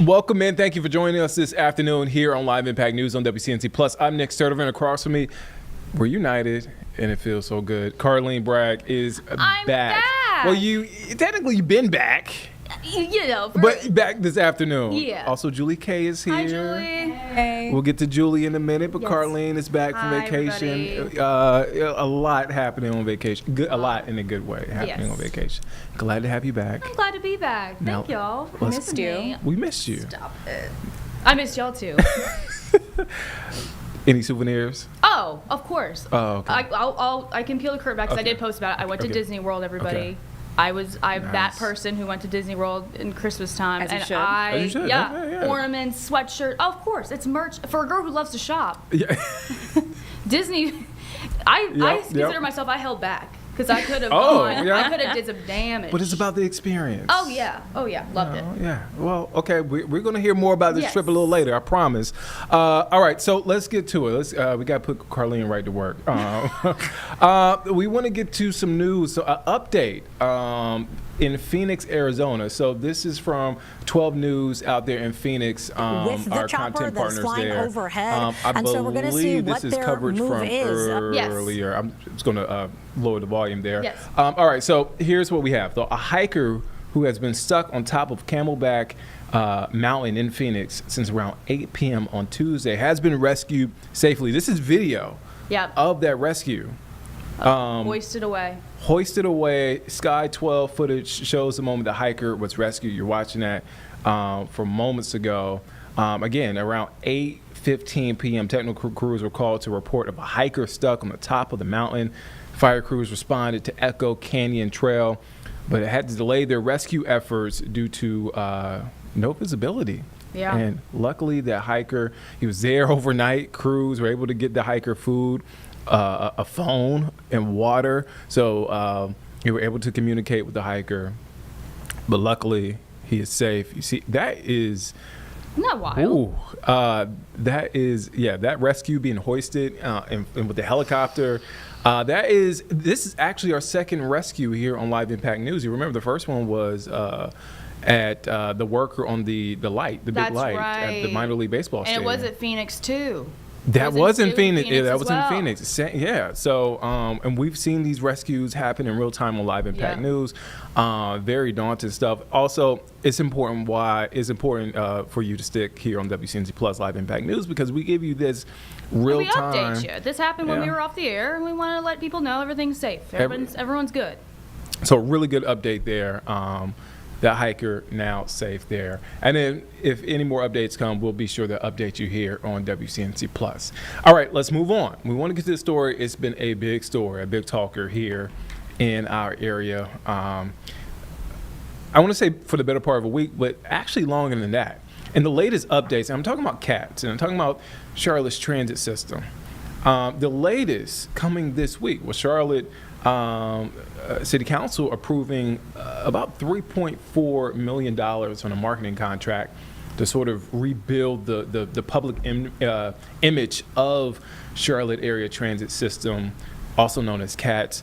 Welcome in. Thank you for joining us this afternoon here on Live Impact News on WCNC Plus. I'm Nick Sturdivant. Across from me, we're united, and it feels so good. Carlene Bragg is back. Well, you've been back. You know, but back this afternoon. Yeah. Also, Julie K is here. Hi, Julie. Hey. We'll get to Julie in a minute, but Yes. Carlene is back from Hi, vacation. A lot happening on vacation. A lot in a good way happening Yes. on vacation. Glad to have you back. I'm glad to be back. Now, Thank y'all. let's- Missed you. We missed you. Stop it. I missed y'all too. Any souvenirs? Oh, of course. Oh, okay. I can peel the curtain back because I Okay. did post about it. I went to Okay. Disney World, everybody. Okay. I'm that Nice. person who went to Disney World in Christmas time. As you and should. As you should. Yeah. Ornaments, sweatshirt. Oh, of course, it's merch for a girl who loves to shop. Yeah. Disney. I Yep, consider yep. myself. I held back because I could have. Oh, gone. yeah. I could have did some damage. But it's about the experience. Oh yeah. Loved it. Oh, yeah. Well, okay. We're going to hear more about this Yes. trip a little later, I promise. All right. So let's get to it. We got to put Carlene right to work. We want to get to some news. So, update in Phoenix, Arizona. So this is from 12 News out there in Phoenix. With the our chopper content that's partners flying there. overhead. I And so we're gonna see believe what this is their coverage move from is. Yes. earlier. I'm just going to lower the volume there. Yes. All right. So here's what we have. So a hiker who has been stuck on top of Camelback Mountain in Phoenix since around 8 p.m. on Tuesday has been rescued safely. This is video Yep. of that rescue. Hoisted away. Hoisted away. Sky 12 footage shows the moment the hiker was rescued. You're watching that from moments ago. Again, around 8:15 p.m., technical crews were called to report of a hiker stuck on the top of the mountain. Fire crews responded to Echo Canyon Trail, but it had to delay their rescue efforts due to no visibility. Yeah. And luckily, that hiker, he was there overnight. Crews were able to get the hiker food, a phone, and water. So they were able to communicate with the hiker. But luckily, he is safe. You see, that is... Isn't that wild? Ooh, that rescue being hoisted and with the helicopter. This is actually our second rescue here on Live Impact News. You remember the first one was at the worker on the light, the big That's light at the right. minor league baseball And stadium. it was at Phoenix too. That was in Phoenix. Yeah, that as was well. in Phoenix. Yeah. So, and we've seen these rescues happen in real time on Live Impact Yeah. News. Very daunting stuff. Also, it's important for you to stick here on WCNC Plus Live Impact News because we give you this real We time. update you. This happened when we Yeah. were off the air, and we want to let people know everything's safe. Everyone's good. So really good update there. That hiker now safe there. And then if any more updates come, we'll be sure to update you here on WCNC Plus. All right, let's move on. We want to get to this story. It's been a big story, a big talker here in our area. I want to say for the better part of a week, but actually longer than that. In the latest updates, and I'm talking about CATS, and I'm talking about Charlotte's transit system. The latest coming this week was Charlotte City Council approving about $3.4 million on a marketing contract to sort of rebuild the public image of Charlotte Area Transit System, also known as CATS.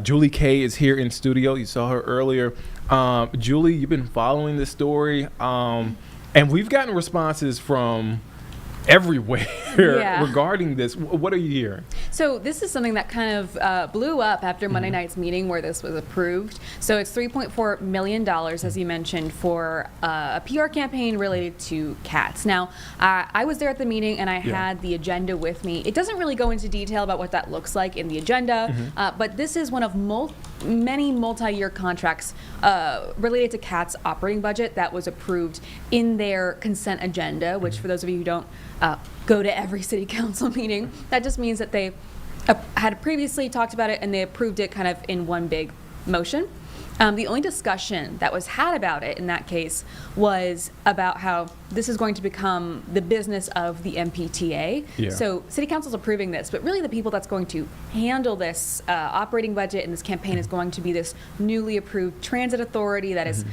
Julie K is here in studio. You saw her earlier. Julie, you've been following this story, and we've gotten responses from everywhere Yeah. regarding this. What are you hearing? So this is something that kind of blew up after Monday night's meeting where this was approved. So it's $3.4 million, as you mentioned, for a PR campaign related to CATS. Now, I was there at the meeting and I had the agenda with me. It doesn't really go into detail about what that looks like in the agenda, but this is one of many multi-year contracts related to CATS operating budget that was approved in their consent agenda, which for those of you who don't go to every city council meeting, that just means that they had previously talked about it and they approved it kind of in one big motion. The only discussion that was had about it in that case was about how this is going to become the business of the MPTA. Yeah. So City Council's approving this, but really the people that's going to handle this operating budget and this campaign is going to be this newly approved transit authority that is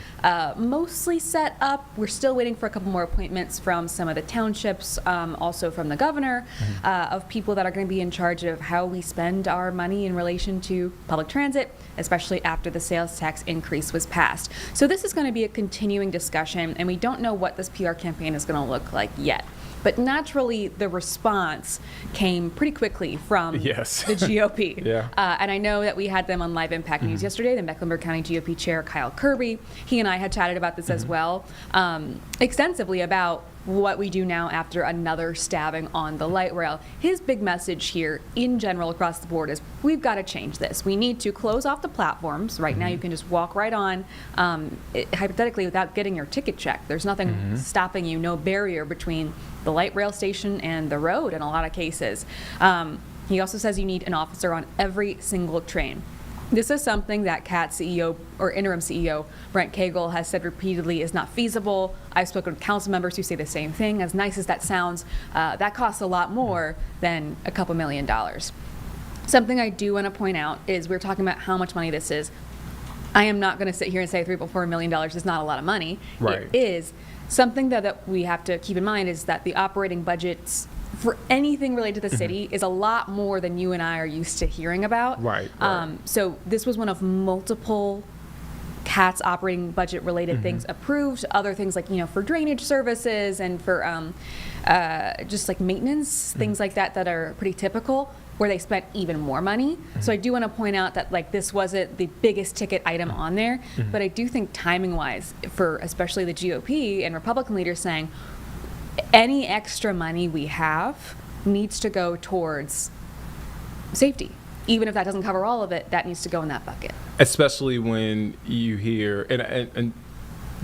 mostly set up. We're still waiting for a couple more appointments from some of the townships, also from the governor, of people that are going to be in charge of how we spend our money in relation to public transit, especially after the sales tax tax increase was passed. So this is going to be a continuing discussion, and we don't know what this PR campaign is going to look like yet. But naturally, the response came pretty quickly from Yes. the GOP. Yeah. And I know that we had them on Live Impact News yesterday, the Mecklenburg County GOP Chair, Kyle Kirby. He and I had chatted about this as well, extensively about what we do now after another stabbing on the light rail. His big message here, in general, across the board, is we've got to change this. We need to close off the platforms. Right now, you can just walk right on, hypothetically, without getting your ticket checked. There's nothing stopping you, no barrier between the light rail station and the road in a lot of cases. He also says you need an officer on every single train. This is something that CAT CEO or interim CEO Brent Cagle has said repeatedly is not feasible. I've spoken with council members who say the same thing. As nice as that sounds, that costs a lot more than a couple $1 million. Something I do want to point out is we're talking about how much money this is. I am not going to sit here and say $3.4 million is not a lot of money. Right. It is. Something that we have to keep in mind is that the operating budgets for anything related to the city is a lot more than you and I are used to hearing about. Right. So this was one of multiple CAT's operating budget related things approved. Other things like, for drainage services and for just like maintenance, things like that are pretty typical, where they spent even more money. So I do want to point out that like this wasn't the biggest ticket item on there, but I do think timing wise, for especially the GOP and Republican leaders saying, any extra money we have needs to go towards safety. Even if that doesn't cover all of it, that needs to go in that bucket. Especially when you hear, and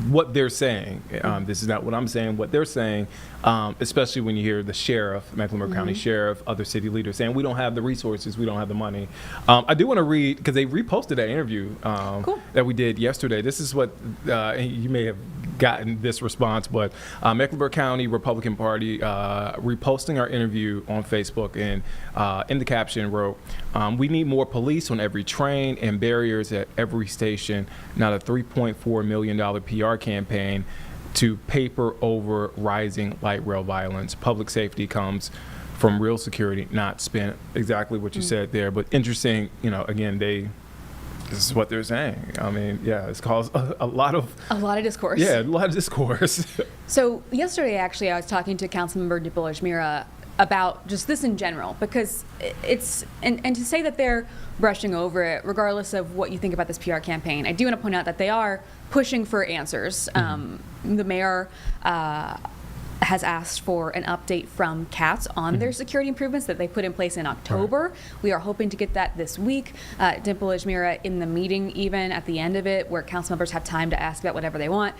what they're saying, this is not what I'm saying, what they're saying, especially when you hear the sheriff, Mecklenburg County Sheriff, other city leaders saying, we don't have the resources, we don't have the money. I do want to read, because they reposted that interview Cool. that we did yesterday. This is what, you may have gotten this response, but Mecklenburg County Republican Party reposting our interview on Facebook, and in the caption wrote, we need more police on every train and barriers at every station, not a $3.4 million PR campaign to paper over rising light rail violence. Public safety comes from real security, not spent. Exactly what you said there, but interesting, again, this is what they're saying. I mean, yeah, it's caused a lot of discourse. Yeah, a lot of discourse. So yesterday, actually, I was talking to Councilmember DeBoer-Mira about just this in general, because it's, and to say that they're brushing over it, regardless of what you think about this PR campaign, I do want to point out that they are pushing for answers. The mayor has asked for an update from CATS on their security improvements that they put in place in October. Right. We are hoping to get that this week. Dimple Ajmira, in the meeting, even at the end of it, where council members have time to ask about whatever they want,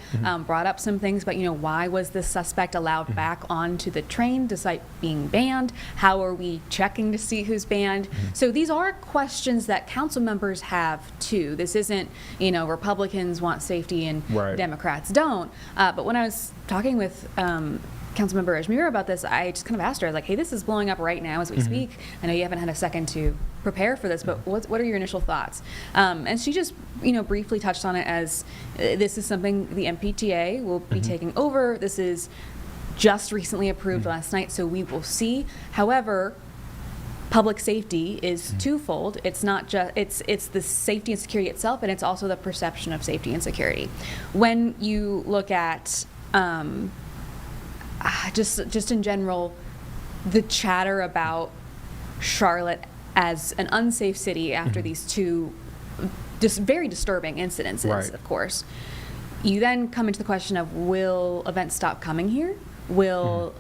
brought up some things. But, why was this suspect allowed back onto the train despite being banned? How are we checking to see who's banned? So these are questions that council members have too. This isn't, Republicans want safety and Democrats don't. But when I was talking with Councilmember Ajmira about this, I just kind of asked her, I was like, hey, this is blowing up right now as we speak. I know you haven't had a second to prepare for this, but what are your initial thoughts? And she just, briefly touched on it as this is something the MPTA will be taking over. This is just recently approved last night, so we will see. However, public safety is twofold. It's not just, it's the safety and security itself, and it's also the perception of safety and security. When you look at just in general, the chatter about Charlotte as an unsafe city after these two just very disturbing incidences, of course. You then come into the question of, will events stop coming here? Will,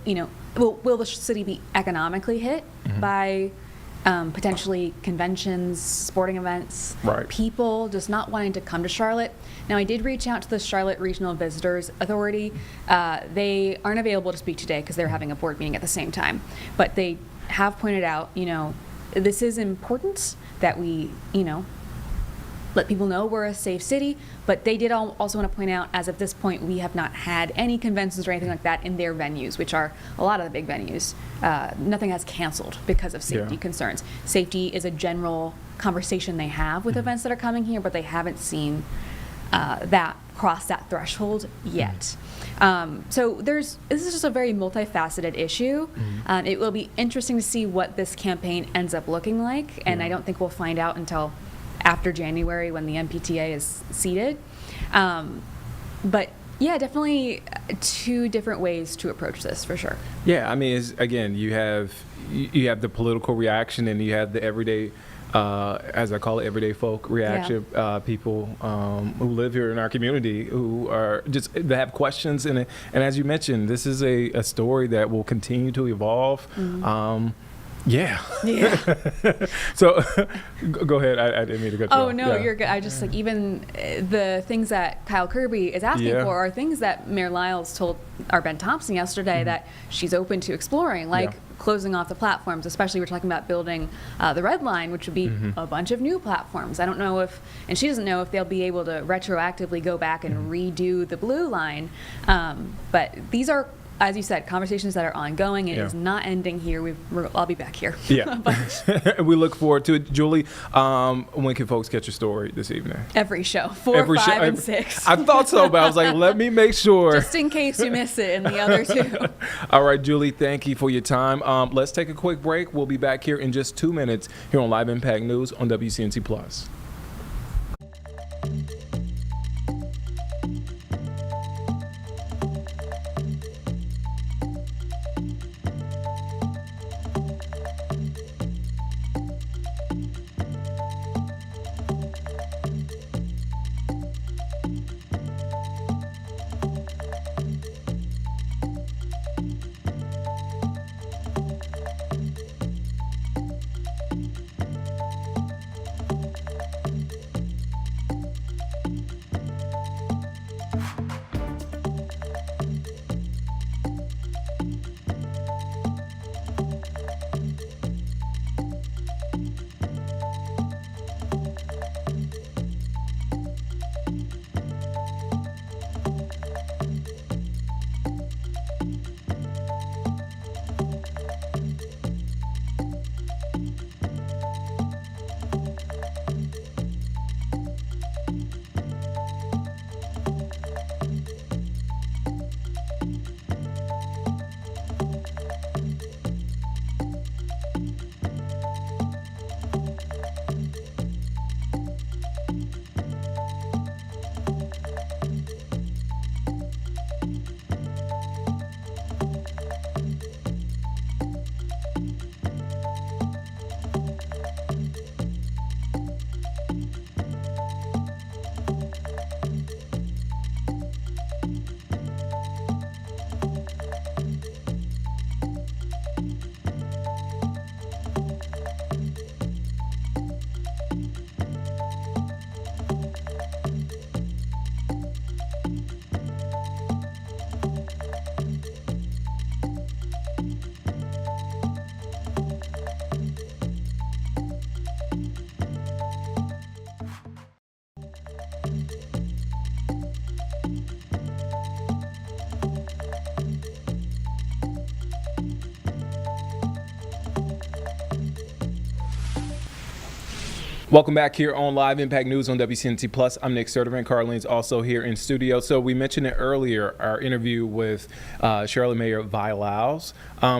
will the city be economically hit by potentially conventions, sporting events, people just not wanting to come to Charlotte? Now, I did reach out to the Charlotte Regional Visitors Authority. They aren't available to speak today because they're having a board meeting at the same time. But they have pointed out, this is important that we, let people know we're a safe city. But they did also want to point out, as of this point, we have not had any conventions or anything like that in their venues, which are a lot of the big venues. Nothing has canceled because of safety concerns. Safety is a general conversation they have with events that are coming here, but they haven't seen that cross that threshold yet. So this is just a very multifaceted issue. It will be interesting to see what this campaign ends up looking like, and I don't think we'll find out until after January when the MPTA is seated. But yeah, definitely two different ways to approach this for sure. Yeah, I mean, again, you have the political reaction, and you have the everyday, as I call it, everyday folk reaction. People who live here in our community who are just they have questions, and as you mentioned, this is a story that will continue to evolve. Yeah. So, go ahead. I didn't mean to cut you off. Oh, no, Yeah. you're good. I just like even the things that Kyle Kirby is asking Yeah. for are things that Mayor Lyles told our Ben Thompson yesterday that she's open to exploring, like Yeah. closing off the platforms, especially we're talking about building the Red Line, which would be a bunch of new platforms. I don't know if, and she doesn't know if they'll be able to retroactively go back and redo the Blue Line. But these are, as you said, conversations that are ongoing. It Yeah. is not ending here. I'll be back here. Yeah. We look forward to it. Julie, when can folks catch your story this evening? Every show, 4, 5, and 6. I thought so, but I was like, let me make sure. Just in case you miss it in the other two. All right, Julie, thank you for your time. Let's take a quick break. We'll be back here in just 2 minutes here on Live Impact News on WCNC Plus. Welcome back here on Live Impact News on WCNC Plus. I'm Nick Sturdivant. Carlene's also here in studio. So we mentioned it earlier, our interview with Charlotte Mayor Vi Lyles.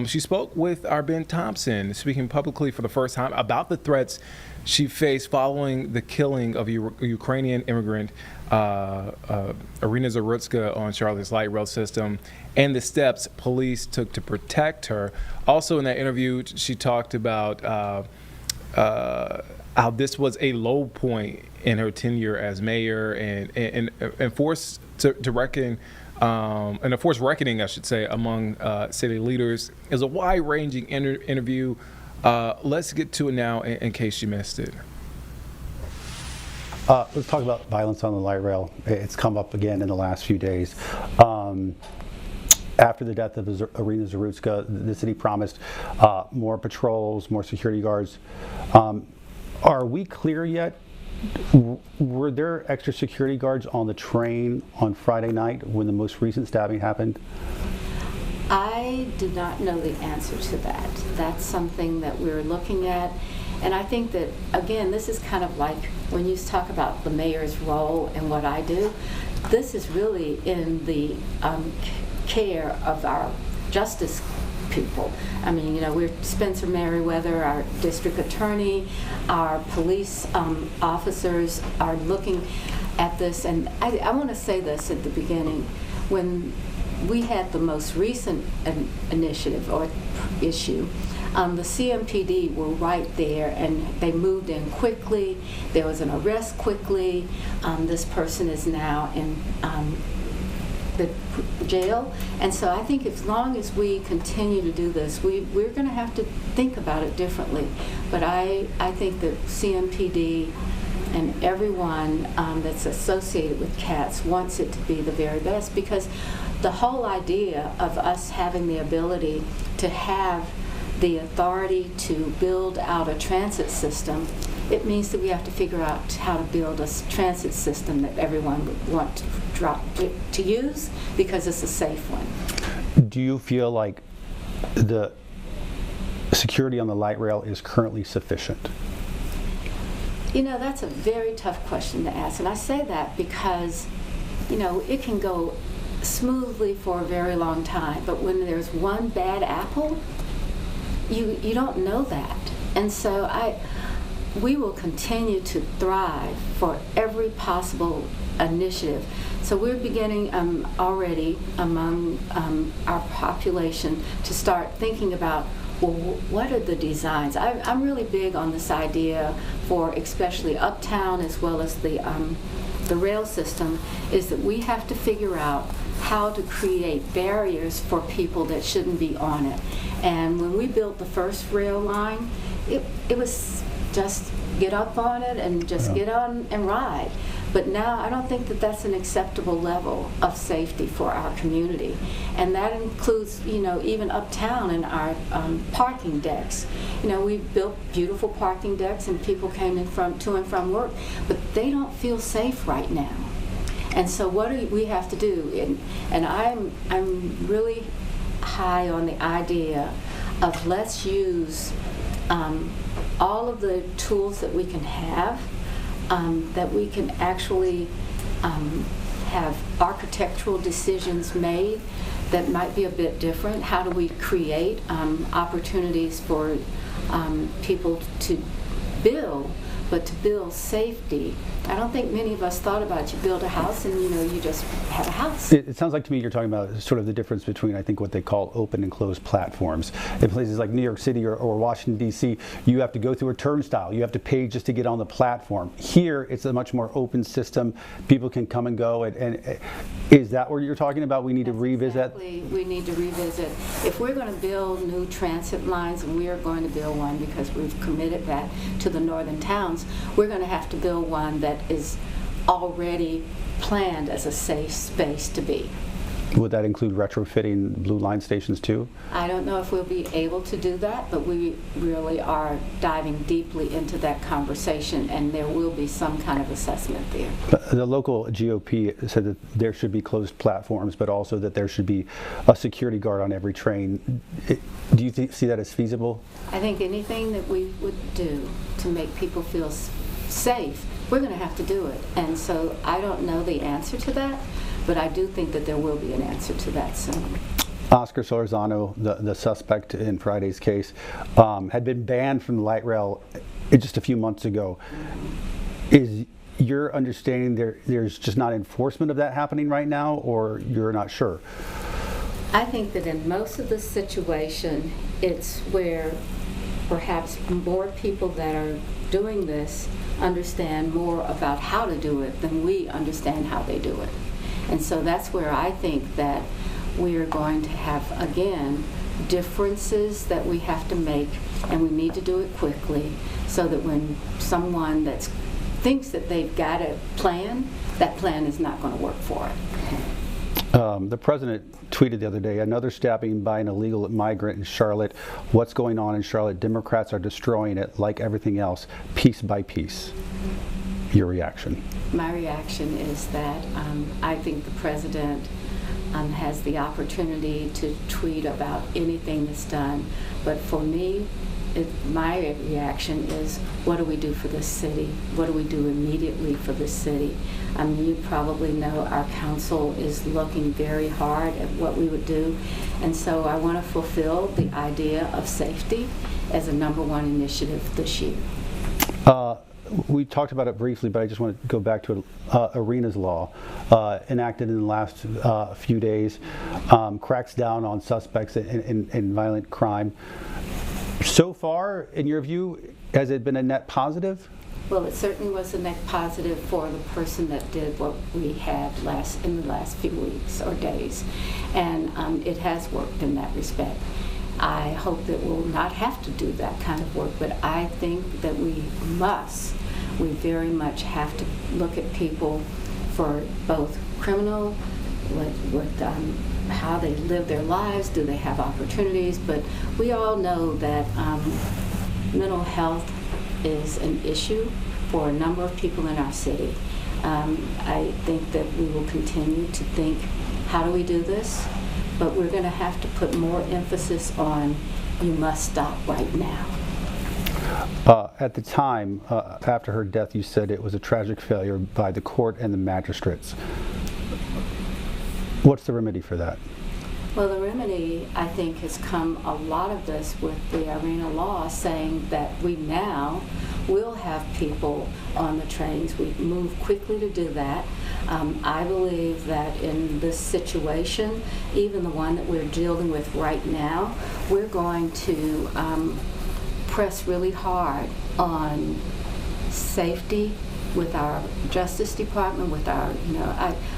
She spoke with our Ben Thompson, speaking publicly for the first time about the threats she faced following the killing of Ukrainian immigrant Irina Zarutska on Charlotte's light rail system and the steps police took to protect her. Also in that interview, she talked about how this was a low point in her tenure as mayor and forced to reckon and a forced reckoning, I should say, among city leaders. It was a wide-ranging interview. Let's get to it now in case you missed it. Let's talk about violence on the light rail. It's come up again in the last few days. After the death of Irina Zarutska, the city promised more patrols, more security guards. Are we clear yet? Were there extra security guards on the train on Friday night when the most recent stabbing happened? I did not know the answer to that. That's something that we're looking at. And I think that, again, this is kind of like when you talk about the mayor's role and what I do, this is really in the care of our justice people. I mean, we're Spencer Merriweather, our district attorney, our police officers are looking at this. And I want to say this at the beginning. When we had the most recent initiative or issue, the CMPD were right there, and they moved in quickly. There was an arrest quickly. This person is now in the jail. And so I think as long as we continue to do this, we're going to have to think about it differently. But I think that CMPD and everyone that's associated with CATS wants it to be the very best, because the whole idea of us having the ability to have the authority to build out a transit system, it means that we have to figure out how to build a transit system that everyone would want to use, because it's a safe one. Do you feel like the security on the light rail is currently sufficient? That's a very tough question to ask, and I say that because, it can go smoothly for a very long time, but when there's one bad apple, you don't know that. And so we will continue to thrive for every possible initiative. So we're beginning already among our population to start thinking about, well, what are the designs? I'm really big on this idea for especially uptown as well as the rail system, is that we have to figure out how to create barriers for people that shouldn't be on it. And when we built the first rail line, it was just get up on it and just get on and ride. But now I don't think that that's an acceptable level of safety for our community. And that includes, even uptown in our parking decks. We've built beautiful parking decks and people came in to and from work, but they don't feel safe right now. And so what do we have to do? And I'm really high on the idea of let's use all of the tools that we can have, that we can actually have architectural decisions made that might be a bit different. How do we create opportunities for people to build, but to build safety? I don't think many of us thought about you build a house and you just have a house. It sounds like to me you're talking about sort of the difference between, I think, what they call open and closed platforms. In places like New York City or Washington, D.C., you have to go through a turnstile. You have to pay just to get on the platform. Here, it's a much more open system. People can come and go. And is that what you're talking about? We need to revisit? Exactly. We need to revisit. If we're going to build new transit lines, and we are going to build one because we've committed that to the northern towns, we're going to have to build one that is already planned as a safe space to be. Would that include retrofitting blue line stations too? I don't know if we'll be able to do that, but we really are diving deeply into that conversation, and there will be some kind of assessment there. The local GOP said that there should be closed platforms, but also that there should be a security guard on every train. Do you see that as feasible? I think anything that we would do to make people feel safe, we're going to have to do it. And so I don't know the answer to that, but I do think that there will be an answer to that soon. Oscar Solorzano, the suspect in Friday's case, had been banned from the light rail just a few months ago. Is your understanding there's just not enforcement of that happening right now, or you're not sure? I think that in most of the situation, it's where perhaps more people that are doing this understand more about how to do it than we understand how they do it. And so that's where I think that we are going to have, again, differences that we have to make, and we need to do it quickly so that when someone that thinks that they've got a plan, that plan is not going to work for it. The president tweeted the other day, another stabbing by an illegal migrant in Charlotte. What's going on in Charlotte? Democrats are destroying it like everything else, piece by piece. Your reaction? My reaction is that I think the president has the opportunity to tweet about anything that's done. But for me, my reaction is, what do we do for this city? What do we do immediately for this city? I mean, you probably know our council is looking very hard at what we would do, and so I want to fulfill the idea of safety as a #1 initiative this year. We talked about it briefly, but I just want to go back to Arenas law, enacted in the last few days, cracks down on suspects in violent crime. So far, in your view, has it been a net positive? Well, it certainly was a net positive for the person that did what we had in the last few weeks or days, and it has worked in that respect. I hope that we'll not have to do that kind of work, but I think that we very much have to look at people for both criminal, how they live their lives, do they have opportunities, but we all know that mental health is an issue for a number of people in our city. I think that we will continue to think, how do we do this? But we're going to have to put more emphasis on, you must stop right now. At the time, after her death, you said it was a tragic failure by the court and the magistrates. What's the remedy for that? Well, the remedy, I think, has come a lot of this with the Arena law saying that we now will have people on the trains. We move quickly to do that. I believe that in this situation, even the one that we're dealing with right now, we're going to press really hard on safety with our Justice Department, with our,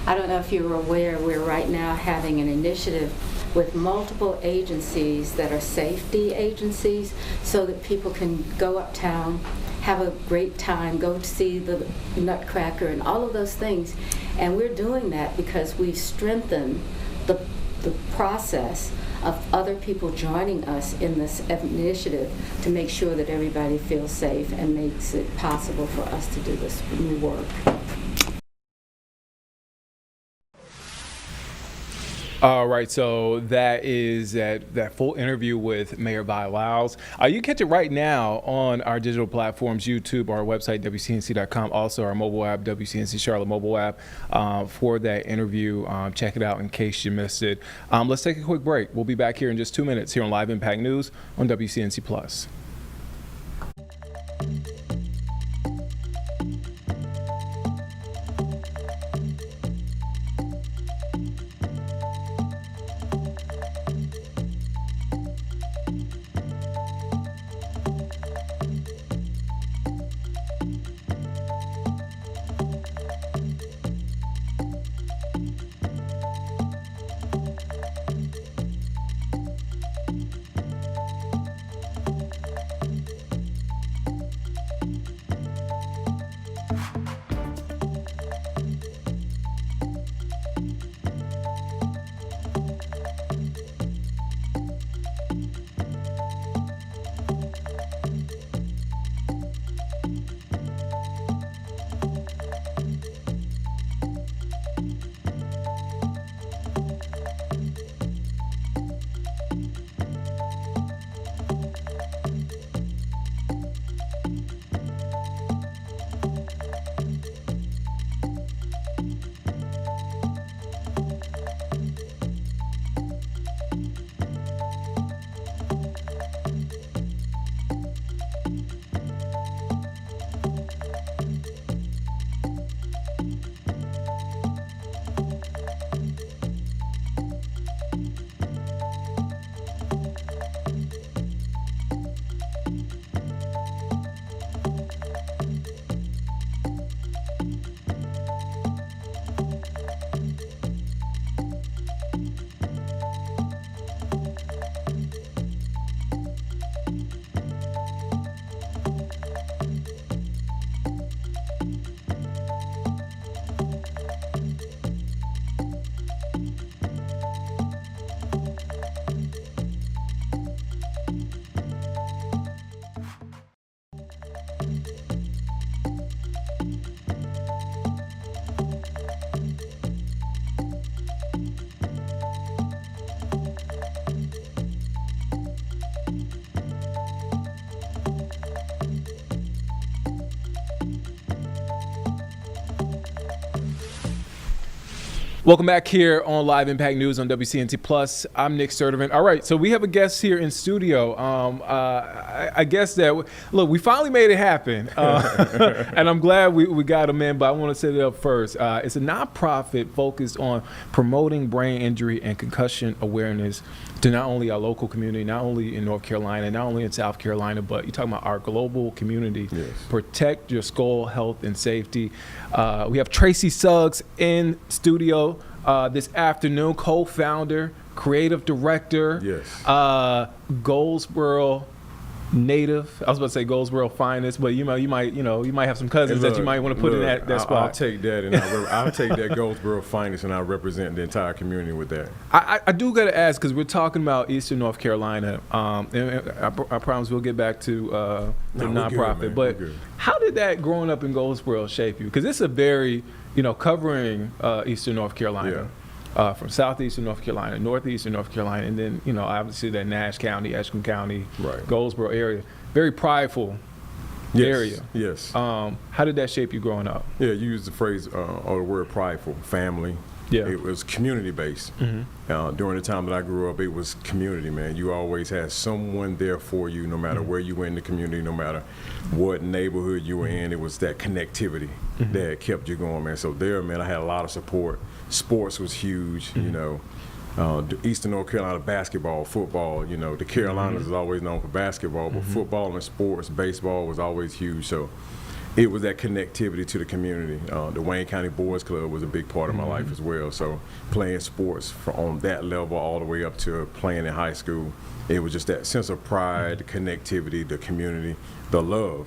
I don't know if you're aware, we're right now having an initiative with multiple agencies that are safety agencies so that people can go uptown, have a great time, go to see the Nutcracker and all of those things. And we're doing that because we've strengthened the process of other people joining us in this initiative to make sure that everybody feels safe and makes it possible for us to do this new work. All right, so that is that full interview with Mayor Vi Lyles. You catch it right now on our digital platforms, YouTube, our website, WCNC.com, also our mobile app, WCNC Charlotte mobile app, for that interview. Check it out in case you missed it. Let's take a quick break. We'll be back here in just 2 minutes here on Live Impact News on WCNC Plus. Welcome back here on Live Impact News on WCNT Plus. I'm Nick Sturdivant. All right, so we have a guest here in studio. I guess that, look, we finally made it happen. And I'm glad we got him in, but I want to set it up first. It's a nonprofit focused on promoting brain injury and concussion awareness to not only our local community, not only in North Carolina, not only in South Carolina, but you're talking about our global community. Yes. Protect your skull health and safety. We have Tracy Suggs in studio this afternoon, co-founder, creative director. Yes. Goldsboro native. I was about to say Goldsboro finest, but you might have some cousins that you might want to put in that spot. I'll take that, and I'll take that Goldsboro finest, and I'll represent the entire community with that. I do got to ask, because we're talking about Eastern North Carolina, and I promise we'll get back to the No, we're good, nonprofit. man. But We're good. how did that growing up in Goldsboro shape you? Because it's a very, covering Eastern North Carolina. From southeastern North Carolina, northeastern North Carolina, and then, obviously that Nash County, Eshcombe County, Right. Goldsboro area. Very prideful Yes. area. Yes. How did that shape you growing up? Yeah, you used the phrase or the word prideful, family. Yeah. It was community based. During the time that I grew up, it was community, man. You always had someone there for you, no matter where you were in the community, no matter what neighborhood you were in. It was that connectivity that kept you going, man. So there, man, I had a lot of support. Sports was huge, the Eastern North Carolina basketball, football, the Carolinas is always known for basketball, but football and sports, baseball was always huge. So it was that connectivity to the community. The Wayne County Boys Club was a big part of my life as well. So playing sports on that level all the way up to playing in high school, it was just that sense of pride, the connectivity, the community, the love.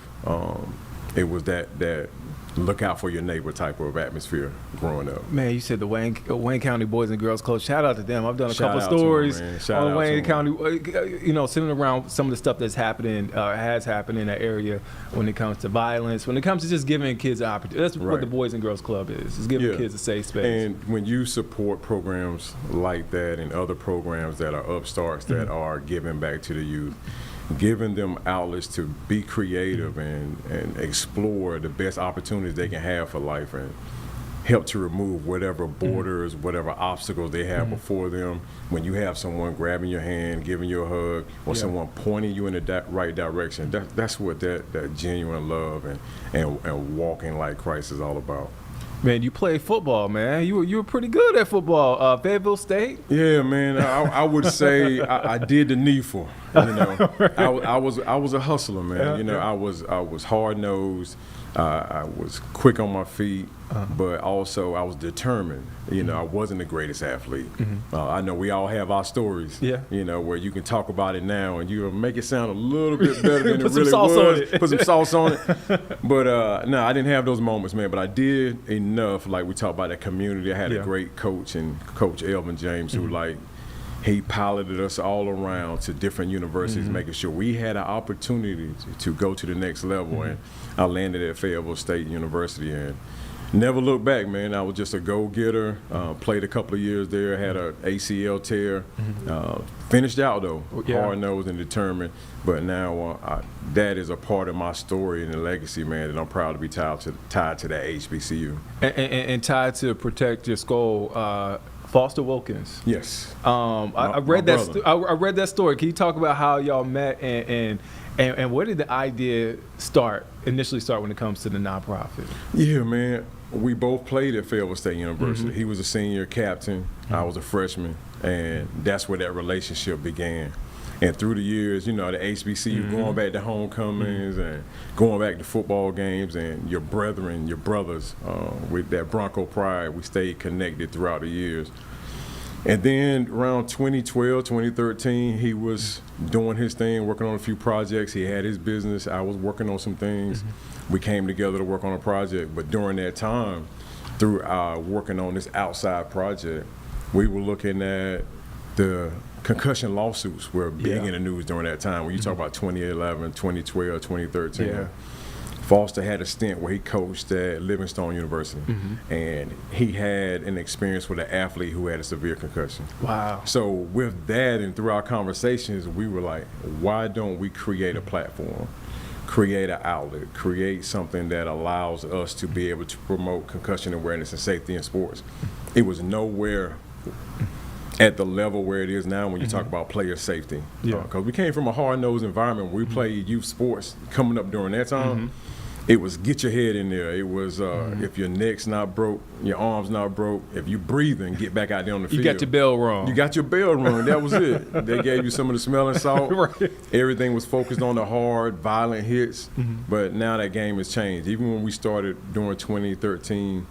It was that look out for your neighbor type of atmosphere growing up. Man, you said the Wayne County Boys and Girls Club. Shout out to them. I've done a Shout couple out to 'em, stories man. Shout on out Wayne to 'em. County, sitting around some of the stuff that's happening, has happened in that area when it comes to violence, when it comes to just giving kids an opportunity. That's what Right. the Boys and Girls Club is giving Yeah. kids a safe space. And when you support programs like that and other programs that are upstarts that are giving back to the youth, giving them outlets to be creative and explore the best opportunities they can have for life and help to remove whatever borders, whatever obstacles they have before them. When you have someone grabbing your hand, giving you a hug, or someone pointing you in the right direction, that's what that genuine love and walking like Christ is all about. Man, you played football, man. You were pretty good at football. Fayetteville State. Yeah, man. I would say I did the needful. I was a hustler, man. I was hard nosed. I was quick on my feet, but also I was determined. I wasn't the greatest athlete. I know we all have our stories. Yeah. Where you can talk about it now and you make it sound a little bit better than it Put some really sauce was. on it. Put some sauce on it. But no, I didn't have those moments, man. But I did enough. Like we talked about that community. I had Yeah. a great coach and Coach Elvin James, who he piloted us all around to different universities, making sure we had an opportunity to go to the next level. And I landed at Fayetteville State University and never looked back, man. I was just a go-getter. Played a couple of years there, had an ACL tear. Finished out, though, Yeah. hard-nosed and determined. But now that is a part of my story and the legacy, man, that I'm proud to be tied to that HBCU. And tied to protect your skull, Foster Wilkins. Yes. I my read that. brother. I read that story. Can you talk about how y'all met and where did the idea initially start when it comes to the nonprofit? Yeah, man. We both played at Fayetteville State University. He was a senior captain. I was a freshman, and that's where that relationship began. And through the years, the HBCU, going back to homecomings and going back to football games, and your brothers, with that Bronco pride, we stayed connected throughout the years. And then around 2012, 2013, he was doing his thing, working on a few projects. He had his business. I was working on some things. We came together to work on a project. But during that time, through working on this outside project, we were looking at the concussion lawsuits were big in the news during that time. When you talk about 2011, 2012, 2013. Yeah. Foster had a stint where he coached at Livingstone University, and he had an experience with an athlete who had a severe concussion. Wow. So with that and through our conversations, we were like, why don't we create a platform, create an outlet, create something that allows us to be able to promote concussion awareness and safety in sports? it was nowhere at the level where it is now when you talk about player safety. Yeah. Because we came from a hard-nosed environment where we played youth sports coming up during that time. It was get your head in there. It was if your neck's not broke, your arm's not broke, if you breathing, get back out there on the field. You got your bell rung. You got your bell rung. That was it. They gave you some of the smelling salt. Right. Everything was focused on the hard, violent hits. But now that game has changed. Even when we started during 2013,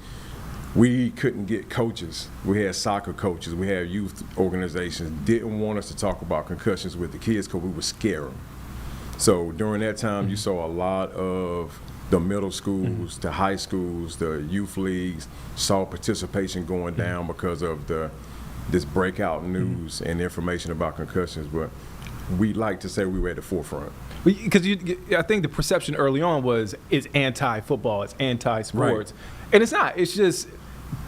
we couldn't get coaches. We had soccer coaches. We had youth organizations. Didn't want us to talk about concussions with the kids because we would scare them. So during that time, you saw a lot of the middle schools, the high schools, the youth leagues saw participation going down because of this breakout news and information about concussions. But we like to say we were at the forefront. Because I think the perception early on was it's anti-football, it's anti-sports. Right. And it's not. It's just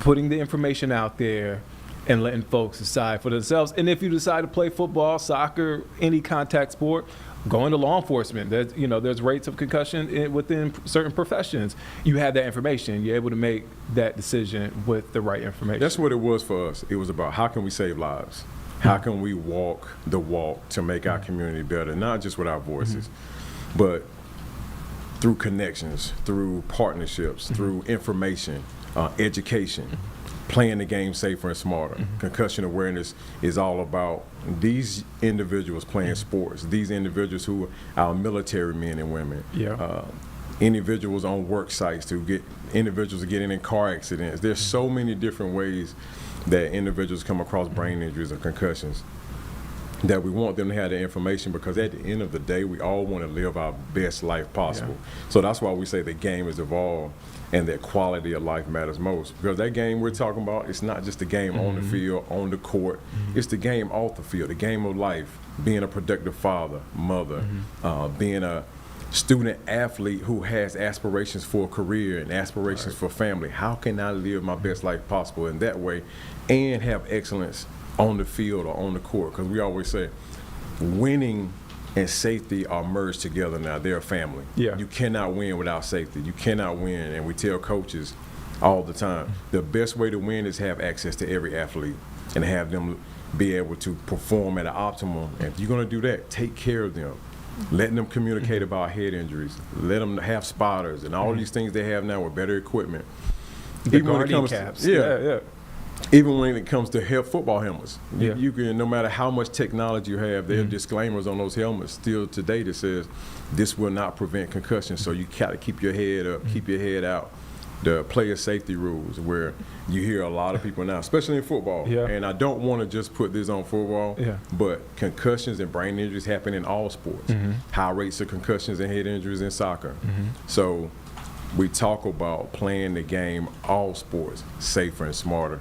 putting the information out there and letting folks decide for themselves. And if you decide to play football, soccer, any contact sport, go into law enforcement. There's rates of concussion within certain professions. You have that information. You're able to make that decision with the right information. That's what it was for us. It was about how can we save lives? How can we walk the walk to make our community better, not just with our voices, but through connections, through partnerships, through information, education, playing the game safer and smarter. Concussion awareness is all about these individuals playing sports, these individuals who are our military men and women, individuals on work sites, individuals getting in car accidents. There's so many different ways that individuals come across brain injuries or concussions that we want them to have the information, because at the end of the day, we all want to live our best life possible. So that's why we say the game has evolved and that quality of life matters most. Because that game we're talking about, it's not just the game on the field, on the court, it's the game off the field, the game of life, being a productive father, mother, being a student athlete who has aspirations for a career and aspirations for family. How can I live my best life possible in that way and have excellence on the field or on the court? Because we always say winning and safety are merged together now. They're a family. Yeah. You cannot win without safety. You cannot win, and we tell coaches all the time, the best way to win is have access to every athlete and have them be able to perform at an optimum. And if you're going to do that, take care of them. Letting them communicate about head injuries. Let them have spotters and all these things they have now with better equipment. The Guardian caps. Yeah. Even when it comes to football helmets, Yeah. you can, no matter how much technology you have, there are disclaimers on those helmets still today that says this will not prevent concussion. So you got to keep your head up, keep your head out. The player safety rules, where you hear a lot of people now, especially in football. Yeah. And I don't want to just put this on football, Yeah. but concussions and brain injuries happen in all sports. High rates of concussions and head injuries in soccer. So we talk about playing the game, all sports, safer and smarter.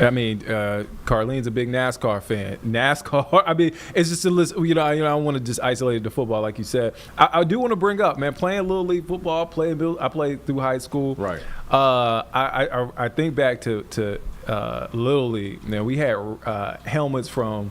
I mean, Carlene's a big NASCAR fan. NASCAR, I mean, it's just a list. I don't want to just isolate it to football, like you said. I do want to bring up, man, playing Little League football, I played through high school. Right. I think back to Little League. Now, we had helmets from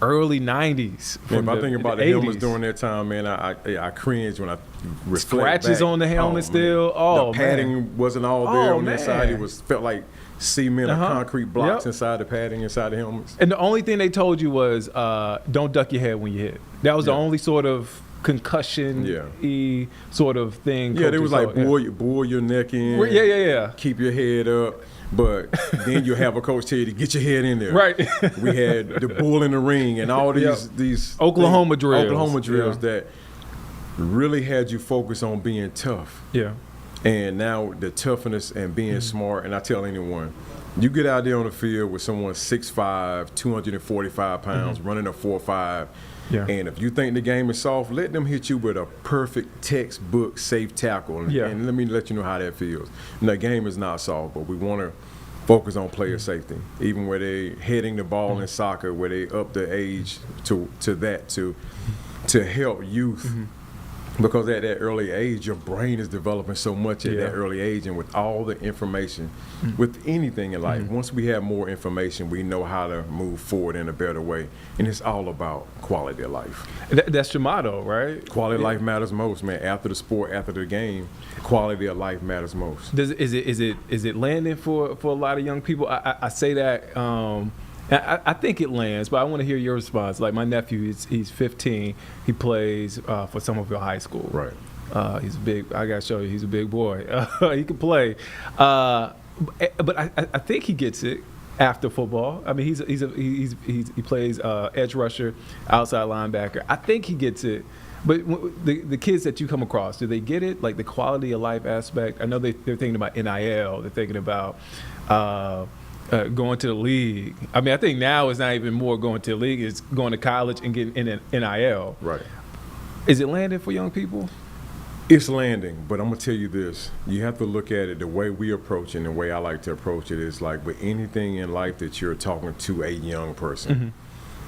early 90s. If I think about the helmets during that time, man, I cringe when I reflect Scratches back. on the helmet still. Man. Oh, the padding man. wasn't all there Oh, on that side. It felt like cement or concrete blocks Yep. inside the padding, inside the helmets. And the only thing they told you was don't duck your head when you hit. That was the only sort of concussion-y sort of thing. Yeah, they was like coaches bull your neck in. Yeah. Keep your head up. But then you have a coach tell you to get your head in there. Right. We had the bull in the ring and all these Oklahoma drills. Oklahoma drills that really had you focus on being tough. Yeah. And now the toughness and being smart, and I tell anyone, you get out there on the field with someone 6'5", 245 pounds, running a 4.5, and if you think the game is soft, let them hit you with a perfect textbook safe tackle, and let me let you know how that feels. And the game is not soft, but we want to focus on player safety, even where they heading the ball in soccer, where they up the age to help youth Because at that early age, your brain is developing so much at Yeah. that early age, and with all the information, with anything in life, once we have more information, we know how to move forward in a better way. And it's all about quality of life. That's your motto, right? Quality of life matters most, man. After the sport, after the game, quality of life matters most. Is it landing for a lot of young people? I say that. I think it lands, but I want to hear your response. Like my nephew, he's 15. He plays for Somerville High School. Right. He's big. I gotta show you, he's a big boy. He can play, but I think he gets it after football. I mean, he plays edge rusher, outside linebacker. I think he gets it. But the kids that you come across, do they get it? Like the quality of life aspect? I know they're thinking about NIL. They're thinking about going to the league. I mean, I think now it's not even more going to the league. It's going to college and getting in an NIL. Right. Is it landing for young people? It's landing, but I'm gonna tell you this: you have to look at it the way we approach it, and the way I like to approach it is like with anything in life that you're talking to a young person.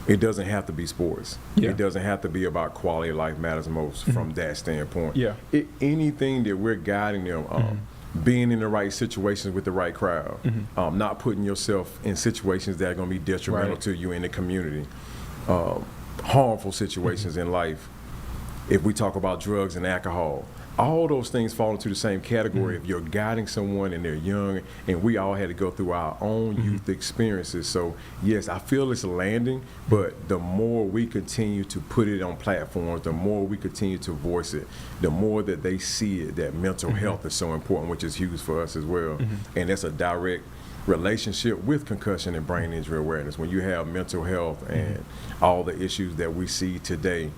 It doesn't have to be sports. Yeah. It doesn't have to be about quality of life matters most from that standpoint. Yeah. Anything that we're guiding them, being in the right situations with the right crowd, not putting yourself in situations that are going to be detrimental Right. to you in the community, harmful situations in life. If we talk about drugs and alcohol, all those things fall into the same category. If you're guiding someone and they're young, and we all had to go through our own youth experiences. So yes, I feel it's landing, but the more we continue to put it on platforms, the more we continue to voice it, the more that they see it, that mental health is so important, which is huge for us as well. And that's a direct relationship with concussion and brain injury awareness. When you have mental health and all the issues that we see today,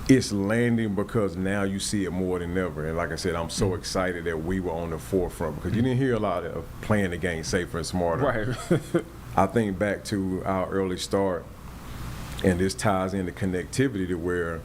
it's landing because now you see it more than ever. And like I said, I'm so excited that we were on the forefront because you didn't hear a lot of playing the game safer and smarter. Right. I think back to our early start, and this ties into connectivity to where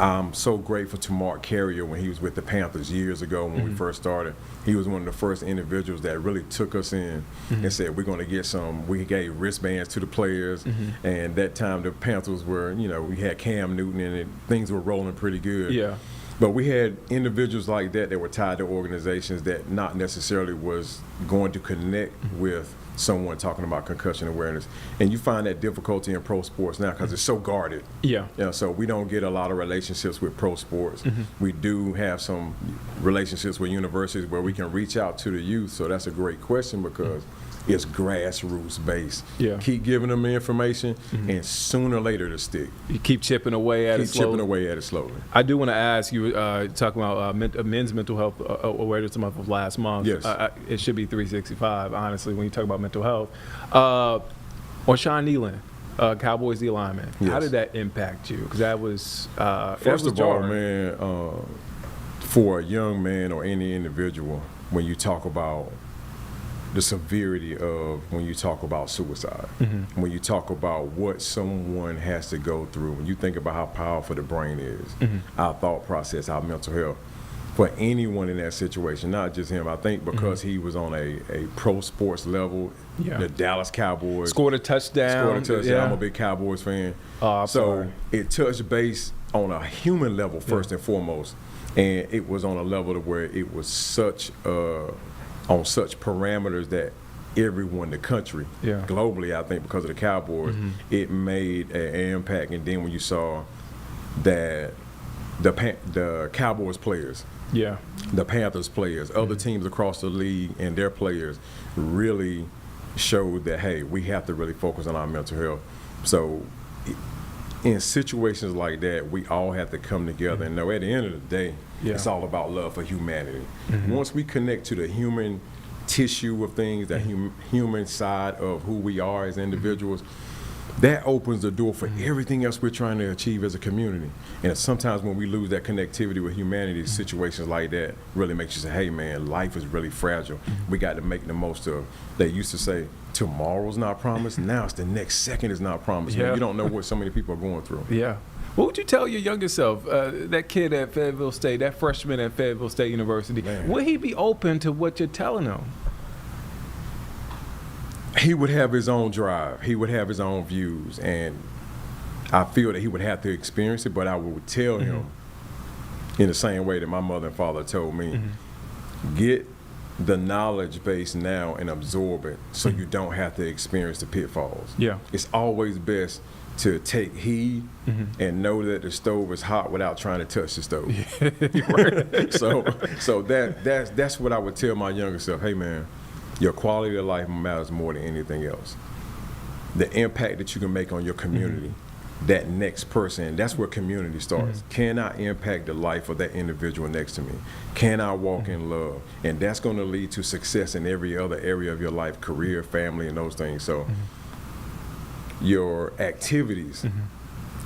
I'm so grateful to Mark Carrier when he was with the Panthers years ago when we first started. He was one of the first individuals that really took us in and said, we're going to get we gave wristbands to the players. And that time the Panthers were, we had Cam Newton and things were rolling pretty good. Yeah. But we had individuals like that were tied to organizations that not necessarily was going to connect with someone talking about concussion awareness. And you find that difficulty in pro sports now because it's so guarded. Yeah. So we don't get a lot of relationships with pro sports. We do have some relationships with universities where we can reach out to the youth. So that's a great question because it's grassroots based. Yeah. Keep giving them the information and sooner or later it'll stick. You keep chipping away at it Keep slowly. chipping away at it slowly. I do want to ask you, talking about men's mental health awareness month of last month. Yes. It should be 365, honestly, when you talk about mental health. O'Shawn Nealon, Cowboys D lineman. How Yes. did that impact you? Because that was First of all, jarring. man, for a young man or any individual, when you talk about the severity of when you talk about suicide, when you talk about what someone has to go through, when you think about how powerful the brain is, our thought process, our mental health, for anyone in that situation, not just him, I think because he was on a pro sports level, Yeah. the Dallas Cowboys Scored a touchdown. scored a touchdown. Yeah. I'm a big Cowboys fan. Oh, I'm so sorry. it touched base on a human level first and foremost, and it was on a level to where it was on such parameters that everyone, the country, Yeah. globally, I think because of the Cowboys, it made an impact. And then when you saw that the Cowboys players, Yeah. the Panthers players, other teams across the league and their players really showed that, hey, we have to really focus on our mental health. So in situations like that, we all have to come together and know at the end of the day, Yeah. it's all about love for humanity. Once we connect to the human tissue of things, the human side of who we are as individuals, that opens the door for everything else we're trying to achieve as a community. And sometimes when we lose that connectivity with humanity, situations like that really makes you say, hey man, life is really fragile. We got to make the most of, they used to say, tomorrow's not promised. Now it's the next second is not promised. Man, Yeah. you don't know what so many people are going through. Yeah. What would you tell your younger self, that kid at Fayetteville State, that freshman at Fayetteville State University? Man. Would he be open to what you're telling him? He would have his own drive. He would have his own views. And I feel that he would have to experience it, but I would tell him in the same way that my mother and father told me. Get the knowledge base now and absorb it so you don't have to experience the pitfalls. Yeah. It's always best to take heed and know that the stove is hot without trying to touch the stove. So that's what I would tell my younger self. Hey man, your quality of life matters more than anything else. The impact that you can make on your community, that next person, that's where community starts. Can I impact the life of that individual next to me? Can I walk in love? And that's going to lead to success in every other area of your life, career, family, and those things. So your activities,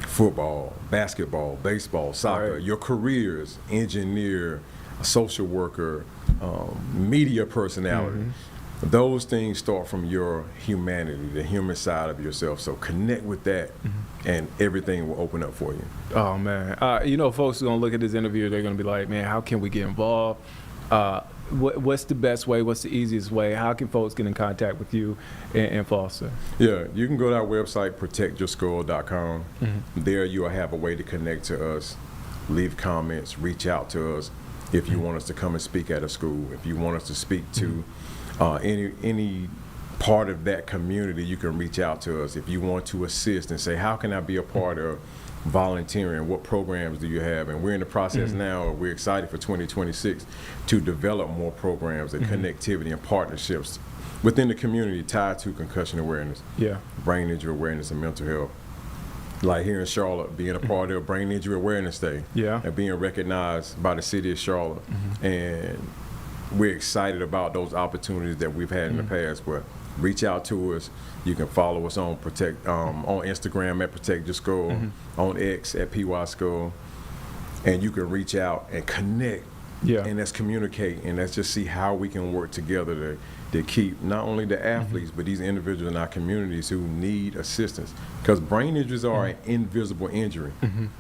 football, basketball, baseball, soccer, Right. your careers, engineer, social worker, media personality, those things start from your humanity, the human side of yourself. So connect with that and everything will open up for you. Oh man, you know, folks are gonna look at this interview. They're gonna be like, "Man, how can we get involved? What's the best way? What's the easiest way? How can folks get in contact with you and Foster?" Yeah, you can go to our website, protectyourskull.com. There you will have a way to connect to us, leave comments, reach out to us if you want us to come and speak at a school. If you want us to speak to any part of that community, you can reach out to us. If you want to assist and say, how can I be a part of volunteering? What programs do you have? And we're in the process now, we're excited for 2026 to develop more programs and connectivity and partnerships within the community tied to concussion awareness, Yeah. brain injury awareness, and mental health. Like here in Charlotte, being a part of Brain Injury Awareness Day, Yeah. and being recognized by the city of Charlotte. And we're excited about those opportunities that we've had in the past. But reach out to us. You can follow us on on Instagram at Protect Your Skull, on X at PY Skull, and you can reach out and connect. Yeah. And let's communicate, and let's just see how we can work together to keep not only the athletes, but these individuals in our communities who need assistance. Because brain injuries are an invisible injury,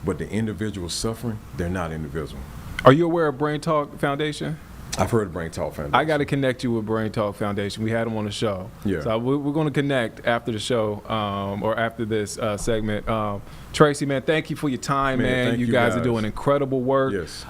but the individuals suffering, they're not invisible. Are you aware of Brain Talk Foundation? I've heard of Brain Talk Foundation. I got to connect you with Brain Talk Foundation. We had them on the show. Yeah. So we're going to connect after the show or after this segment. Tracy, man, thank you for your time, man. thank You you guys are guys. doing incredible work. Yes.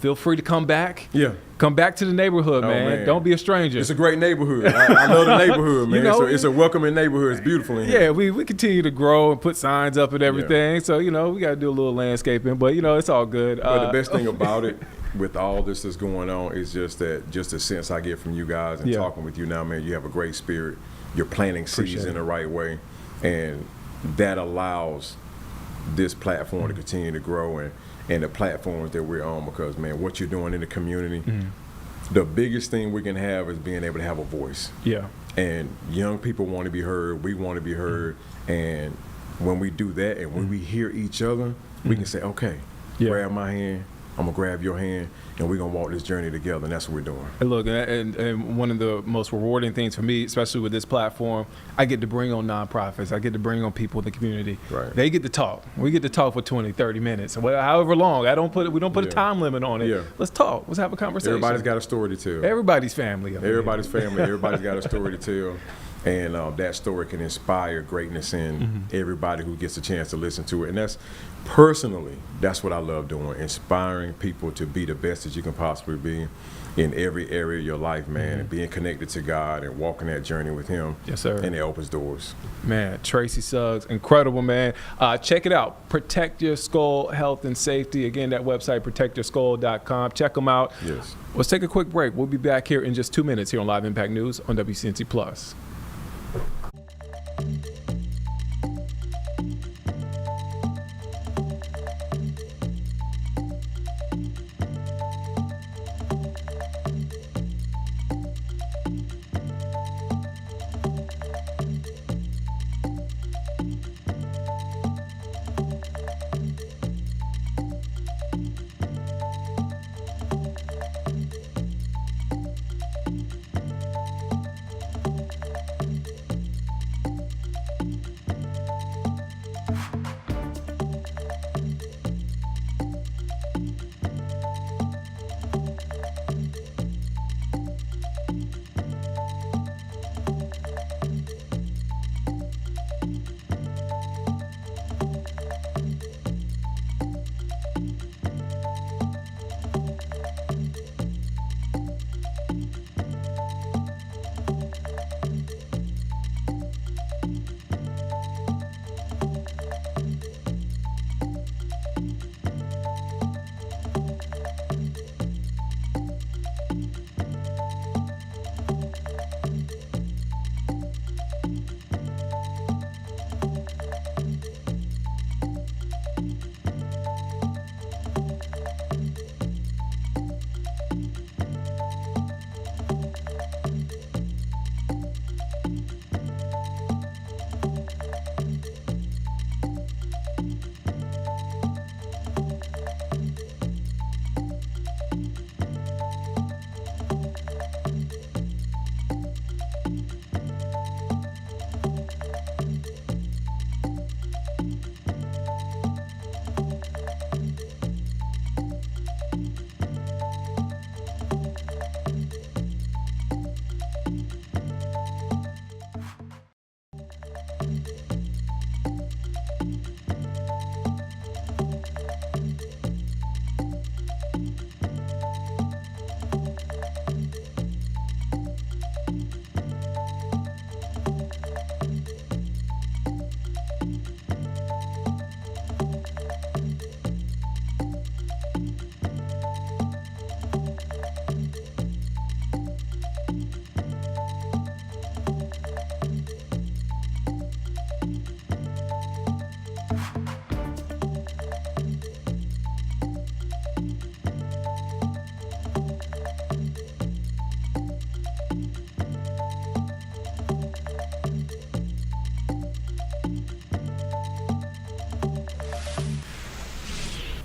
Feel free to come back. Yeah. Come back to the neighborhood, Oh, man. Don't be a stranger. It's a great neighborhood. I love the neighborhood, man. You know, it's a welcoming neighborhood. It's beautiful in here. Yeah, we continue to grow and put signs up and everything. So, you know, we got to do a little landscaping, but, you know, it's all good. But the best thing about it, with all this that's going on, is just the sense I get from you guys and Yeah. talking with you now, man. You have a great spirit. You're planting seeds Appreciate in it. the right way, and that allows this platform to continue to grow and the platforms that we're on. Because, man, what you're doing in the community, the biggest thing we can have is being able to have a voice. Yeah. And young people want to be heard. We want to be heard. And when we do that and when we hear each other, we can say, okay, Yeah. grab my hand, I'm going to grab your hand, and we're going to walk this journey together. And that's what we're doing. And look, and one of the most rewarding things for me, especially with this platform, I get to bring on nonprofits. I get to bring on people in the community. Right. They get to talk. We get to talk for 20, 30 minutes, however long. We don't put a Yeah. time limit on it. Yeah. Let's talk. Let's have a conversation. Everybody's got a story to tell. Everybody's family. Everybody's family. Everybody's got a story to tell. And that story can inspire greatness in everybody who gets a chance to listen to it. And that's what I love doing, inspiring people to be the best that you can possibly be in every area of your life, man, and being connected to God and walking that journey with Him. Yes, sir. And it opens doors. Man, Tracy Suggs, incredible, man. Check it out. Protect Your Skull Health and Safety. Again, that website, protectyourskull.com. Check them out. Yes. Let's take a quick break. We'll be back here in just 2 minutes here on Live Impact News on WCNC Plus.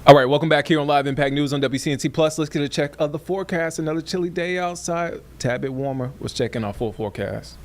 All right, welcome back here on Live Impact News on WCNC Plus. Let's get a check of the forecast. Another chilly day outside, tad bit warmer. Let's check in our full forecast.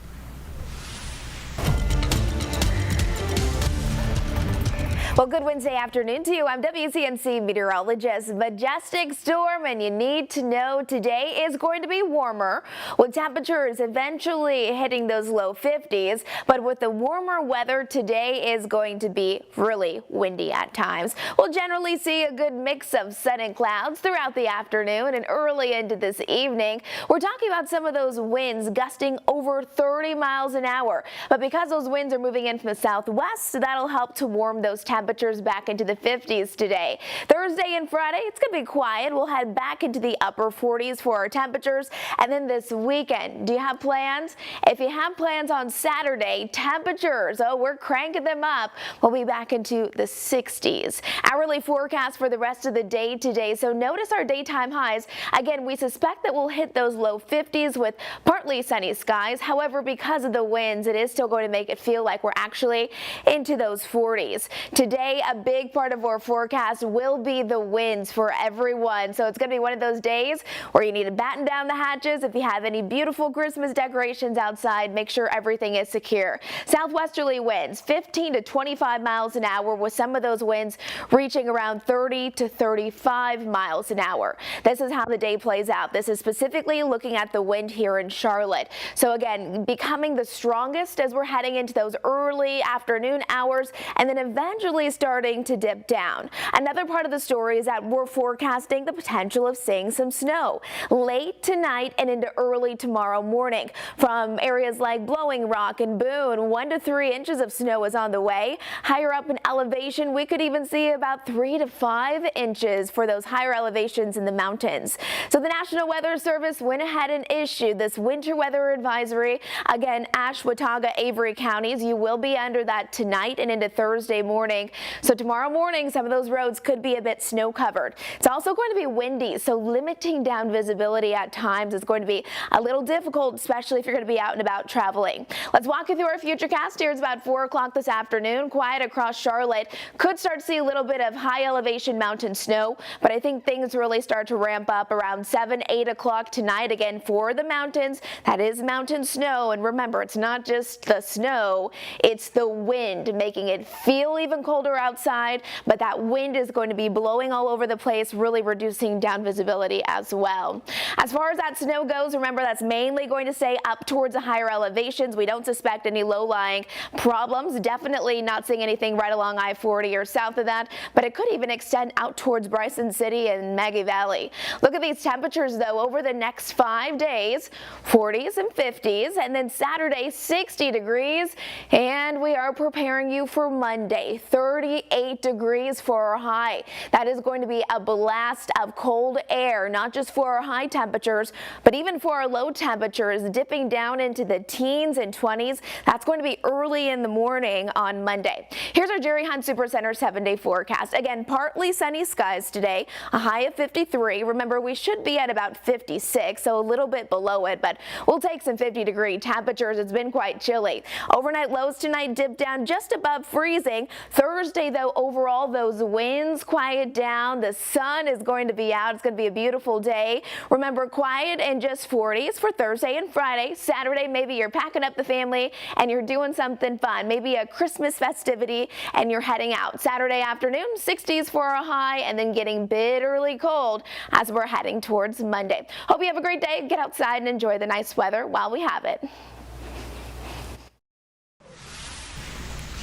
Well, good Wednesday afternoon to you. I'm WCNC meteorologist. Majestic storm, and you need to know today is going to be warmer, with temperatures eventually hitting those low 50s. But with the warmer weather, today is going to be really windy at times. We'll generally see a good mix of sun and clouds throughout the afternoon and early into this evening. We're talking about some of those winds gusting over 30 miles an hour. But because those winds are moving in from the southwest, that'll help to warm those temperatures back into the 50s today. Thursday and Friday, it's going to be quiet. We'll head back into the upper 40s for our temperatures. And then this weekend, do you have plans? If you have plans on Saturday, temperatures, we're cranking them up. We'll be back into the 60s. Hourly forecast for the rest of the day today. So notice our daytime highs. Again, we suspect that we'll hit those low 50s with partly sunny skies. However, because of the winds, it is still going to make it feel like we're actually into those 40s. Today, a big part of our forecast will be the winds for everyone. So it's going to be one of those days where you need to batten down the hatches. If you have any beautiful Christmas decorations outside, make sure everything is secure. Southwesterly winds 15 to 25 miles an hour, with some of those winds reaching around 30 to 35 miles an hour. This is how the day plays out. This is specifically looking at the wind here in Charlotte. So again, becoming the strongest as we're heading into those early afternoon hours, and then eventually starting to dip down. Another part of the story is that we're forecasting the potential of seeing some snow late tonight and into early tomorrow morning. From areas like Blowing Rock and Boone, 1 to 3 inches of snow is on the way. Higher up in elevation, we could even see about 3 to 5 inches for those higher elevations in the mountains. So the National Weather Service went ahead and issued this winter weather advisory. Again, Ashe, Watauga, Avery counties, you will be under that tonight and into Thursday morning. So tomorrow morning, some of those roads could be a bit snow covered. It's also going to be windy, so limiting down visibility at times is going to be a little difficult, especially if you're going to be out and about traveling. Let's walk you through our futurecast. Here it's about 4 o'clock this afternoon. Quiet across Charlotte. Could start to see a little bit of high elevation mountain snow, but I think things really start to ramp up around 7, 8 o'clock tonight. Again, for the mountains, that is mountain snow. And remember, it's not just the snow, it's the wind making it feel even colder outside, but that wind is going to be blowing all over the place, really reducing down visibility as well. As far as that snow goes, remember that's mainly going to stay up towards the higher elevations. We don't suspect any low-lying problems. Definitely not seeing anything right along I-40 or south of that, but it could even extend out towards Bryson City and Maggie Valley. Look at these temperatures though over the next 5 days, 40s and 50s, and then Saturday 60 degrees, and we are preparing you for Monday, 38 degrees for our high. That is going to be a blast of cold air, not just for our high temperatures, but even for our low temperatures, dipping down into the teens and 20s. That's going to be early in the morning on Monday. Here's our Jerry Hunt Supercenter 7-day forecast. Again, partly sunny skies today, a high of 53. Remember, we should be at about 56, so a little bit below it, but we'll take some 50-degree temperatures. It's been quite chilly. Overnight lows tonight dip down just above freezing. Thursday, though, overall, those winds quiet down. The sun is going to be out. It's going to be a beautiful day. Remember, quiet and just 40s for Thursday and Friday. Saturday, maybe you're packing up the family and you're doing something fun, maybe a Christmas festivity, and you're heading out. Saturday afternoon, 60s for a high, and then getting bitterly cold as we're heading towards Monday. Hope you have a great day. Get outside and enjoy the nice weather while we have it.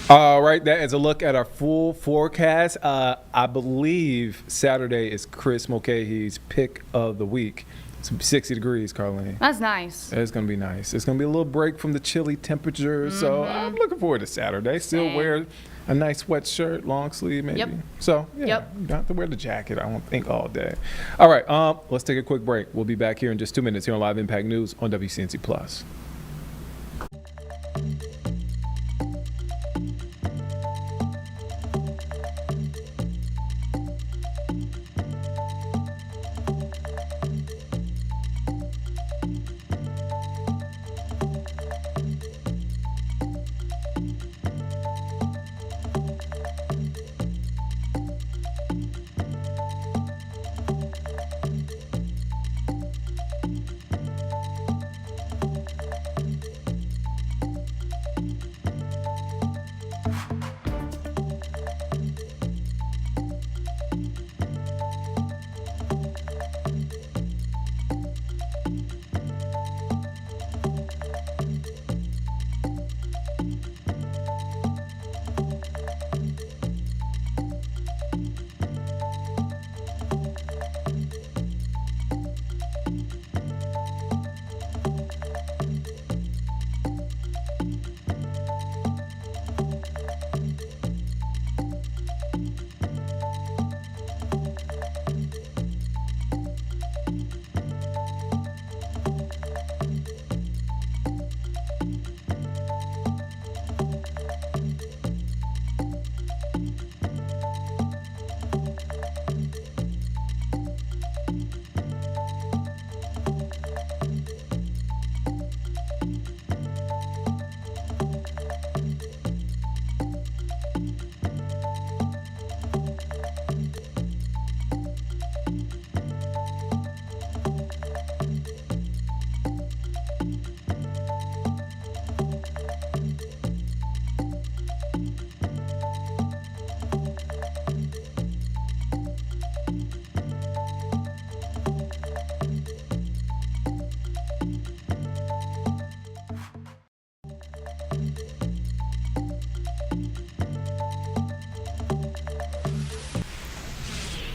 All right, that is a look at our full forecast. I believe Saturday is Chris Mulcahy's pick of the week. It's 60 degrees, Carlene. That's nice. It's going to be nice. It's going to be a little break from the chilly temperatures. So I'm looking forward to Saturday. Still Same. wear a nice sweatshirt, long sleeve maybe. Yep. So, yeah, Yep. you don't have to wear the jacket, I don't think, all day. All right, let's take a quick break. We'll be back here in just 2 minutes here on Live Impact News on WCNC Plus.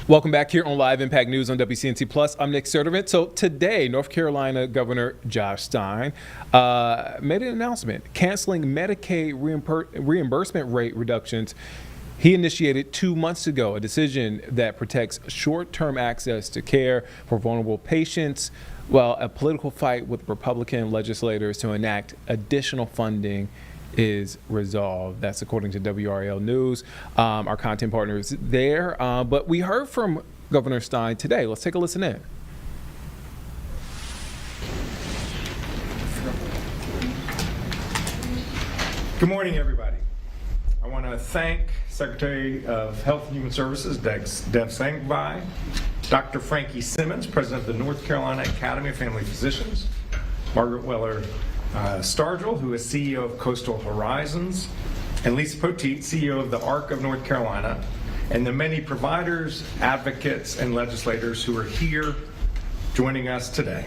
Welcome back here on Live Impact News on WCNC Plus. I'm Nick Sertivant. So today, North Carolina Governor Josh Stein made an announcement canceling Medicaid reimbursement rate reductions he initiated 2 months ago, a decision that protects short-term access to care for vulnerable patients, while a political fight with Republican legislators to enact additional funding is resolved. That's according to WRAL News, our content partners there. But we heard from Governor Stein today. Let's take a listen in. Good morning, everybody. I want to thank Secretary of Health and Human Services, Dev Sangvi, Dr. Frankie Simmons, President of the North Carolina Academy of Family Physicians, Margaret Weller Stargell, who is CEO of Coastal Horizons, and Lisa Poteet, CEO of the ARC of North Carolina, and the many providers, advocates, and legislators who are here joining us today.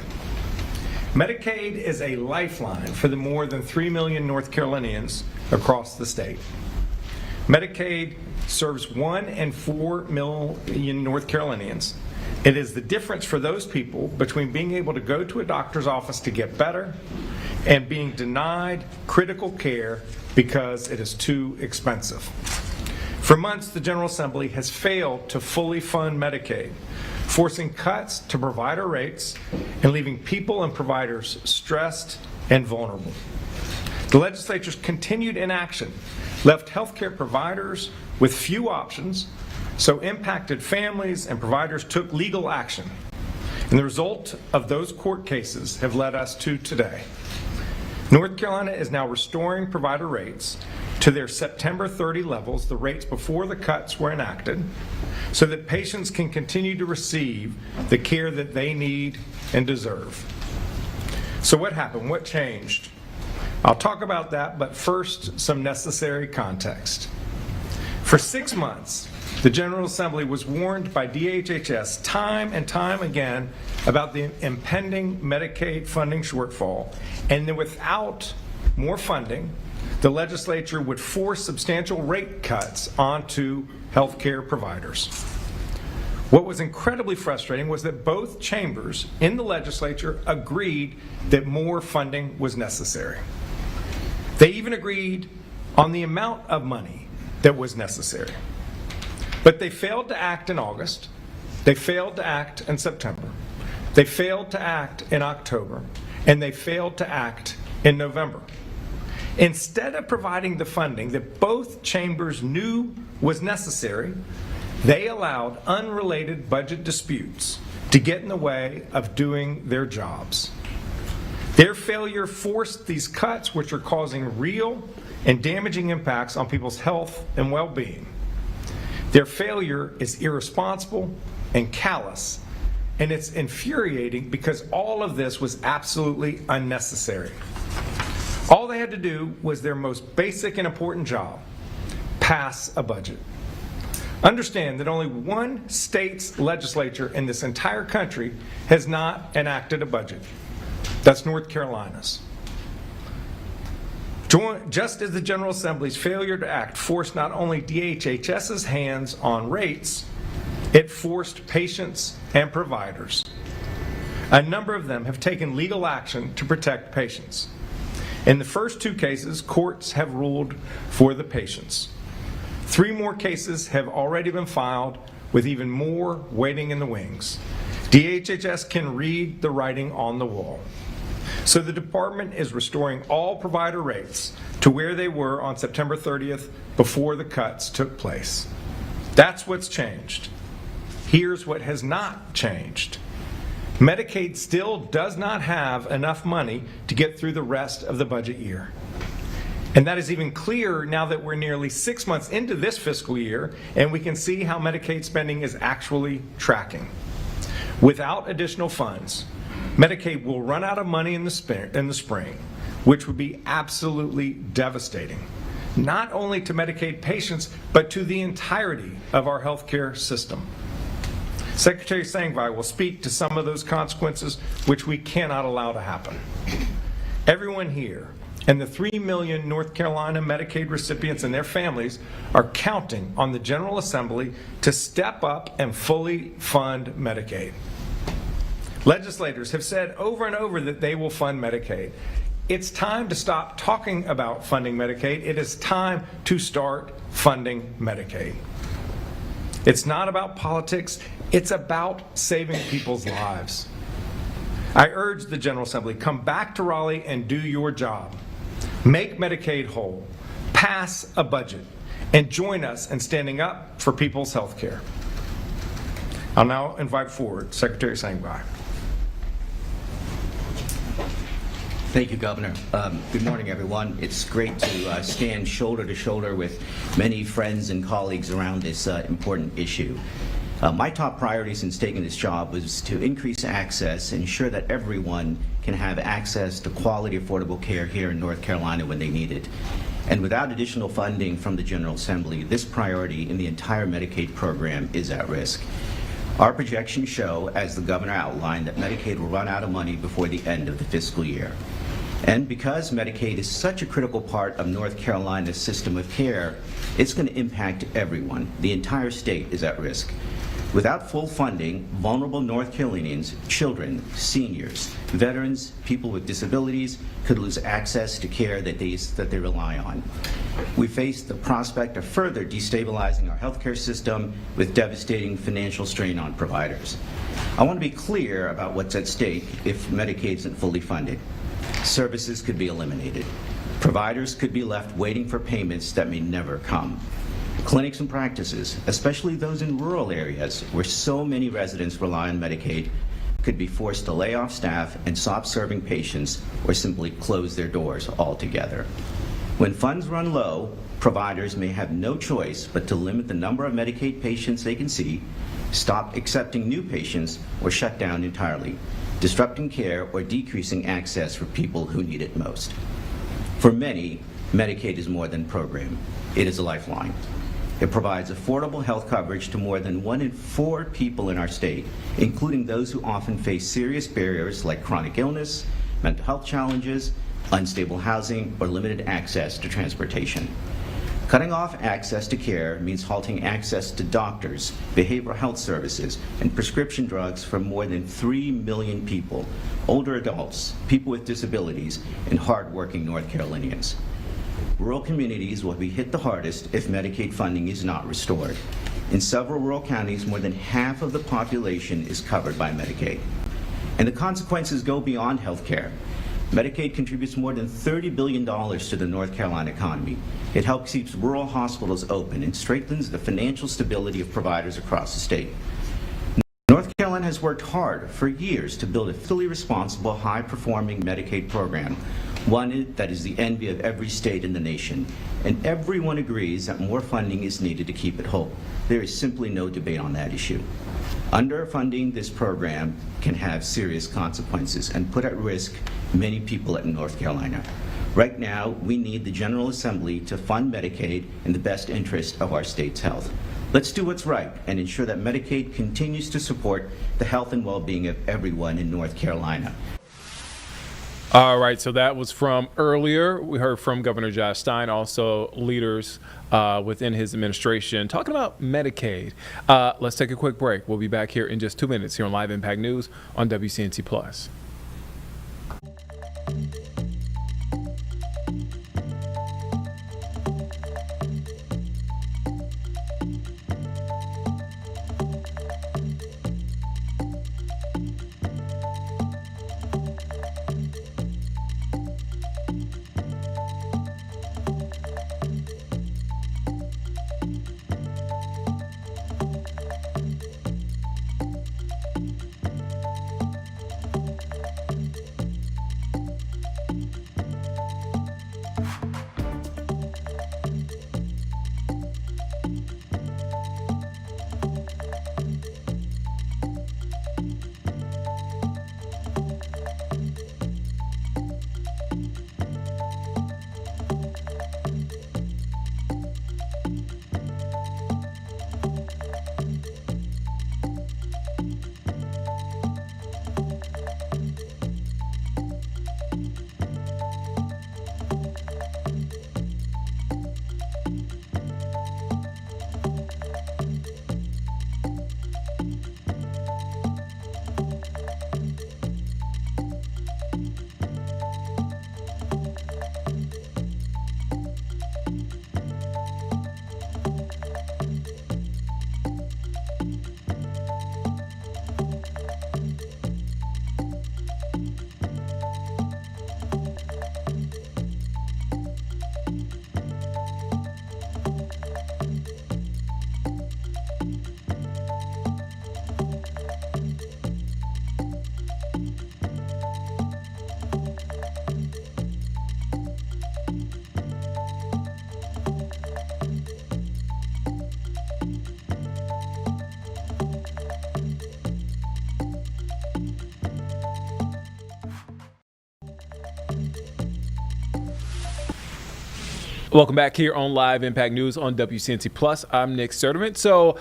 Medicaid is a lifeline for the more than 3 million North Carolinians across the state. Medicaid serves 1 in 4 million North Carolinians. It is the difference for those people between being able to go to a doctor's office to get better and being denied critical care because it is too expensive. For months, the General Assembly has failed to fully fund Medicaid, forcing cuts to provider rates and leaving people and providers stressed and vulnerable. The legislature's continued inaction left healthcare providers with few options, so impacted families and providers took legal action. And the result of those court cases have led us to today. North Carolina is now restoring provider rates to their September 30 levels, the rates before the cuts were enacted, so that patients can continue to receive the care that they need and deserve. So what happened? What changed? I'll talk about that, but first, some necessary context. For 6 months, the General Assembly was warned by DHHS time and time again about the impending Medicaid funding shortfall, and that without more funding, the legislature would force substantial rate cuts onto healthcare providers. What was incredibly frustrating was that both chambers in the legislature agreed that more funding was necessary. They even agreed on the amount of money that was necessary. But they failed to act in August, they failed to act in September, they failed to act in October, and they failed to act in November. Instead of providing the funding that both chambers knew was necessary, they allowed unrelated budget disputes to get in the way of doing their jobs. Their failure forced these cuts, which are causing real and damaging impacts on people's health and well-being. Their failure is irresponsible and callous, and it's infuriating because all of this was absolutely unnecessary. All they had to do was their most basic and important job: pass a budget. Understand that only one state's legislature in this entire country has not enacted a budget. That's North Carolina's. Just as the General Assembly's failure to act forced not only DHHS's hands on rates, it forced patients and providers. A number of them have taken legal action to protect patients. In the first 2 cases, courts have ruled for the patients. 3 more cases have already been filed, with even more waiting in the wings. DHHS can read the writing on the wall. So the department is restoring all provider rates to where they were on September 30th before the cuts took place. That's what's changed. Here's what has not changed. Medicaid still does not have enough money to get through the rest of the budget year. And that is even clearer now that we're nearly 6 months into this fiscal year and we can see how Medicaid spending is actually tracking. Without additional funds, Medicaid will run out of money in the spring, which would be absolutely devastating, not only to Medicaid patients, but to the entirety of our healthcare system. Secretary Sangvi will speak to some of those consequences which we cannot allow to happen. Everyone here And the 3 million North Carolina Medicaid recipients and their families are counting on the General Assembly to step up and fully fund Medicaid. Legislators have said over and over that they will fund Medicaid. It's time to stop talking about funding Medicaid. It is time to start funding Medicaid. It's not about politics. It's about saving people's lives. I urge the General Assembly, come back to Raleigh and do your job. Make Medicaid whole. Pass a budget. And join us in standing up for people's health care. I'll now invite forward Secretary Sangbai. Thank you, Governor. Good morning, everyone. It's great to stand shoulder to shoulder with many friends and colleagues around this important issue. My top priority since taking this job was to increase access, ensure that everyone can have access to quality, affordable care here in North Carolina when they need it. And without additional funding from the General Assembly, this priority in the entire Medicaid program is at risk. Our projections show, as the Governor outlined, that Medicaid will run out of money before the end of the fiscal year. And because Medicaid is such a critical part of North Carolina's system of care, it's going to impact everyone. The entire state is at risk. Without full funding, vulnerable North Carolinians, children, seniors, veterans, people with disabilities could lose access to care that they rely on. We face the prospect of further destabilizing our healthcare system with devastating financial strain on providers. I want to be clear about what's at stake if Medicaid isn't fully funded. Services could be eliminated. Providers could be left waiting for payments that may never come. Clinics and practices, especially those in rural areas where so many residents rely on Medicaid, could be forced to lay off staff and stop serving patients or simply close their doors altogether. When funds run low, providers may have no choice but to limit the number of Medicaid patients they can see, stop accepting new patients, or shut down entirely, disrupting care or decreasing access for people who need it most. For many, Medicaid is more than a program. It is a lifeline. It provides affordable health coverage to more than 1 in 4 people in our state, including those who often face serious barriers like chronic illness, mental health challenges, unstable housing, or limited access to transportation. Cutting off access to care means halting access to doctors, behavioral health services, and prescription drugs for more than 3 million people, older adults, people with disabilities, and hardworking North Carolinians. Rural communities will be hit the hardest if Medicaid funding is not restored. In several rural counties, more than half of the population is covered by Medicaid. And the consequences go beyond health care. Medicaid contributes more than $30 billion to the North Carolina economy. It helps keep rural hospitals open and strengthens the financial stability of providers across the state. North Carolina has worked hard for years to build a fiscally responsible, high-performing Medicaid program, one that is the envy of every state in the nation. And everyone agrees that more funding is needed to keep it whole. There is simply no debate on that issue. Underfunding this program can have serious consequences and put at risk many people in North Carolina. Right now, we need the General Assembly to fund Medicaid in the best interest of our state's health. Let's do what's right and ensure that Medicaid continues to support the health and well-being of everyone in North Carolina. All right, so that was from earlier. We heard from Governor Josh Stein, also leaders within his administration, talking about Medicaid. Let's take a quick break. We'll be back here in just 2 minutes here on Live Impact News on WCNC Plus. Welcome back here on Live Impact News on WCNC Plus. I'm Nick Sturtevant. So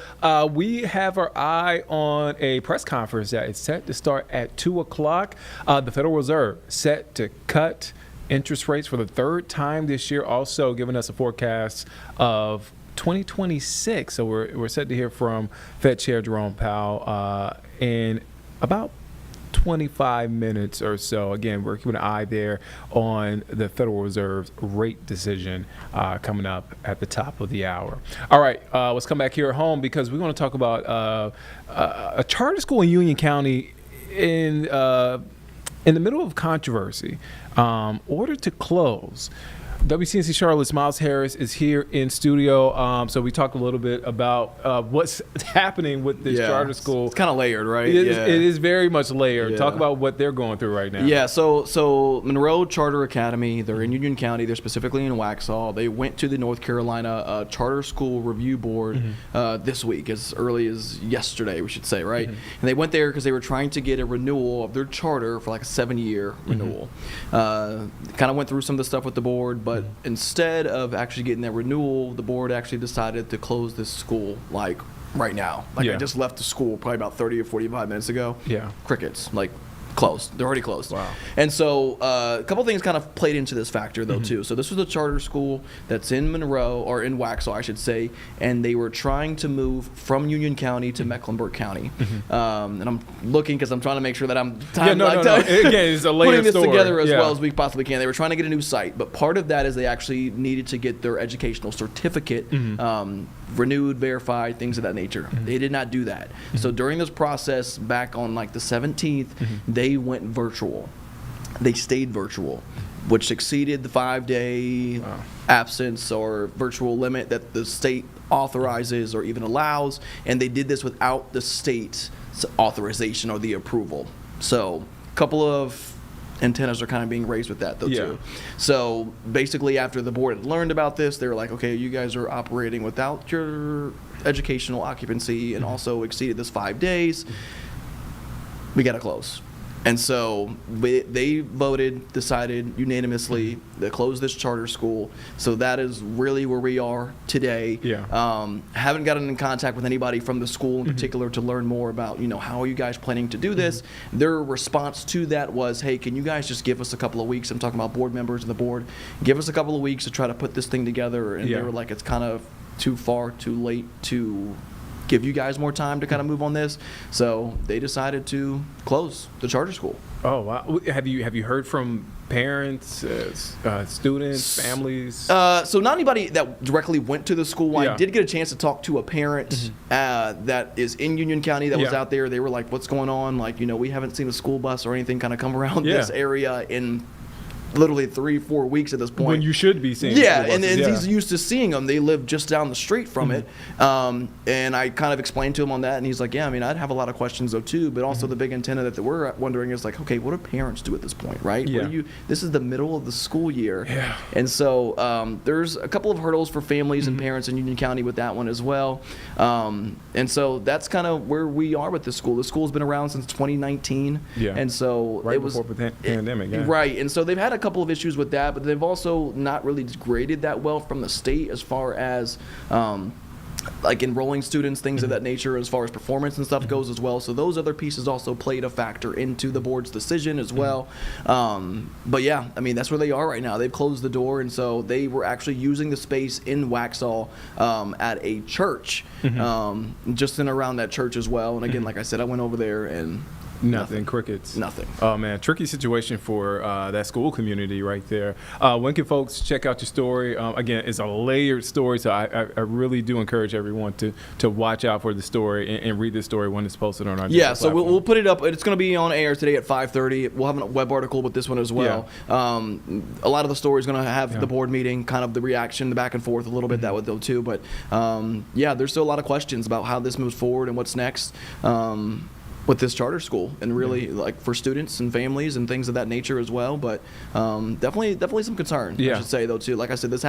we have our eye on a press conference that is set to start at 2 o'clock. The Federal Reserve set to cut interest rates for the third time this year, also giving us a forecast of 2026. So we're set to hear from Fed Chair Jerome Powell in about 25 minutes or so. Again, we're keeping an eye there on the Federal Reserve's rate decision coming up at the top of the hour. All right, let's come back here at home because we're going to talk about a charter school in Union County in the middle of controversy, ordered to close. WCNC Charlotte's Miles Harris is here in studio. So we talked a little bit about what's happening with this charter school. It's kind of layered, right? It is very much layered. Yeah. Talk about what they're going through right now. Yeah, so Monroe Charter Academy, they're in Union County. They're specifically in Waxhaw. They went to the North Carolina Charter School Review Board this week, as early as yesterday, we should say, right? And they went there because they were trying to get a renewal of their charter for like a 7-year renewal. Kind of went through some of the stuff with the board, but instead of actually getting that renewal, the board actually decided to close this school like right now. Like I just left the school probably about 30 or 45 minutes ago. Yeah. Crickets. Like closed. They're already closed. Wow. And so a couple things kind of played into this factor though too. So this was a charter school that's in Monroe, or in Waxhaw I should say, and they were trying to move from Union County to Mecklenburg County. And I'm looking because I'm trying to make sure that I'm Again, it's a layered putting this story. together as well as we possibly can. They were trying to get a new site, but part of that is they actually needed to get their educational certificate renewed, verified, things of that nature. They did not do that. So during this process, back on like the 17th, they went virtual. They stayed virtual, which exceeded the 5-day absence or virtual limit that the state authorizes or even allows, and they did this without the state's authorization or the approval. So a couple of antennas are kind of being raised with that though too. So basically after the board had learned about this, they were like, okay, you guys are operating without your educational occupancy and also exceeded this 5 days, we got to close. And so they decided unanimously to close this charter school. So that is really where we are today. Haven't gotten in contact with anybody from the school in particular to learn more about, how are you guys planning to do this? Their response to that was, hey, can you guys just give us a couple of weeks? I'm talking about board members of the board. Give us a couple of weeks to try to put this thing together. And they were like, it's kind of too far, too late to give you guys more time to kind of move on this. So they decided to close the charter school. Oh, wow. Have you heard from parents, students, families? So not anybody that directly went to the school. I did get a chance to talk to a parent that is in Union County that was out there. They were like, what's going on? Like, we haven't seen a school bus or anything kind of come around this area in literally 3-4 weeks at this point. When you should be seeing and he's used to seeing them. They live just down the street from it. And I kind of explained to him on that, and he's like, yeah, I mean, I'd have a lot of questions though too, but also the big antenna that we're wondering is like, okay, what do parents do at this point, right? This is the middle of the school year. And so there's a couple of hurdles for families and parents in Union County with that one as well. And so that's kind of where we are with this school. The school's been around since 2019. And so right it was before the pandemic. Right. And so they've had a couple of issues with that, but they've also not really graded that well from the state as far as like enrolling students, things of that nature, as far as performance and stuff goes as well. So those other pieces also played a factor into the board's decision as well. But yeah, I mean, that's where they are right now. They've closed the door, and so they were actually using the space in Waxhaw at a church, just in around that church as well. And again, like I said, I went over there and Nothing. Crickets. Nothing. Oh man, tricky situation for that school community right there. When can folks check out your story? Again, it's a layered story, so I really do encourage everyone to watch out for the story and read the story when it's posted on our digital platform. So we'll put it up. It's going to be on air today at 5:30. We'll have a web article with this one as well. A lot of the story is going to have the board meeting, kind of the reaction, the back and forth a little bit that would though too. But there's still a lot of questions about how this moves forward and what's next. With this charter school, and really like for students and families and things of that nature as well, but definitely some concern. I should say though too. Like I said, this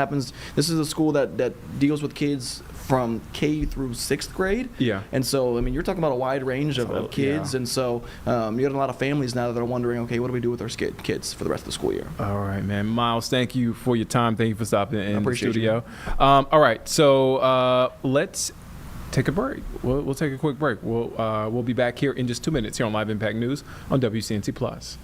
is a school that deals with kids from K through 6th grade. Yeah. And so, I mean, you're talking about a wide range of kids. yeah. And so you got a lot of families now that are wondering, okay, what do we do with our kids for the rest of the school year? All right, man. Miles, thank you for your time. Thank you for stopping in the appreciate studio. All right, so let's take a break. We'll take a quick break. We'll be back here in just 2 minutes here on Live Impact News on WCNC Plus.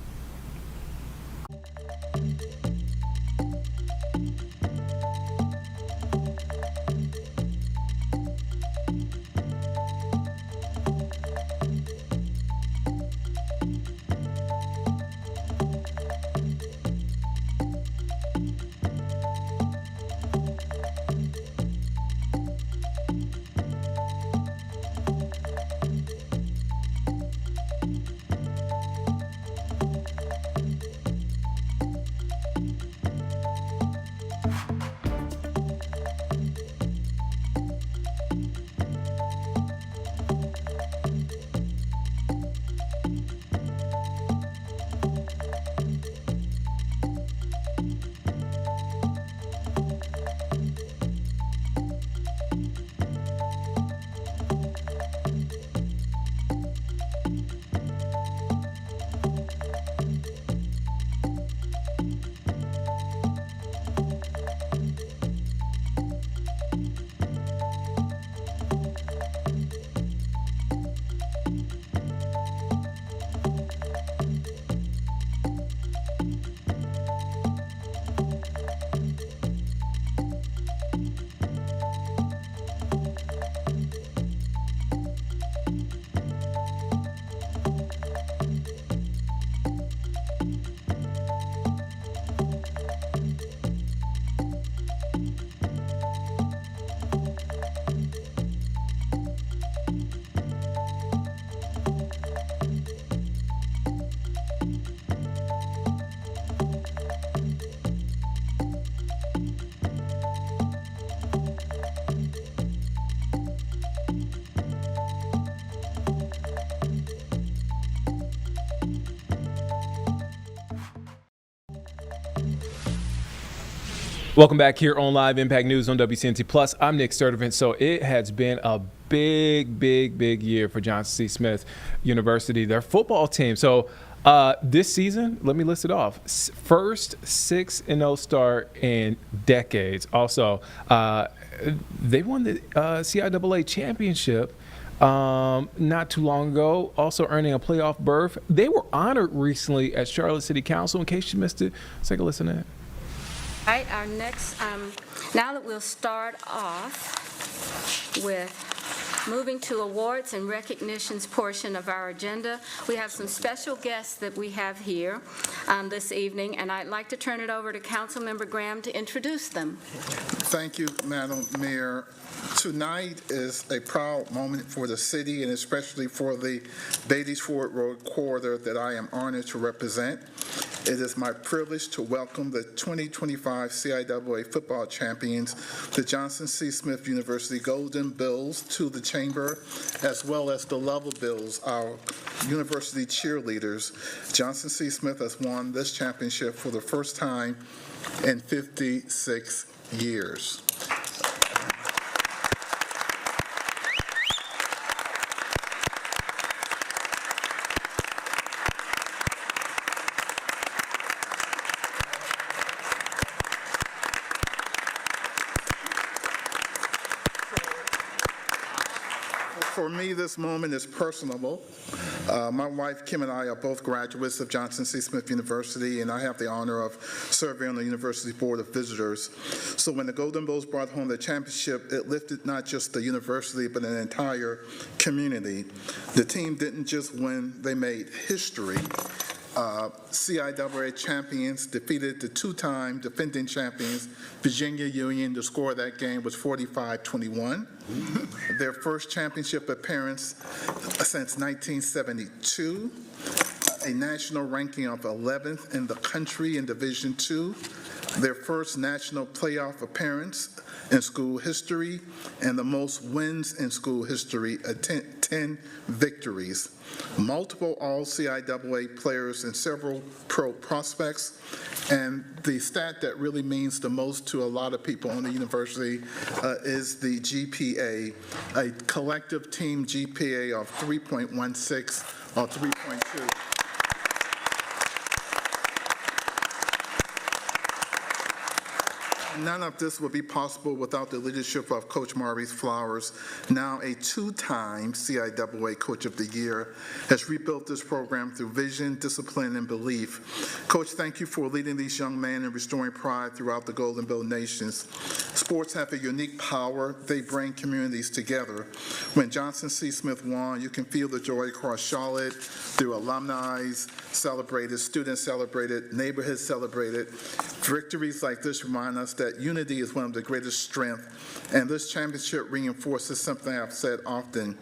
Welcome back here on Live Impact News on WCNC Plus. I'm Nick Sturdivant. So it has been a big year for Johnson C. Smith University, their football team. So this season, let me list it off. First 6-0 start in decades. Also, they won the CIAA championship not too long ago, also earning a playoff berth. They were honored recently at Charlotte City Council. In case you missed it, let's take a listen to it. All right, our next, now that we'll start off with moving to awards and recognitions portion of our agenda. We have some special guests that we have here this evening, and I'd like to turn it over to Councilmember Graham to introduce them. Thank you, Madam Mayor. Tonight is a proud moment for the city and especially for the Beatties Ford Road corridor that I am honored to represent. It is my privilege to welcome the 2025 CIAA football champions, the Johnson C. Smith University Golden Bills, to the chamber, as well as the Level Bills, our university cheerleaders. Johnson C. Smith has won this championship for the first time in 56 years. For me, this moment is personable. My wife, Kim, and I are both graduates of Johnson C. Smith University, and I have the honor of serving on the university board of visitors. So when the Golden Bulls brought home the championship, it lifted not just the university, but an entire community. The team didn't just win, they made history. CIAA champions defeated the two-time defending champions, Virginia Union. The score of that game was 45-21. Their first championship appearance since 1972, a national ranking of 11th in the country in Division II, their first national playoff appearance in school history, and the most wins in school history, 10 victories, multiple All-CIAA players, and several pro prospects. And the stat that really means the most to a lot of people on the university is the GPA, a collective team GPA of 3.16 or 3.2. None of this would be possible without the leadership of Coach Maurice Flowers, now a two-time CIAA Coach of the Year, has rebuilt this program through vision, discipline, and belief. Coach, thank you for leading these young men and restoring pride throughout the Golden Bill Nations. Sports have a unique power. They bring communities together. When Johnson C. Smith won, you can feel the joy across Charlotte through alumni celebrated, students celebrated, neighborhoods celebrated. Victories like this remind us that unity is one of the greatest strengths, and this championship reinforces something I've said often.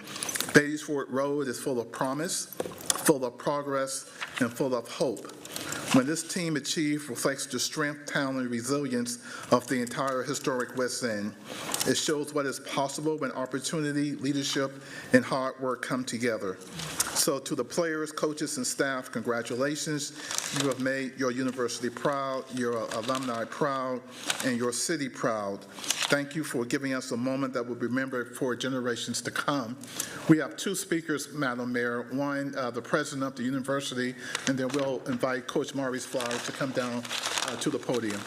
Beatties Ford Road is full of promise, full of progress, and full of hope. When this team achieved reflects the strength, talent, and resilience of the entire historic West End. It shows what is possible when opportunity, leadership, and hard work come together. So to the players, coaches, and staff, congratulations. You have made your university proud, your alumni proud, and your city proud. Thank you for giving us a moment that will be remembered for generations to come. We have two speakers, Madam Mayor. One, the president of the university, and then we'll invite Coach Maurice Flowers to come down to the podium.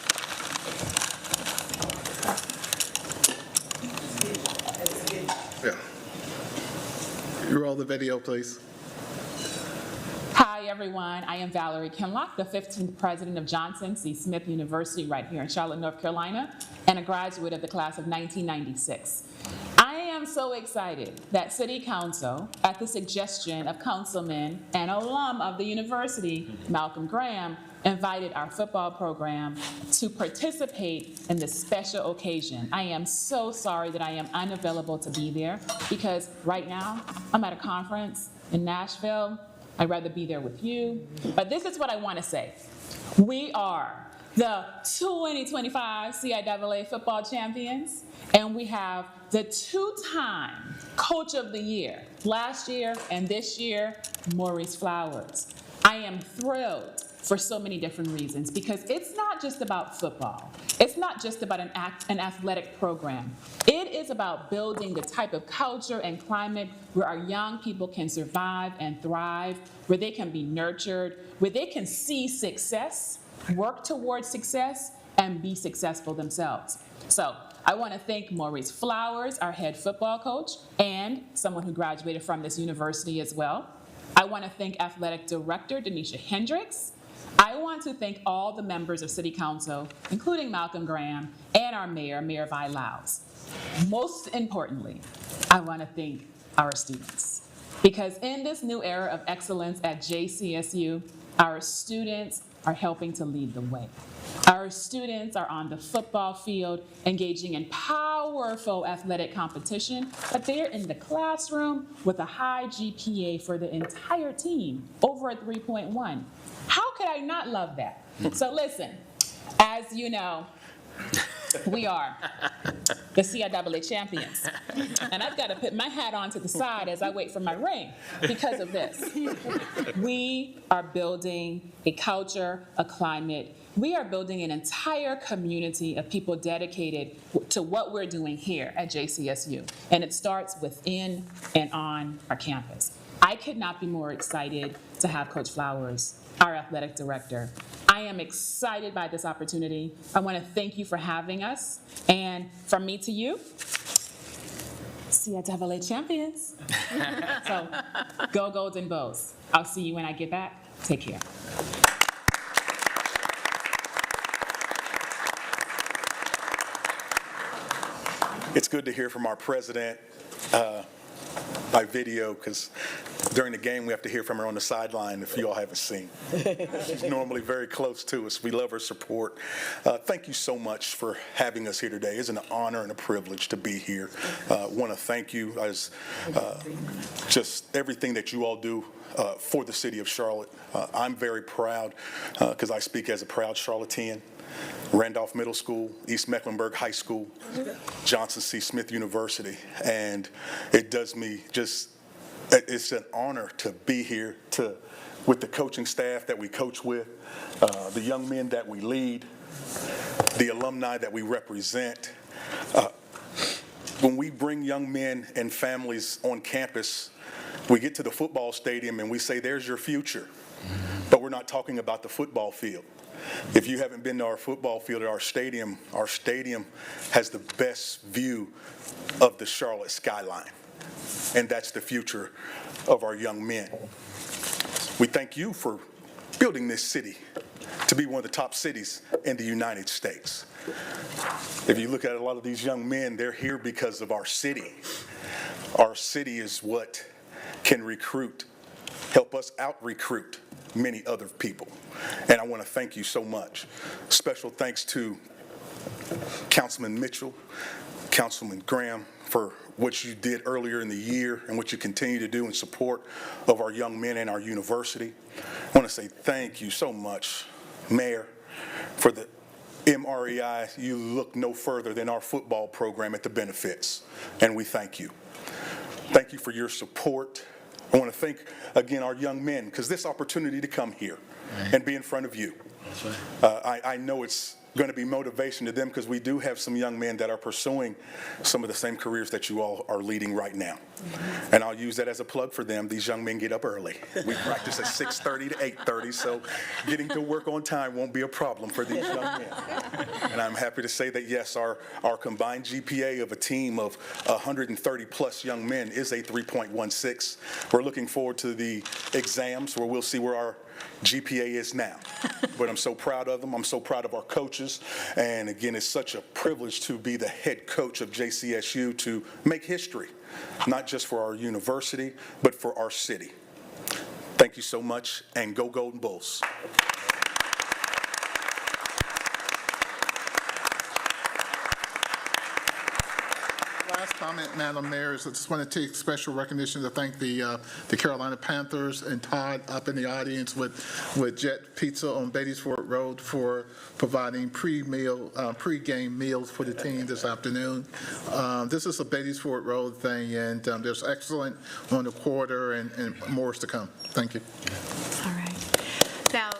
Yeah. You roll the video, please. Hi, everyone. I am Valerie Kinlock, the 15th president of Johnson C. Smith University right here in Charlotte, North Carolina, and a graduate of the class of 1996. I am so excited that City Council, at the suggestion of Councilman and alum of the university, Malcolm Graham, invited our football program to participate in this special occasion. I am so sorry that I am unavailable to be there because right now I'm at a conference in Nashville. I'd rather be there with you. But this is what I want to say. We are the 2025 CIAA football champions, and we have the two-time Coach of the Year, last year and this year, Maurice Flowers. I am thrilled for so many different reasons because it's not just about football. It's not just about an athletic program. It is about building the type of culture and climate where our young people can survive and thrive, where they can be nurtured, where they can see success, work towards success, and be successful themselves. So I want to thank Maurice Flowers, our head football coach, and someone who graduated from this university as well. I want to thank Athletic Director Denisha Hendricks. I want to thank all the members of City Council, including Malcolm Graham, and our mayor, Mayor Vi Laus. Most importantly, I want to thank our students. Because in this new era of excellence at JCSU, our students are helping to lead the way. Our students are on the football field engaging in powerful athletic competition, but they're in the classroom with a high GPA for the entire team, over a 3.1. How could I not love that? So listen, as you know, we are the CIAA champions. And I've got to put my hat on to the side as I wait for my ring because of this. We are building a culture, a climate. We are building an entire community of people dedicated to what we're doing here at JCSU. And it starts within and on our campus. I could not be more excited to have Coach Flowers, our athletic director. I am excited by this opportunity. I want to thank you for having us. And from me to you, CIAA champions. So go Golden Bows. I'll see you when I get back. Take care. It's good to hear from our president by video, because during the game we have to hear from her on the sideline if you all haven't seen. She's normally very close to us. We love her support. Thank you so much for having us here today. It's an honor and a privilege to be here. Want to thank you as just everything that you all do for the city of Charlotte. I'm very proud because I speak as a proud Charlottean. Randolph Middle School, East Mecklenburg High School, Johnson C. Smith University, and it does me just It's an honor to be here with the coaching staff that we coach with, the young men that we lead, the alumni that we represent. When we bring young men and families on campus, we get to the football stadium and we say, there's your future. But we're not talking about the football field. If you haven't been to our football field at our stadium has the best view of the Charlotte skyline. And that's the future of our young men. We thank you for building this city to be one of the top cities in the United States. If you look at a lot of these young men, they're here because of our city. Our city is what can help us out-recruit many other people. And I want to thank you so much. Special thanks to Councilman Mitchell, Councilman Graham, for what you did earlier in the year and what you continue to do in support of our young men and our university. I want to say thank you so much, Mayor, for the MREI. You look no further than our football program at the benefits, and we thank you. Thank you for your support. I want to thank, again, our young men, because this opportunity to come here and be in front of you. I know it's going to be motivation to them because we do have some young men that are pursuing some of the same careers that you all are leading right now. And I'll use that as a plug for them. These young men get up early. We practice at 6:30 to 8:30, so getting to work on time won't be a problem for these young men. And I'm happy to say that, yes, our combined GPA of a team of 130 plus young men is a 3.16. We're looking forward to the exams where we'll see where our GPA is now. But I'm so proud of them. I'm so proud of our coaches. And again, it's such a privilege to be the head coach of JCSU, to make history, not just for our university, but for our city. Thank you so much, and go Golden Bulls. Last comment, Madam Mayor, is I just want to take special recognition to thank the Carolina Panthers and Todd up in the audience with Jet Pizza on Beatty'sford Road for providing pre-game meals for the team this afternoon. This is a Beatty'sford Road thing, and there's excellent on the quarter and more is to come. Thank you. All right. Now,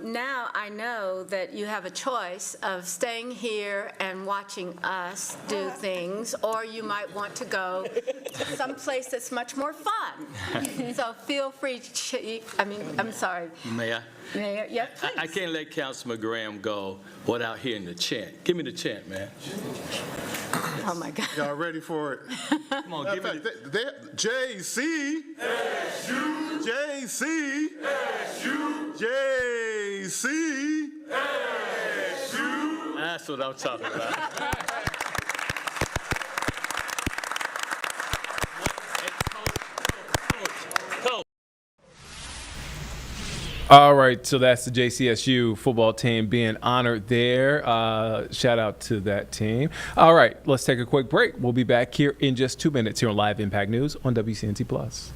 now I know that you have a choice of staying here and watching us do things, or you might want to go someplace that's much more fun. So feel free to, I'm sorry. Mayor, Mayor, please. I can't let Councilman Graham go without hearing the chant. Give me the chant, man. Oh, my God. Y'all ready for it? Come on, give me the... JC. JC. JC. That's what I'm talking about. All right, so that's the JCSU football team being honored there. Shout out to that team. All right, let's take a quick break. We'll be back here in just 2 minutes here on Live Impact News on WCNC Plus.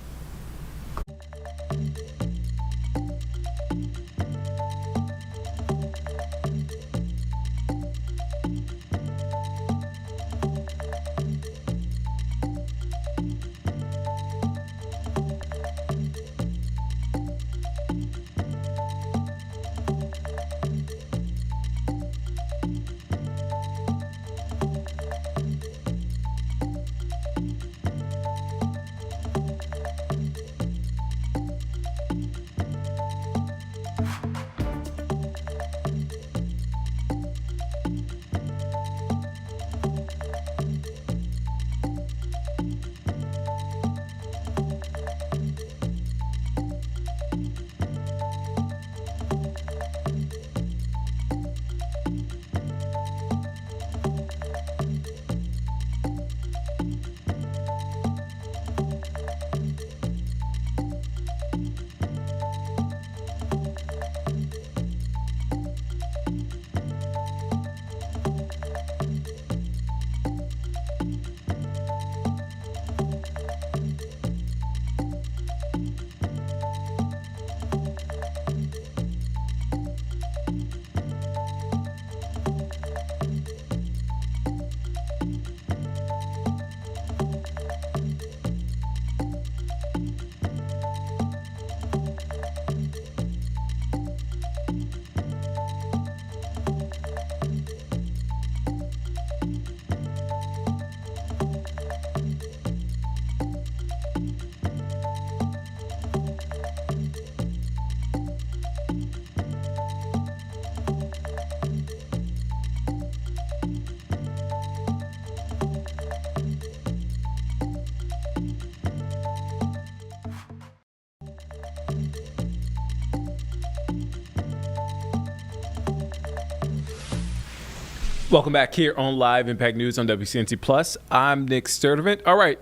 Welcome back here on Live Impact News on WCNC Plus. I'm Nick Sturdivant. All right.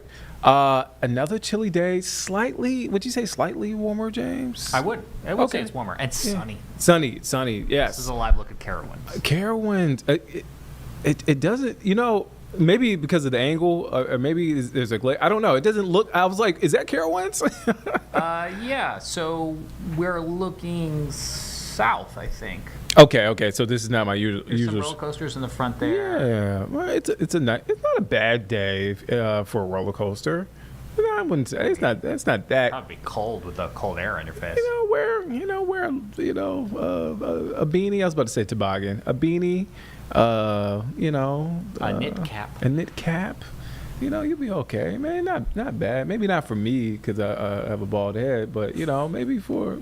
Another chilly day. Slightly, would you say slightly warmer, James? I would say it's warmer and sunny. Sunny, yes. This is a live look at Carowinds. Carowinds. It doesn't, maybe because of the angle, or maybe there's a glare. I don't know. It doesn't look, I was like, is that Carowinds? Yeah, so we're looking south, I think. Okay. So this is not my There's some usual. roller coasters in the front there. Yeah, well, it's not a bad day for a roller coaster. I wouldn't say it's not that. That'd be cold with the cold air on your face. Wear a beanie. I was about to say toboggan. A beanie. A knit cap. A knit cap. You'll be okay, man. Not bad. Maybe not for me because I have a bald head, but maybe for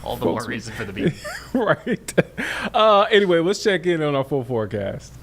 all the more reason for the beanie. Right. Anyway, let's check in on our full forecast.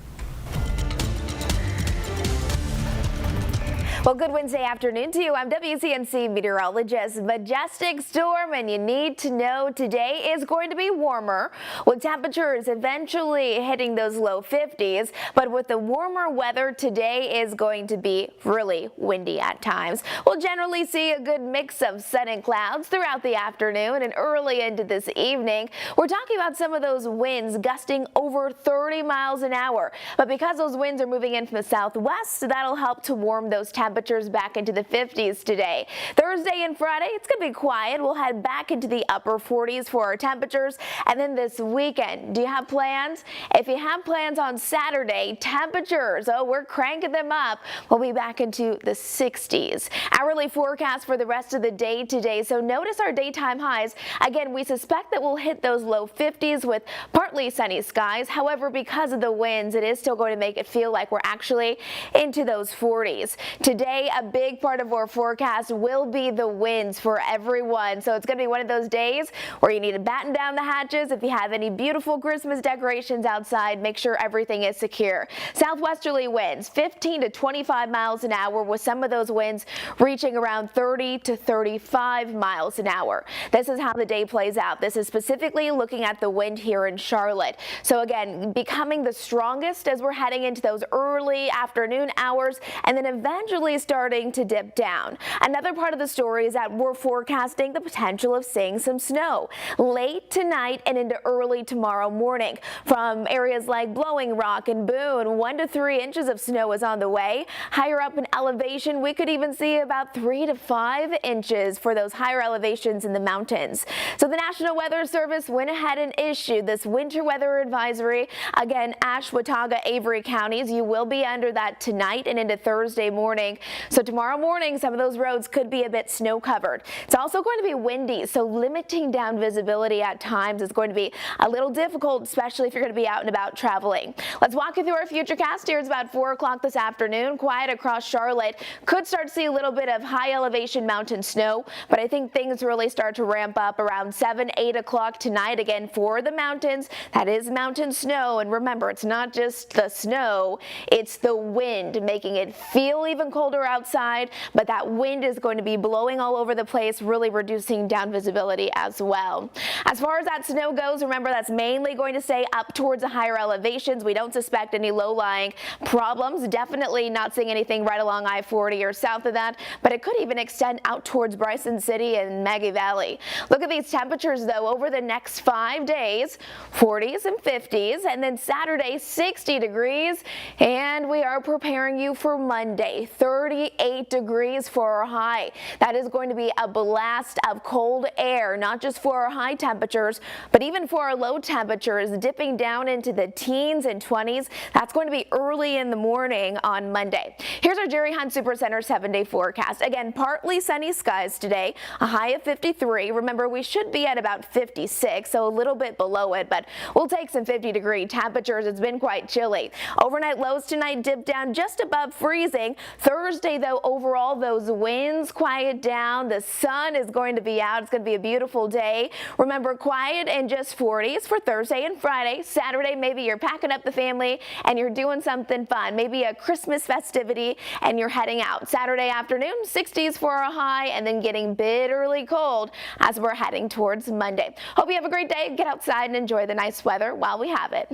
Well, good Wednesday afternoon to you. I'm WCNC meteorologist. Majestic storm, and you need to know today is going to be warmer, with temperatures eventually hitting those low 50s. But with the warmer weather, today is going to be really windy at times. We'll generally see a good mix of sun and clouds throughout the afternoon and early into this evening. We're talking about some of those winds gusting over 30 miles an hour. But because those winds are moving in from the southwest, that'll help to warm those temperatures back into the 50s today. Thursday and Friday, it's going to be quiet. We'll head back into the upper 40s for our temperatures. And then this weekend, do you have plans? If you have plans on Saturday, temperatures, we're cranking them up. We'll be back into the 60s. Hourly forecast for the rest of the day today. So notice our daytime highs. Again, we suspect that we'll hit those low 50s with partly sunny skies. However, because of the winds, it is still going to make it feel like we're actually into those 40s. Today, a big part of our forecast will be the winds for everyone. So it's going to be one of those days where you need to batten down the hatches. If you have any beautiful Christmas decorations outside, make sure everything is secure. Southwesterly winds, 15 to 25 miles an hour, with some of those winds reaching around 30 to 35 miles an hour. This is how the day plays out. This is specifically looking at the wind here in Charlotte. So again, becoming the strongest as we're heading into those early afternoon hours, and then eventually starting to dip down. Another part of the story is that we're forecasting the potential of seeing some snow late tonight and into early tomorrow morning. From areas like Blowing Rock and Boone, 1 to 3 inches of snow is on the way. Higher up in elevation, we could even see about 3 to 5 inches for those higher elevations in the mountains. So the National Weather Service went ahead and issued this winter weather advisory. Again, Ashe, Watauga, Avery counties, you will be under that tonight and into Thursday morning. So tomorrow morning, some of those roads could be a bit snow covered. It's also going to be windy, so limiting down visibility at times is going to be a little difficult, especially if you're going to be out and about traveling. Let's walk you through our futurecast. Here it's about 4 o'clock this afternoon. Quiet across Charlotte. Could start to see a little bit of high elevation mountain snow, but I think things really start to ramp up around 7, 8 o'clock tonight. Again, for the mountains, that is mountain snow. And remember, it's not just the snow, it's the wind making it feel even colder outside, but that wind is going to be blowing all over the place, really reducing down visibility as well. As far as that snow goes, remember that's mainly going to stay up towards the higher elevations. We don't suspect any low-lying problems. Definitely not seeing anything right along I-40 or south of that, but it could even extend out towards Bryson City and Maggie Valley. Look at these temperatures though over the next 5 days, 40s and 50s, and then Saturday 60 degrees, and we are preparing you for Monday, 38 degrees for our high. That is going to be a blast of cold air, not just for our high temperatures, but even for our low temperatures, dipping down into the teens and 20s. That's going to be early in the morning on Monday. Here's our Jerry Hunt Supercenter 7-day forecast. Again, partly sunny skies today, a high of 53. Remember, we should be at about 56, so a little bit below it, but we'll take some 50-degree temperatures. It's been quite chilly. Overnight lows tonight dip down just above freezing. Thursday, though, overall, those winds quiet down. The sun is going to be out. It's going to be a beautiful day. Remember, quiet and just 40s for Thursday and Friday. Saturday, maybe you're packing up the family and you're doing something fun, maybe a Christmas festivity, and you're heading out. Saturday afternoon, 60s for a high, and then getting bitterly cold as we're heading towards Monday. Hope you have a great day. Get outside and enjoy the nice weather while we have it.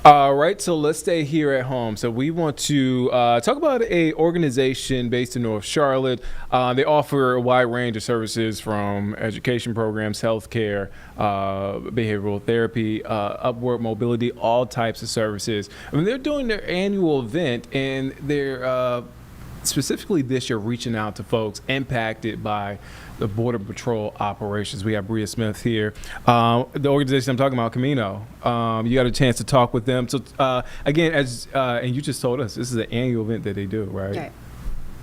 All right, so let's stay here at home. So we want to talk about a organization based in North Charlotte. They offer a wide range of services from education programs, healthcare, behavioral therapy, upward mobility, all types of services. I mean, they're doing their annual event, and they're specifically this year reaching out to folks impacted by the Border Patrol operations. We have Bria Smith here. The organization I'm talking about, Camino. You got a chance to talk with them. So again, and you just told us, this is an annual event that they do, right? Right.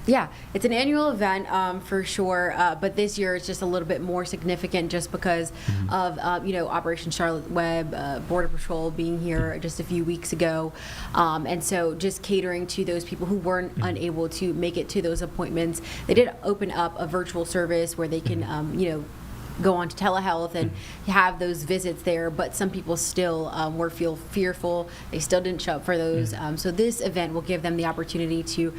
Yeah, it's an annual event for sure, but this year it's just a little bit more significant just because of Operation Charlotte Web, Border Patrol being here just a few weeks ago, and so just catering to those people who weren't unable to make it to those appointments. They did open up a virtual service where they can go on to telehealth and have those visits there, but some people still feel fearful. They still didn't show up for those. So this event will give them the opportunity to,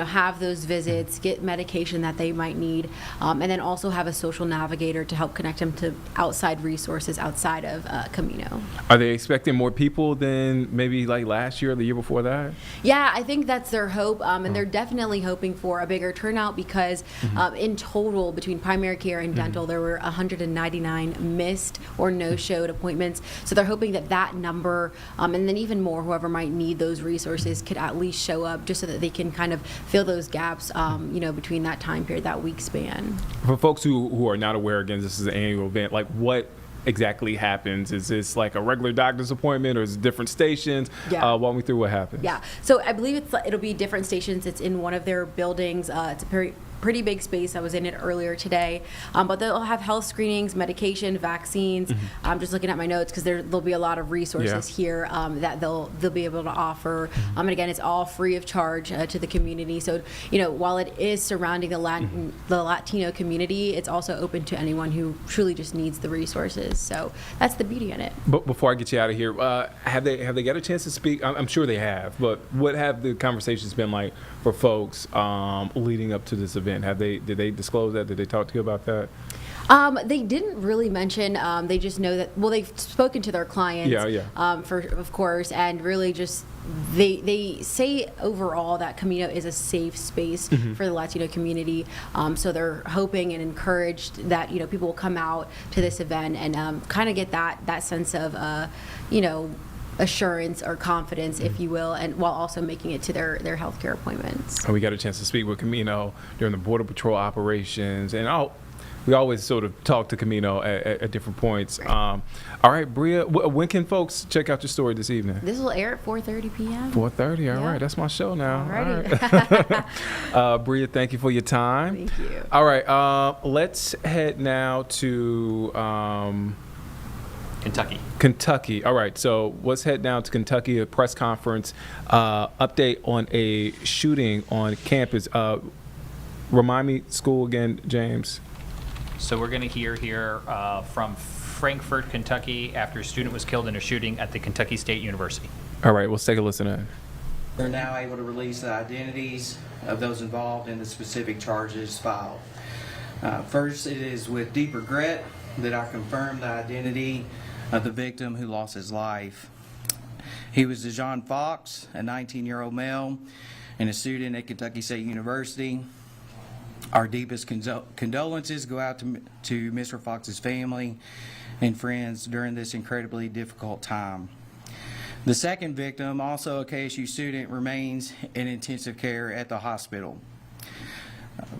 have those visits, get medication that they might need, and then also have a social navigator to help connect them to outside resources outside of Camino. Are they expecting more people than maybe like last year or the year before that? Yeah, I think that's their hope, and they're definitely hoping for a bigger turnout because in total, between primary care and dental, there were 199 missed or no-showed appointments. So they're hoping that number, and then even more, whoever might need those resources could at least show up just so that they can kind of fill those gaps, between that time period, that week span. For folks who are not aware, again, this is an annual event, like what exactly happens? Is this like a regular doctor's appointment or is it different stations? Yeah. Walk me through what happens. Yeah, so I believe it'll be different stations. It's in one of their buildings. It's a pretty big space. I was in it earlier today, but they'll have health screenings, medication, vaccines. I'm just looking at my notes because there'll be a lot of resources here that they'll be able to offer. And again, it's all free of charge to the community. So while it is surrounding the Latino community, it's also open to anyone who truly just needs the resources. So that's the beauty in it. But before I get you out of here, have they got a chance to speak? I'm sure they have, but what have the conversations been like for folks leading up to this event? Did they disclose that? Did they talk to you about that? They didn't really mention. They just know that. Well, they've spoken to their clients. Of course, and really just they say overall that Camino is a safe space for the Latino community. So they're hoping and encouraged that people will come out to this event and kind of get that sense of assurance or confidence, if you will, and while also making it to their healthcare appointments. And we got a chance to speak with Camino during the Border Patrol operations, and we always sort of talk to Camino at different points. All right, Bria, when can folks check out your story this evening? This will air at 4:30 p.m. 4:30, all right, that's my show now. Alrighty. All right. Bria, thank you for your time. Thank you. All right, let's head now to Kentucky. All right, so let's head down to Kentucky, a press conference, update on a shooting on campus. Remind me, school again, James. So we're going to hear here from Frankfort, Kentucky, after a student was killed in a shooting at the Kentucky State University. All right, let's take a listen in. We're now able to release the identities of those involved in the specific charges filed. First, it is with deep regret that I confirm the identity of the victim who lost his life. He was DeJohn Fox, a 19-year-old male and a student at Kentucky State University. Our deepest condolences go out to Mr. Fox's family and friends during this incredibly difficult time. The second victim, also a KSU student, remains in intensive care at the hospital.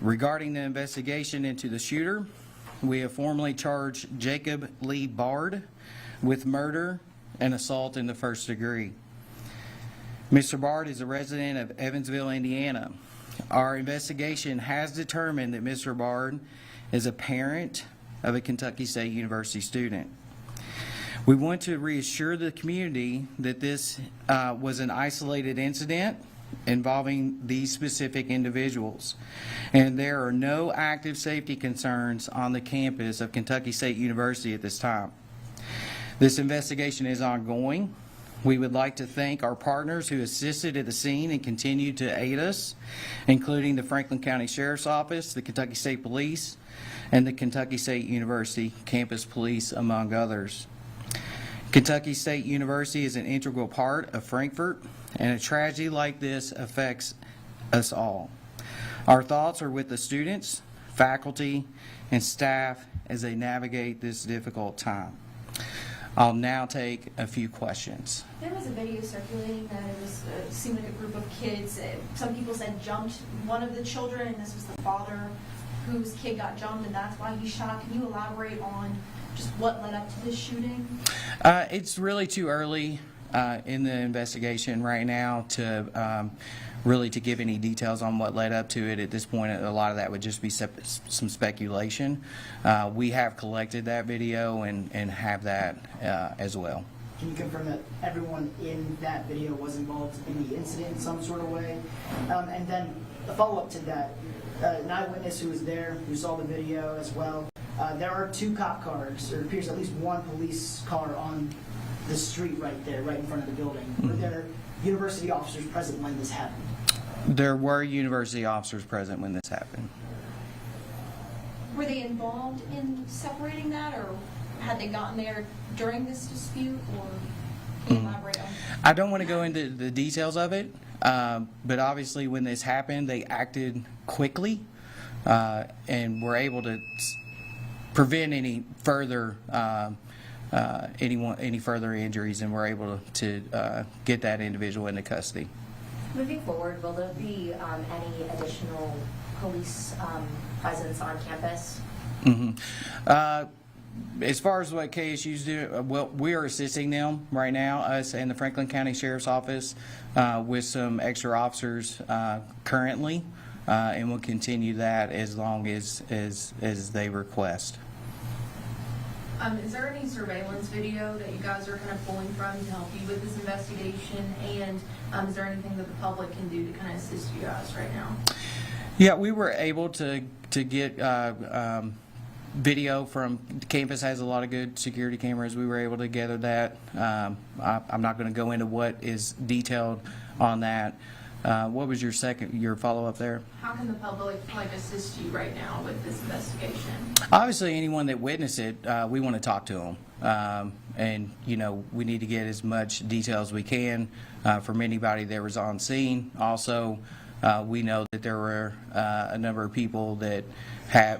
Regarding the investigation into the shooter, we have formally charged Jacob Lee Bard with murder and assault in the first degree. Mr. Bard is a resident of Evansville, Indiana. Our investigation has determined that Mr. Bard is a parent of a Kentucky State University student. We want to reassure the community that this was an isolated incident involving these specific individuals, and there are no active safety concerns on the campus of Kentucky State University at this time. This investigation is ongoing. We would like to thank our partners who assisted at the scene and continue to aid us, including the Franklin County Sheriff's Office, the Kentucky State Police, and the Kentucky State University Campus Police, among others. Kentucky State University is an integral part of Frankfort, and a tragedy like this affects us all. Our thoughts are with the students, faculty, and staff as they navigate this difficult time. I'll now take a few questions. There was a video circulating that it was seemed like a group of kids. Some people said jumped one of the children, and this was the father whose kid got jumped, and that's why he shot. Can you elaborate on just what led up to this shooting? It's really too early in the investigation right now to really to give any details on what led up to it. At this point, a lot of that would just be some speculation. We have collected that video and have that as well. Can you confirm that everyone in that video was involved in the incident in some sort of way? And then a follow-up to that, an eyewitness who was there, who saw the video as well, there are 2 cop cars, or appears at least 1 police car on the street right there, right in front of the building. Were there university officers present when this happened? There were university officers present when this happened. Were they involved in separating that, or had they gotten there during this dispute, or can you elaborate on? I don't want to go into the details of it, but obviously when this happened, they acted quickly and were able to prevent any further any further injuries, and were able to get that individual into custody. Moving forward, will there be any additional police presence on campus? As far as what KSU's do, well, we are assisting them right now, us and the Franklin County Sheriff's Office, with some extra officers currently, and we'll continue that as long as they request. Is there any surveillance video that you guys are kind of pulling from to help you with this investigation? And is there anything that the public can do to kind of assist you guys right now? Yeah, we were able to get video from campus. Has a lot of good security cameras. We were able to gather that. I'm not going to go into what is detailed on that. What was your follow-up there? How can the public assist you right now with this investigation? Obviously, anyone that witnessed it, we want to talk to them, and we need to get as much detail as we can from anybody that was on scene. Also, we know that there were a number of people that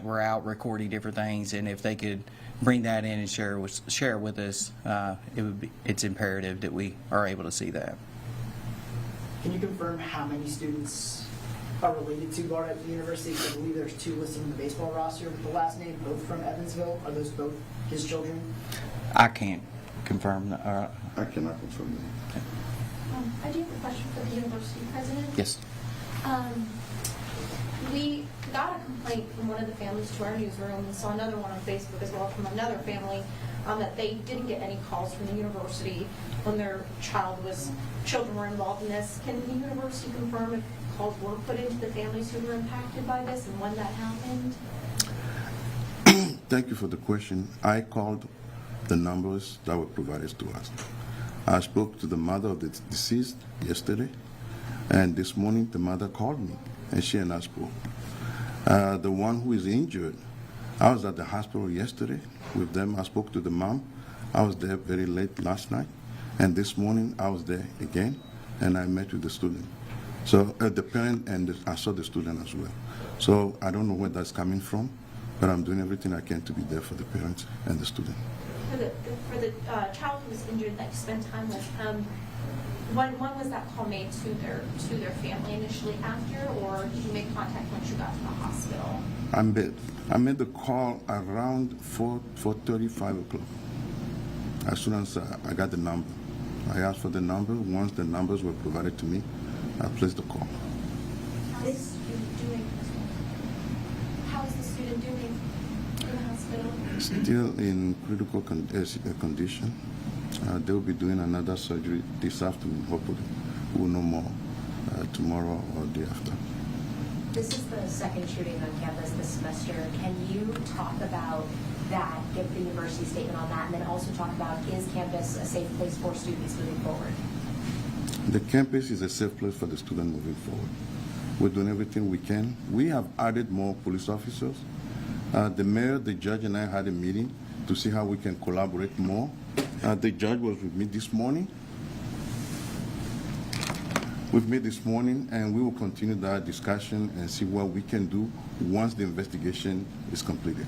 were out recording different things, and if they could bring that in and share with us, it's imperative that we are able to see that. Can you confirm how many students are related to Barnett University? I believe there's 2 listed in the baseball roster with the last name, both from Evansville. Are those both his children? I can't confirm that. I cannot confirm that. I do have a question for the university president. Yes. We got a complaint from one of the families to our newsroom, and saw another one on Facebook as well from another family, that they didn't get any calls from the university when their children were involved in this. Can the university confirm if calls were put into the families who were impacted by this and when that happened? Thank you for the question. I called the numbers that were provided to us. I spoke to the mother of the deceased yesterday, and this morning the mother called me, and she and I spoke. The one who is injured, I was at the hospital yesterday with them. I spoke to the mom. I was there very late last night, and this morning I was there again, and I met with the student. So the parent, and I saw the student as well. So I don't know where that's coming from, but I'm doing everything I can to be there for the parents and the student. For the child who was injured that you spent time with, when was that call made to their family initially after, or did you make contact once you got to the hospital? I made the call around 4:30, 5 o'clock. As soon as I got the number, I asked for the number. Once the numbers were provided to me, I placed the call. How is the student doing? How is the student doing in the hospital? Still in critical condition. They'll be doing another surgery this afternoon, hopefully. We'll know more tomorrow or the day after. This is the second shooting on campus this semester. Can you talk about that, give the university statement on that, and then also talk about, is campus a safe place for students moving forward? The campus is a safe place for the student moving forward. We're doing everything we can. We have added more police officers. The mayor, the judge, and I had a meeting to see how we can collaborate more The judge was with me this morning. And we will continue that discussion and see what we can do once the investigation is completed.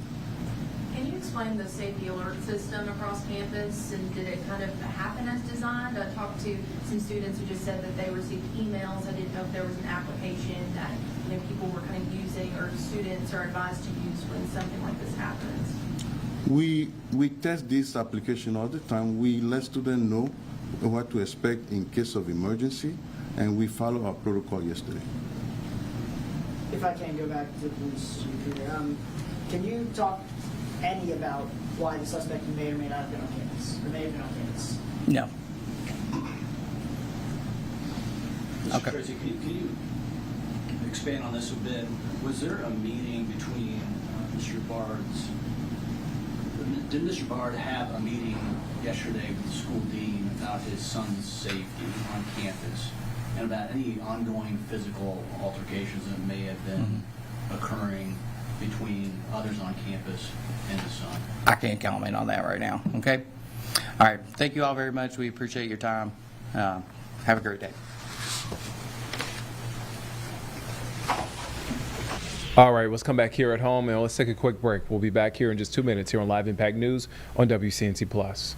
Can you explain the safety alert system across campus, and did it kind of happen as designed? I talked to some students who just said that they received emails. I didn't know if there was an application that people were kind of using, or students are advised to use when something like this happens. We test this application all the time. We let students know what to expect in case of emergency, and we follow our protocol yesterday. If I can go back to the police chief here, can you talk any about why the suspect may or may not have been on campus, or may have been on campus? No. Mr. Tracy, can you expand on this a bit? Was there a meeting between Mr. Bard's? Did Mr. Bard have a meeting yesterday with the school dean about his son's safety on campus and about any ongoing physical altercations that may have been occurring between others on campus and his son? I can't comment on that right now, okay? All right, thank you all very much. We appreciate your time. Have a great day. All right, let's come back here at home and let's take a quick break. We'll be back here in just 2 minutes here on Live Impact News on WCNC Plus.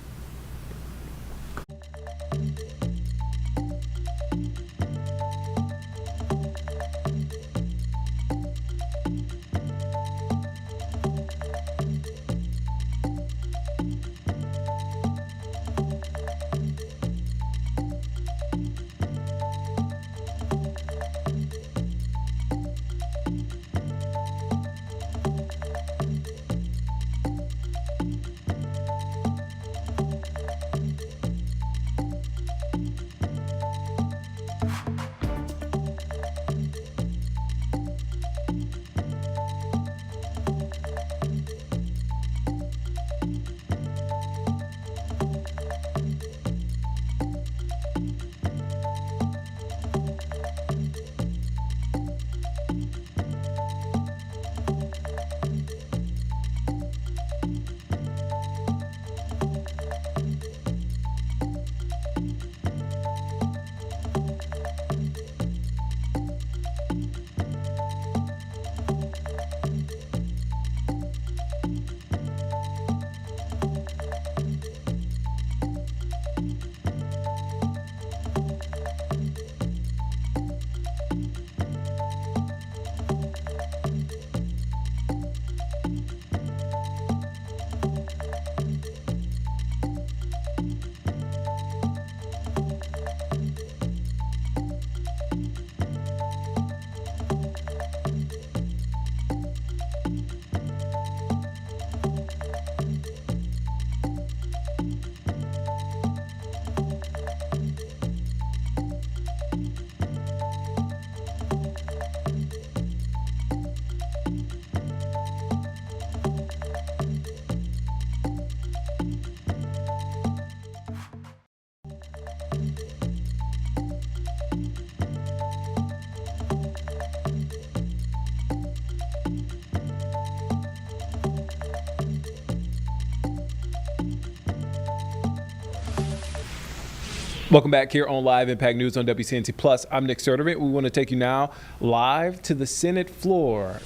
Welcome back here on Live Impact News on WCNC Plus. I'm Nick Sturdivant. We want to take you now live to the Senate floor.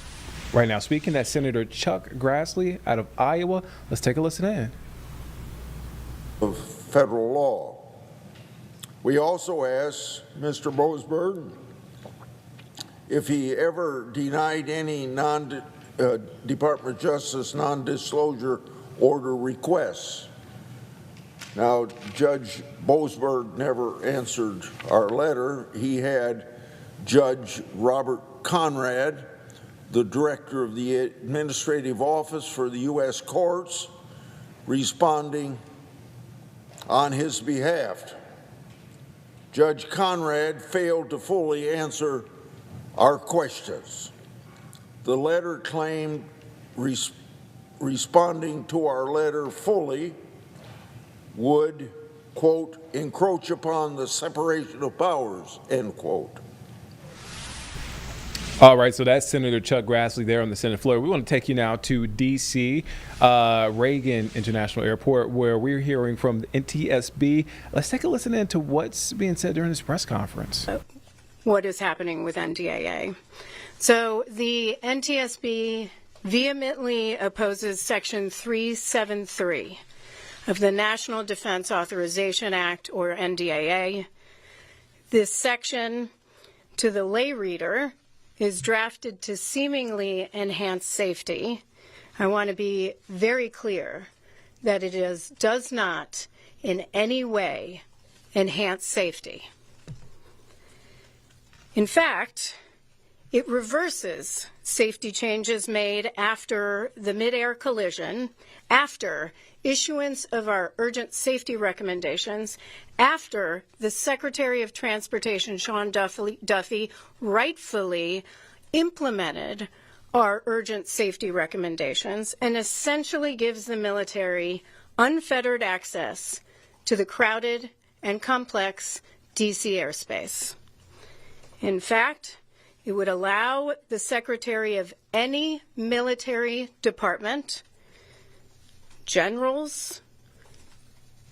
Right now, speaking, that's Senator Chuck Grassley out of Iowa. Let's take a listen in. Of federal law. We also asked Mr. Boasberg if he ever denied any Department of Justice non-disclosure order requests. Now, Judge Boasberg never answered our letter. He had Judge Robert Conrad, the director of the Administrative Office for the U.S. Courts, responding on his behalf. Judge Conrad failed to fully answer our questions. The letter claimed responding to our letter fully would, quote, encroach upon the separation of powers, end quote. All right, so that's Senator Chuck Grassley there on the Senate floor. We want to take you now to D.C., Reagan International Airport, where we're hearing from the NTSB. Let's take a listen in to what's being said during this press conference. What is happening with NDAA. So the NTSB vehemently opposes Section 373 of the National Defense Authorization Act, or NDAA. This section, to the lay reader, is drafted to seemingly enhance safety. I want to be very clear that it does not in any way enhance safety. In fact, it reverses safety changes made after the mid-air collision, after issuance of our urgent safety recommendations, after the Secretary of Transportation, Sean Duffy, rightfully implemented our urgent safety recommendations and essentially gives the military unfettered access to the crowded and complex D.C. airspace. In fact, it would allow the Secretary of any military department, generals,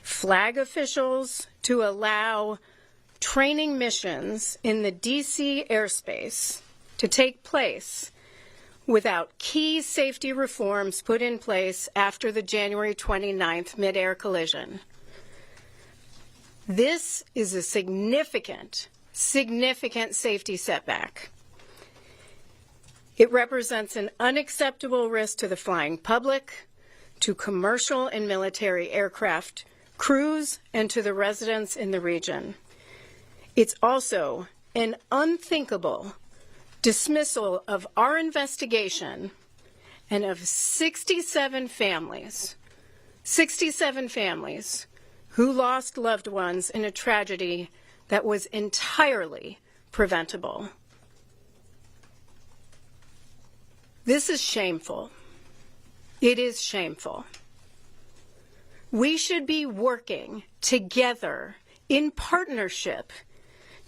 flag officials, to allow training missions in the D.C. airspace to take place without key safety reforms put in place after the January 29th mid-air collision. This is a significant safety setback. It represents an unacceptable risk to the flying public, to commercial and military aircraft crews, and to the residents in the region. It's also an unthinkable dismissal of our investigation and of 67 families who lost loved ones in a tragedy that was entirely preventable. This is shameful. It is shameful. We should be working together in partnership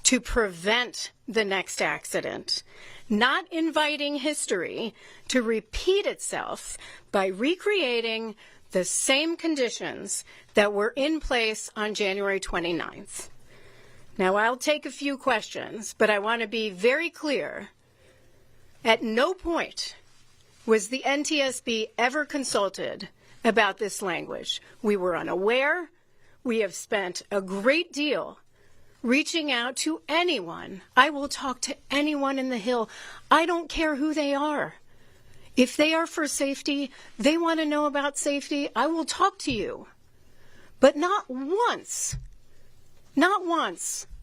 to prevent the next accident, not inviting history to repeat itself by recreating the same conditions that were in place on January 29th. Now, I'll take a few questions, but I want to be very clear. At no point was the NTSB ever consulted about this language. We were unaware. We have spent a great deal reaching out to anyone. I will talk to anyone in the Hill. I don't care who they are. If they are for safety, they want to know about safety, I will talk to you. But not once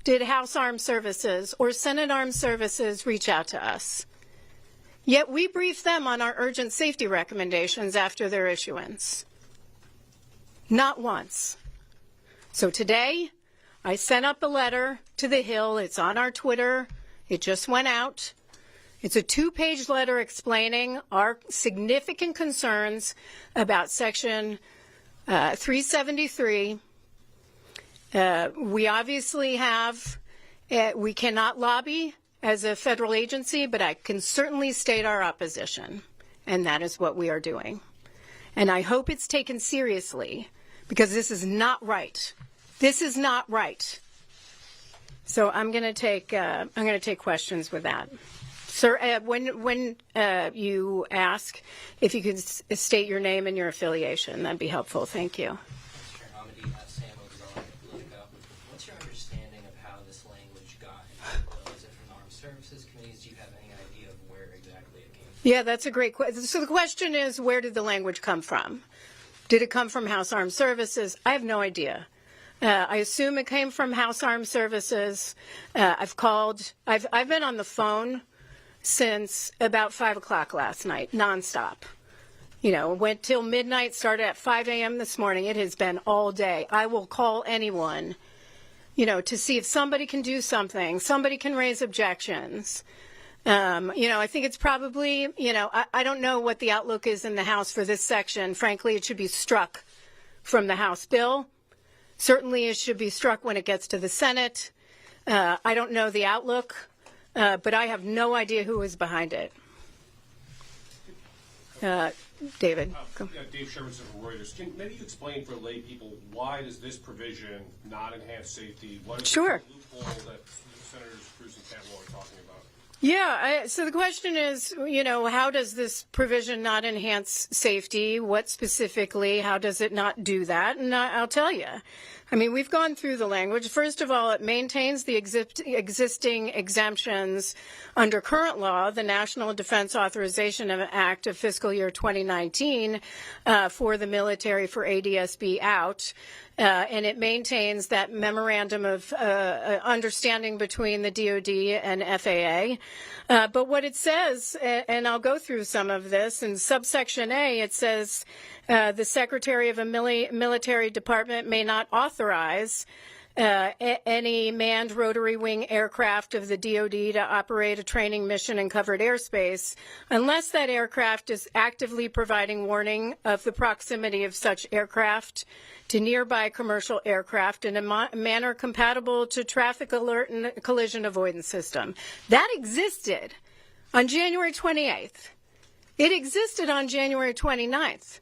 did House Armed Services or Senate Armed Services reach out to us. Yet we briefed them on our urgent safety recommendations after their issuance. Not once. So today, I sent up a letter to the Hill. It's on our Twitter. It just went out. It's a 2-page letter explaining our significant concerns about Section 373. We obviously have, we cannot lobby as a federal agency, but I can certainly state our opposition, and that is what we are doing. And I hope it's taken seriously, because this is not right. This is not right. So I'm going to take questions with that. Sir, when you ask, if you could state your name and your affiliation, that'd be helpful. Thank you. What's your understanding of how this language got into the bill? Is it from the Armed Services Committees? Do you have any idea of where exactly it came from? Yeah, that's a great question. So the question is, where did the language come from? Did it come from House Armed Services? I have no idea. I assume it came from House Armed Services. I've been on the phone since about 5 o'clock last night, nonstop. You know, went till midnight, started at 5 a.m. this morning. It has been all day. I will call anyone, you know, to see if somebody can do something, somebody can raise objections. You know, I think it's probably, you know, I don't know what the outlook is in the House for this section. Frankly, it should be struck from the House bill. Certainly it should be struck when it gets to the Senate. I don't know the outlook but I have no idea who was behind it. David. Dave Shermanson from Reuters. Can maybe you explain for lay people why does this provision not enhance safety? What is Sure. the loophole that Senators Cruz and Cantwell are talking about? Yeah, so the question is, how does this provision not enhance safety? What specifically, how does it not do that? And I'll tell you. I mean, we've gone through the language. First of all, it maintains the existing exemptions under current law, the National Defense Authorization Act of fiscal year 2019, for the military for ADSB out. And it maintains that memorandum of understanding between the DoD and FAA. But what it says, and I'll go through some of this, in subsection A, it says the Secretary of a military department may not authorize any manned rotary wing aircraft of the DoD to operate a training mission in covered airspace unless that aircraft is actively providing warning of the proximity of such aircraft to nearby commercial aircraft in a manner compatible to traffic alert and collision avoidance system. That existed on January 28th. It existed on January 29th.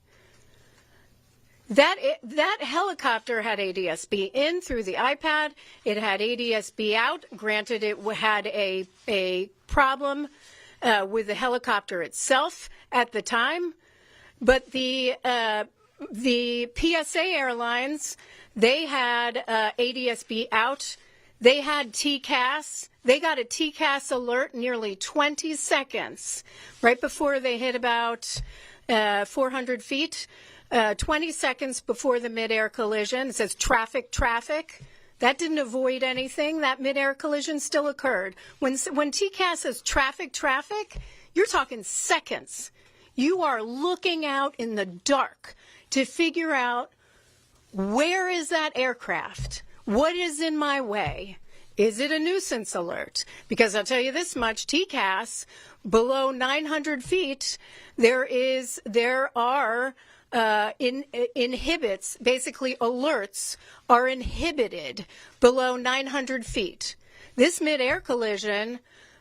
That helicopter had ADSB in through the iPad. It had ADSB out. Granted, it had a problem with the helicopter itself at the time, but the PSA airlines, they had ADSB out. They had TCAS. They got a TCAS alert nearly 20 seconds right before they hit about 400 feet. 20 seconds before the midair collision. It says traffic. That didn't avoid anything. That midair collision still occurred. When TCAS says traffic, you're talking seconds. You are looking out in the dark to figure out where is that aircraft? What is in my way? Is it a nuisance alert? Because I'll tell you this much, TCAS, below 900 feet, there are inhibits, basically alerts, are inhibited below 900 feet. This mid-air collision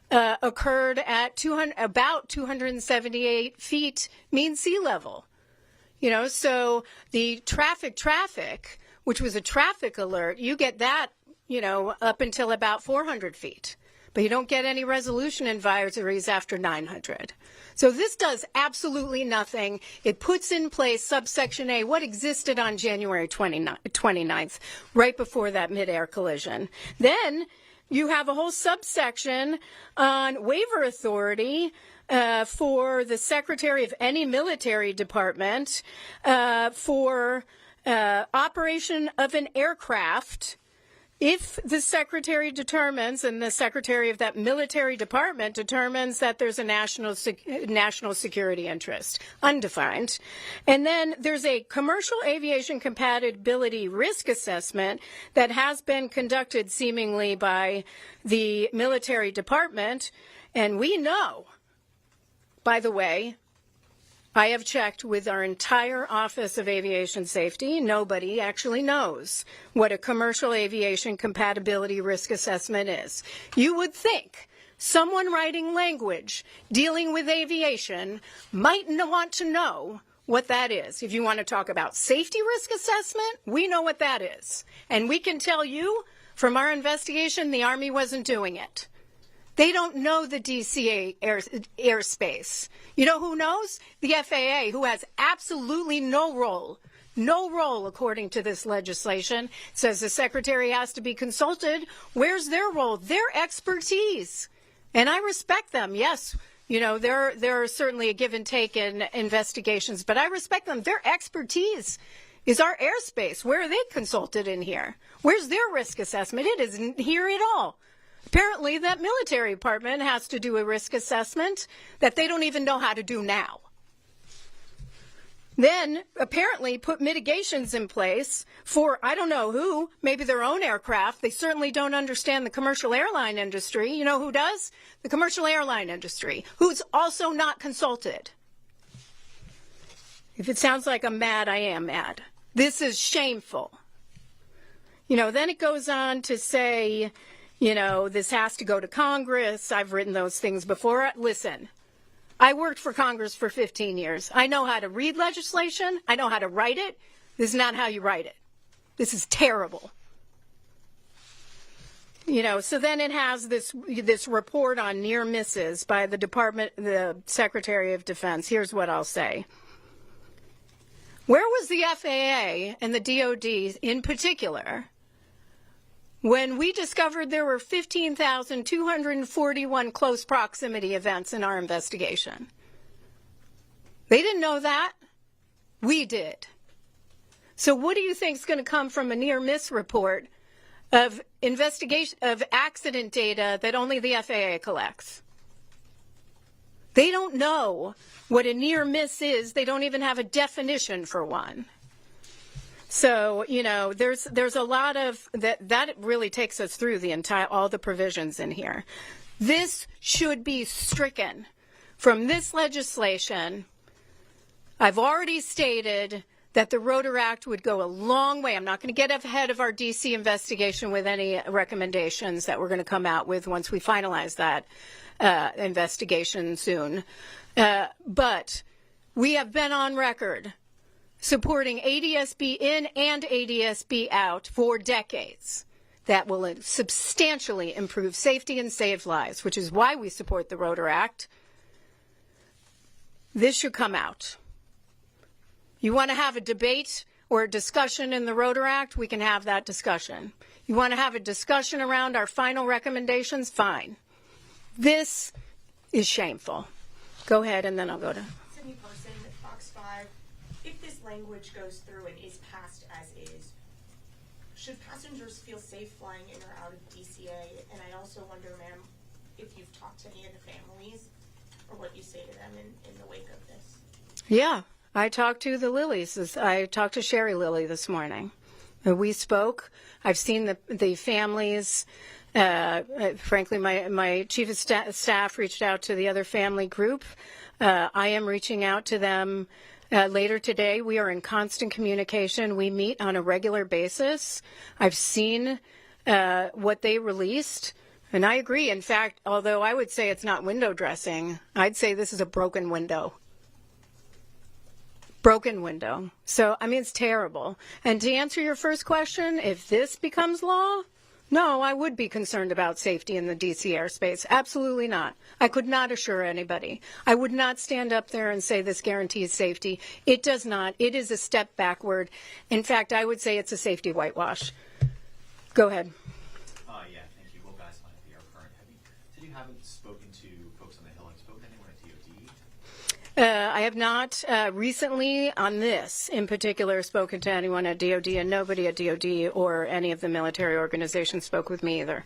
occurred at about 278 feet mean sea level. So the traffic, which was a traffic alert, you get that, up until about 400 feet. But you don't get any resolution advisories after 900. So this does absolutely nothing. It puts in place subsection A, what existed on January 29th, right before that mid-air collision. Then you have a whole subsection on waiver authority for the secretary of any military department for operation of an aircraft if the secretary determines, and the secretary of that military department determines that there's a national security interest, undefined. And then there's a commercial aviation compatibility risk assessment that has been conducted seemingly by the military department. And we know, by the way, I have checked with our entire Office of Aviation Safety. Nobody actually knows what a commercial aviation compatibility risk assessment is. You would think someone writing language dealing with aviation might want to know what that is. If you want to talk about safety risk assessment, we know what that is. And we can tell you from our investigation, the Army wasn't doing it. They don't know the DCA airspace. You know who knows? The FAA, who has absolutely no role according to this legislation. It says the secretary has to be consulted. Where's their role? Their expertise. And I respect them. Yes, there are certainly a give and take in investigations, but I respect them. Their expertise is our airspace. Where are they consulted in here? Where's their risk assessment? It isn't here at all. Apparently, that military department has to do a risk assessment that they don't even know how to do now. Then, apparently, put mitigations in place for, I don't know who, maybe their own aircraft. They certainly don't understand the commercial airline industry. You know who does? The commercial airline industry, who's also not consulted. If it sounds like I'm mad, I am mad. This is shameful. Then it goes on to say, you know, this has to go to Congress. I've written those things before. Listen, I worked for Congress for 15 years. I know how to read legislation. I know how to write it. This is not how you write it. This is terrible. You know, so then it has this report on near misses by the Secretary of Defense. Here's what I'll say. Where was the FAA and the DOD in particular when we discovered there were 15,241 close proximity events in our investigation? They didn't know that. We did. So what do you think is going to come from a near miss report of investigation of accident data that only the FAA collects? They don't know what a near miss is. They don't even have a definition for one. So, you know, there's a lot of that really takes us through all the provisions in here. This should be stricken from this legislation. I've already stated that the Rotor Act would go a long way. I'm not going to get ahead of our D.C. investigation with any recommendations that we're going to come out with once we finalize that investigation soon. But we have been on record supporting ADSB in and ADSB out for decades. That will substantially improve safety and save lives, which is why we support the Rotor Act. This should come out. You want to have a debate or a discussion in the Rotor Act, we can have that discussion. You want to have a discussion around our final recommendations, fine. This is shameful. Go ahead, and then I'll go to... Cindy Parson, Fox 5. If this language goes through and is passed as is, should passengers feel safe flying in or out of DCA? And I also wonder, ma'am, if you've talked to any of the families or what you say to them in the wake of this. Yeah. I talked to the Lillys. I talked to Sherry Lilly this morning. We spoke. I've seen the families. Frankly, my chief of staff reached out to the other family group. I am reaching out to them later today. We are in constant communication. We meet on a regular basis. I've seen what they released, and I agree. In fact, although I would say it's not window dressing, I'd say this is a broken window. Broken window. So, I mean, it's terrible. And to answer your first question, if this becomes law, no, I would be concerned about safety in the DC airspace. Absolutely not. I could not assure anybody. I would not stand up there and say this guarantees safety. It does not. It is a step backward. In fact, I would say it's a safety whitewash. Go ahead. Yeah, thank you. Will Geislein at the Air Current. Said you haven't spoken to folks on the Hill. Have you spoken to anyone at DOD? I have not recently on this in particular spoken to anyone at DOD, and nobody at DOD or any of the military organizations spoke with me either.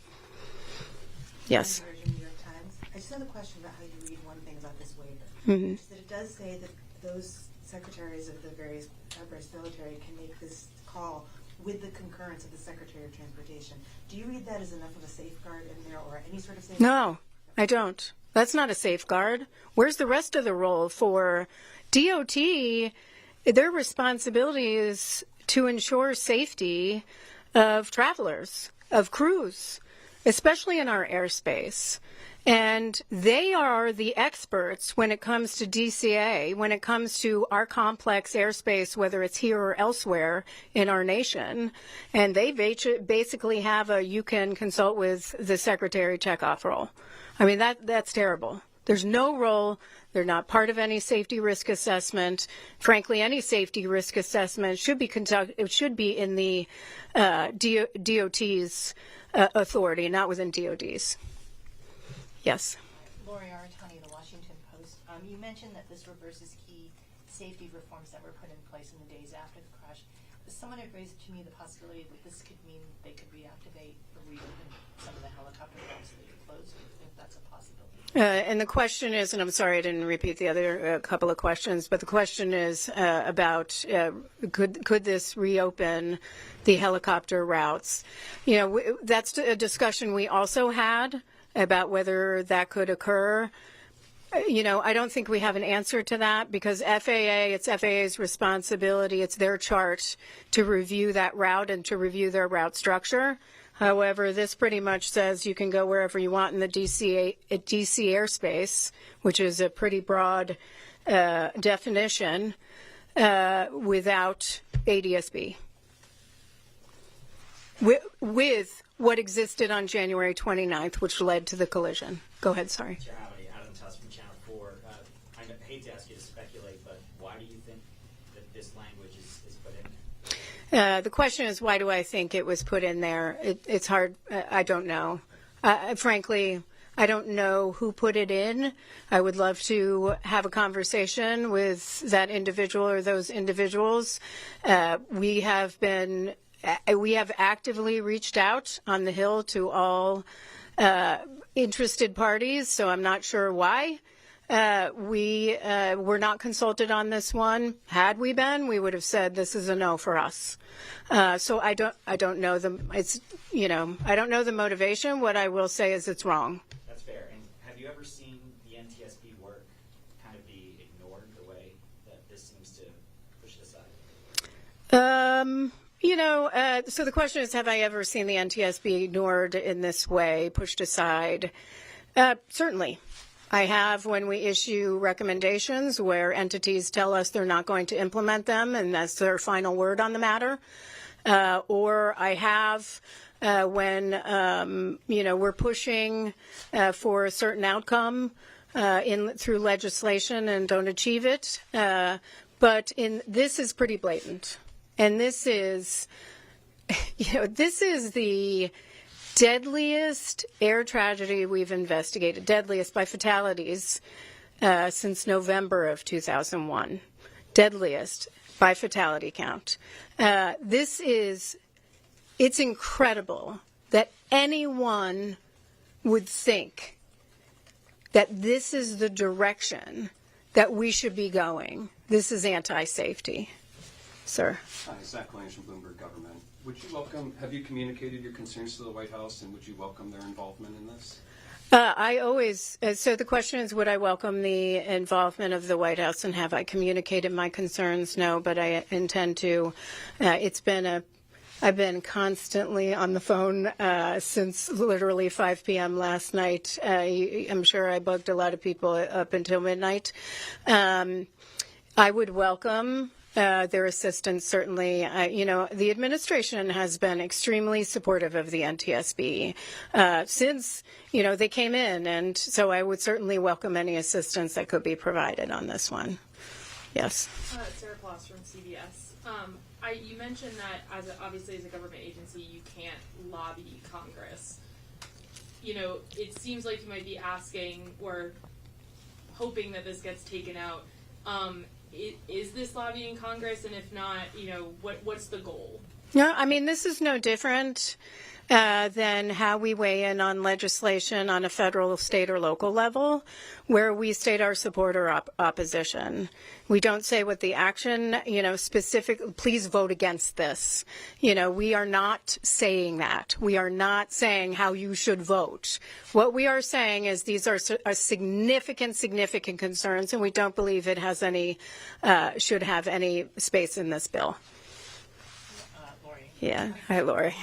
Yes. New York Times. I just have a question about how you read one thing about this waiver. Mm-hmm. That it does say that those secretaries of the various branches military can make this call with the concurrence of the Secretary of Transportation. Do you read that as enough of a safeguard in there, or any sort of safeguard? No, I don't. That's not a safeguard. Where's the rest of the role for DOT? Their responsibility is to ensure safety of travelers, of crews, especially in our airspace. And they are the experts when it comes to DCA, when it comes to our complex airspace, whether it's here or elsewhere in our nation. And they basically have a you can consult with the secretary checkoff role. I mean, that's terrible. There's no role. They're not part of any safety risk assessment. Frankly, any safety risk assessment should be conducted. It should be in the DOT's authority, not within DOD's. Yes. Lori Aratani, The Washington Post. You mentioned that this reverses key safety reforms that were put in place in the days after the crash. Someone had raised to me the possibility that this could mean they could reactivate or reopen some of the helicopter routes that you closed, if that's a possibility. And the question is, and I'm sorry I didn't repeat the other couple of questions, but the question is about could this reopen the helicopter routes? You know, that's a discussion we also had about whether that could occur. You know, I don't think we have an answer to that because it's FAA's responsibility. It's their chart to review that route and to review their route structure. However, this pretty much says you can go wherever you want in the DC airspace, which is a pretty broad definition, without ADSB. With what existed on January 29th, which led to the collision. Go ahead, sorry. Chair Howdy, Adam Tuss from Channel 4. I hate to ask you to speculate, but why do you think that this language is put in there? The question is, why do I think it was put in there? It's hard. I don't know. Frankly, I don't know who put it in. I would love to have a conversation with that individual or those individuals. We have actively reached out on the Hill to all interested parties, so I'm not sure why. We were not consulted on this one. Had we been, we would have said this is a no for us. So I don't know I don't know the motivation. What I will say is it's wrong. That's fair. And have you ever seen the NTSB work kind of be ignored the way that this seems to push it aside? So the question is, have I ever seen the NTSB ignored in this way, pushed aside? Certainly. I have when we issue recommendations where entities tell us they're not going to implement them and that's their final word on the matter. Or I have when, we're pushing for a certain outcome through legislation and don't achieve it. But this is pretty blatant. And this is the deadliest air tragedy we've investigated, deadliest by fatalities since November of 2001, deadliest by fatality count. It's incredible that anyone would think that this is the direction that we should be going. This is anti-safety. Sir. Hi, Zach Lange from Bloomberg Government. Have you communicated your concerns to the White House, and would you welcome their involvement in this? So the question is, would I welcome the involvement of the White House, and have I communicated my concerns? No, but I intend to. I've been constantly on the phone since literally 5 p.m. last night. I'm sure I bugged a lot of people up until midnight. I would welcome their assistance, certainly. The administration has been extremely supportive of the NTSB since, they came in. And so I would certainly welcome any assistance that could be provided on this one. Yes. Sarah Kloss from CBS. You mentioned that obviously as a government agency, you can't lobby Congress. It seems like you might be asking or hoping that this gets taken out. Is this lobbying Congress? And if not, what's the goal? No, this is no different than how we weigh in on legislation on a federal, state, or local level, where we state our support or opposition. We don't say what the action, specific, please vote against this. We are not saying that. We are not saying how you should vote. What we are saying is these are significant concerns, and we don't believe it has should have any space in this bill. Lori. Yeah. Hi, Lori.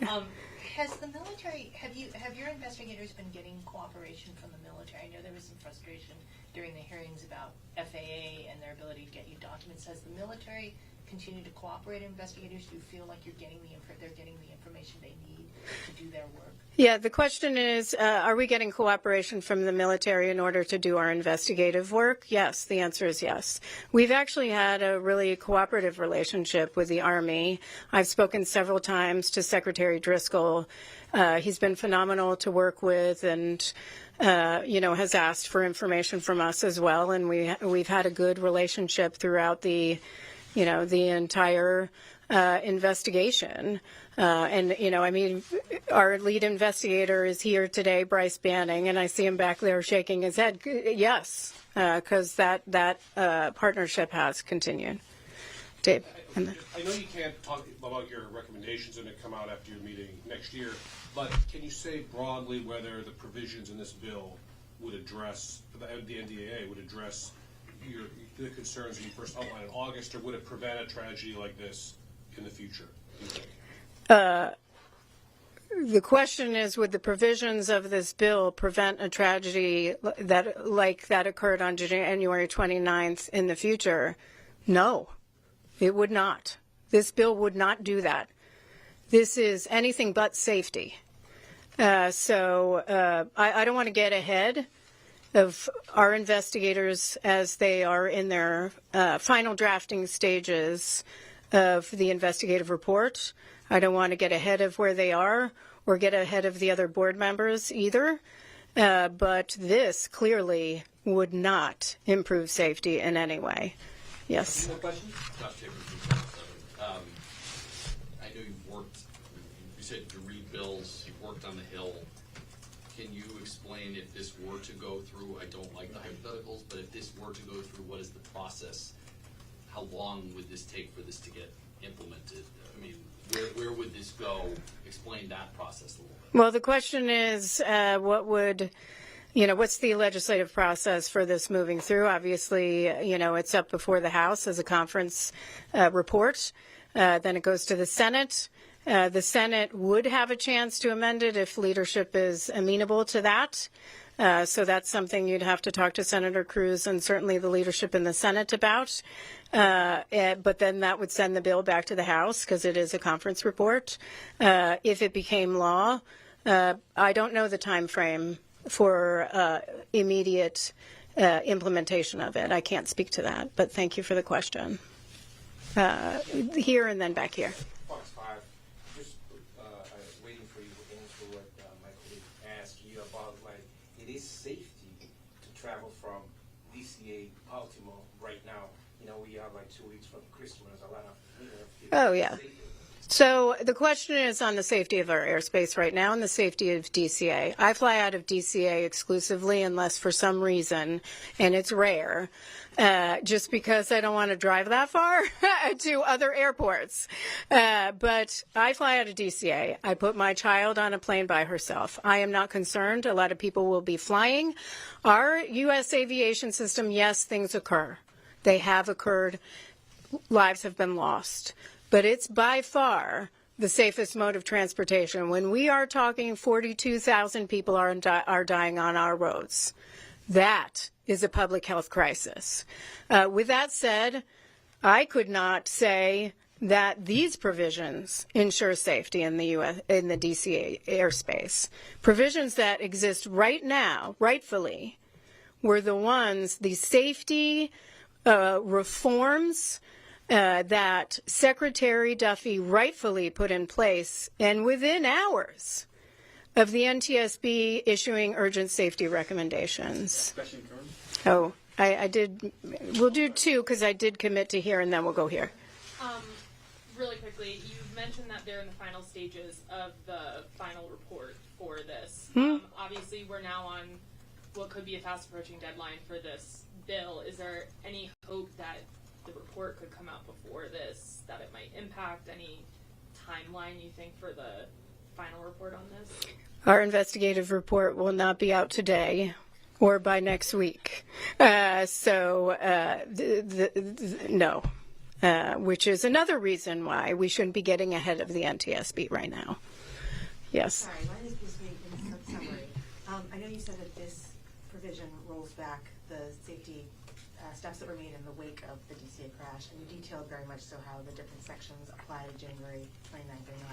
Has the military, have your investigators been getting cooperation from the military? I know there was some frustration during the hearings about FAA and their ability to get you documents. Has the military continued to cooperate with investigators? Do you feel like they're getting the information they need to do their work? Yeah, the question is, are we getting cooperation from the military in order to do our investigative work? Yes, the answer is yes. We've actually had a really cooperative relationship with the Army. I've spoken several times to Secretary Driscoll. He's been phenomenal to work with and, has asked for information from us as well. And we've had a good relationship throughout the entire investigation. Our lead investigator is here today, Bryce Banning, and I see him back there shaking his head. Yes, because that partnership has continued. Dave. I know you can't talk about your recommendations that come out after your meeting next year, but can you say broadly whether the provisions in this bill would address, the NDAA would address the concerns that you first outlined in August, or would it prevent a tragedy like this in the future, do you think? The question is, would the provisions of this bill prevent a tragedy that occurred on January 29th in the future? No, it would not. This bill would not do that. This is anything but safety. So I don't want to get ahead of our investigators as they are in their final drafting stages of the investigative report. I don't want to get ahead of where they are or get ahead of the other board members either. But this clearly would not improve safety in any way. Yes. Any more questions? Josh Chambers from South. I know you've worked, you said you read bills, you've worked on the Hill. Can you explain if this were to go through, I don't like the hypotheticals, but if this were to go through, what is the process? How long would this take for this to get implemented? I mean, where would this go? Explain that process a little bit. Well, the question is, what's the legislative process for this moving through? Obviously, it's up before the House as a conference report. Then it goes to the Senate. The Senate would have a chance to amend it if leadership is amenable to that. So that's something you'd have to talk to Senator Cruz and certainly the leadership in the Senate about. But then that would send the bill back to the House because it is a conference report. If it became law, I don't know the time frame for immediate implementation of it. I can't speak to that, but thank you for the question. Here and then back here. Fox 5, just waiting for you to answer what my colleague asked you about, it is safety to travel from DCA to Baltimore right now. We have 2 weeks from Christmas, a lot of, Oh, yeah. So the question is on the safety of our airspace right now and the safety of DCA. I fly out of DCA exclusively unless for some reason, and it's rare, just because I don't want to drive that far to other airports. But I fly out of DCA. I put my child on a plane by herself. I am not concerned. A lot of people will be flying. Our U.S. aviation system, yes, things occur. They have occurred. Lives have been lost. But it's by far the safest mode of transportation. When we are talking 42,000 people are dying on our roads, that is a public health crisis. With that said, I could not say that these provisions ensure safety in the U.S. in the DCA airspace. Provisions that exist right now, rightfully, were the safety reforms that Secretary Duffy rightfully put in place, and within hours of the NTSB issuing urgent safety recommendations. Oh, I did. We'll do 2 because I did commit to here, and then we'll go here. Really quickly, you've mentioned that they're in the final stages of the final report for this. Obviously, we're now on what could be a fast approaching deadline for this bill. Is there any hope that the report could come out before this, that it might impact any timeline you think for the final report on this? Our investigative report will not be out today or by next week. No, which is another reason why we shouldn't be getting ahead of the NTSB right now. Yes. Sorry, mine is this week in summary. I know you said that this provision rolls back the safety steps that were made in the wake of the DCA crash, and you detailed very much so how the different sections apply to January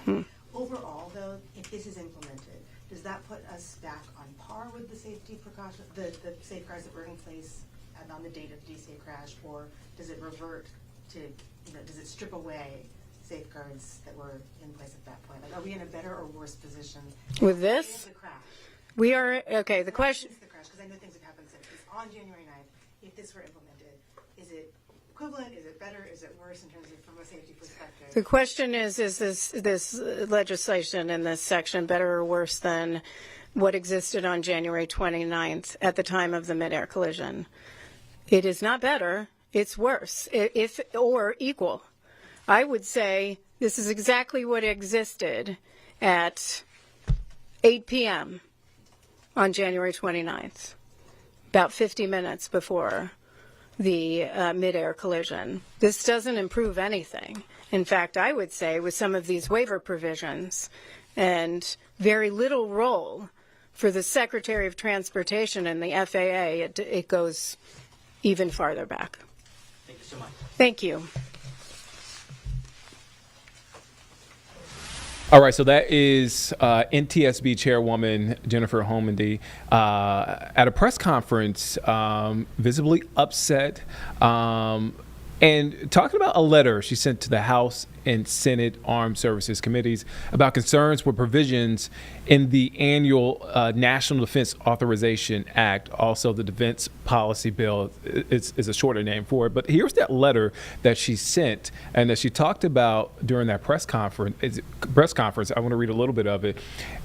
29th. Overall, though, if this is implemented, does that put us back on par with the safety precaution, the safeguards that were in place on the date of the DCA crash, or does it revert to, does it strip away safeguards that were in place at that point? Are we in a better or worse position with this? The crash? We are, okay, the question. Since the crash, because I know things have happened since. It's on January 9th. If this were implemented, is it equivalent? Is it better? Is it worse in terms of from a safety perspective? The question is this legislation in this section better or worse than what existed on January 29th at the time of the mid-air collision? It is not better. It's worse, or equal. I would say this is exactly what existed at 8 p.m. on January 29th, about 50 minutes before the mid-air collision. This doesn't improve anything. In fact, I would say with some of these waiver provisions, and very little role for the Secretary of Transportation and the FAA. It goes even farther back. Thank you so much. Thank you. All right, so that is NTSB Chairwoman Jennifer Homendy at a press conference, visibly upset, and talking about a letter she sent to the House and Senate Armed Services Committees about concerns with provisions in the annual National Defense Authorization Act, also the Defense Policy Bill is a shorter name for it. But here's that letter that she sent and that she talked about during that press conference. I want to read a little bit of it.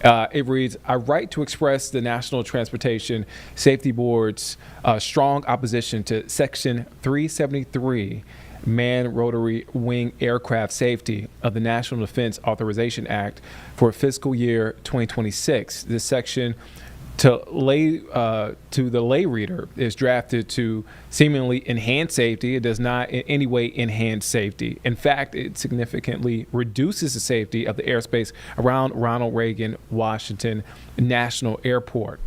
It reads, "I write to express the National Transportation Safety Board's strong opposition to Section 373 manned rotary wing aircraft safety of the National Defense Authorization Act for fiscal year 2026. This section, to the lay reader, is drafted to seemingly enhance safety. It does not in any way enhance safety. In fact, it significantly reduces the safety of the airspace around Ronald Reagan Washington National Airport,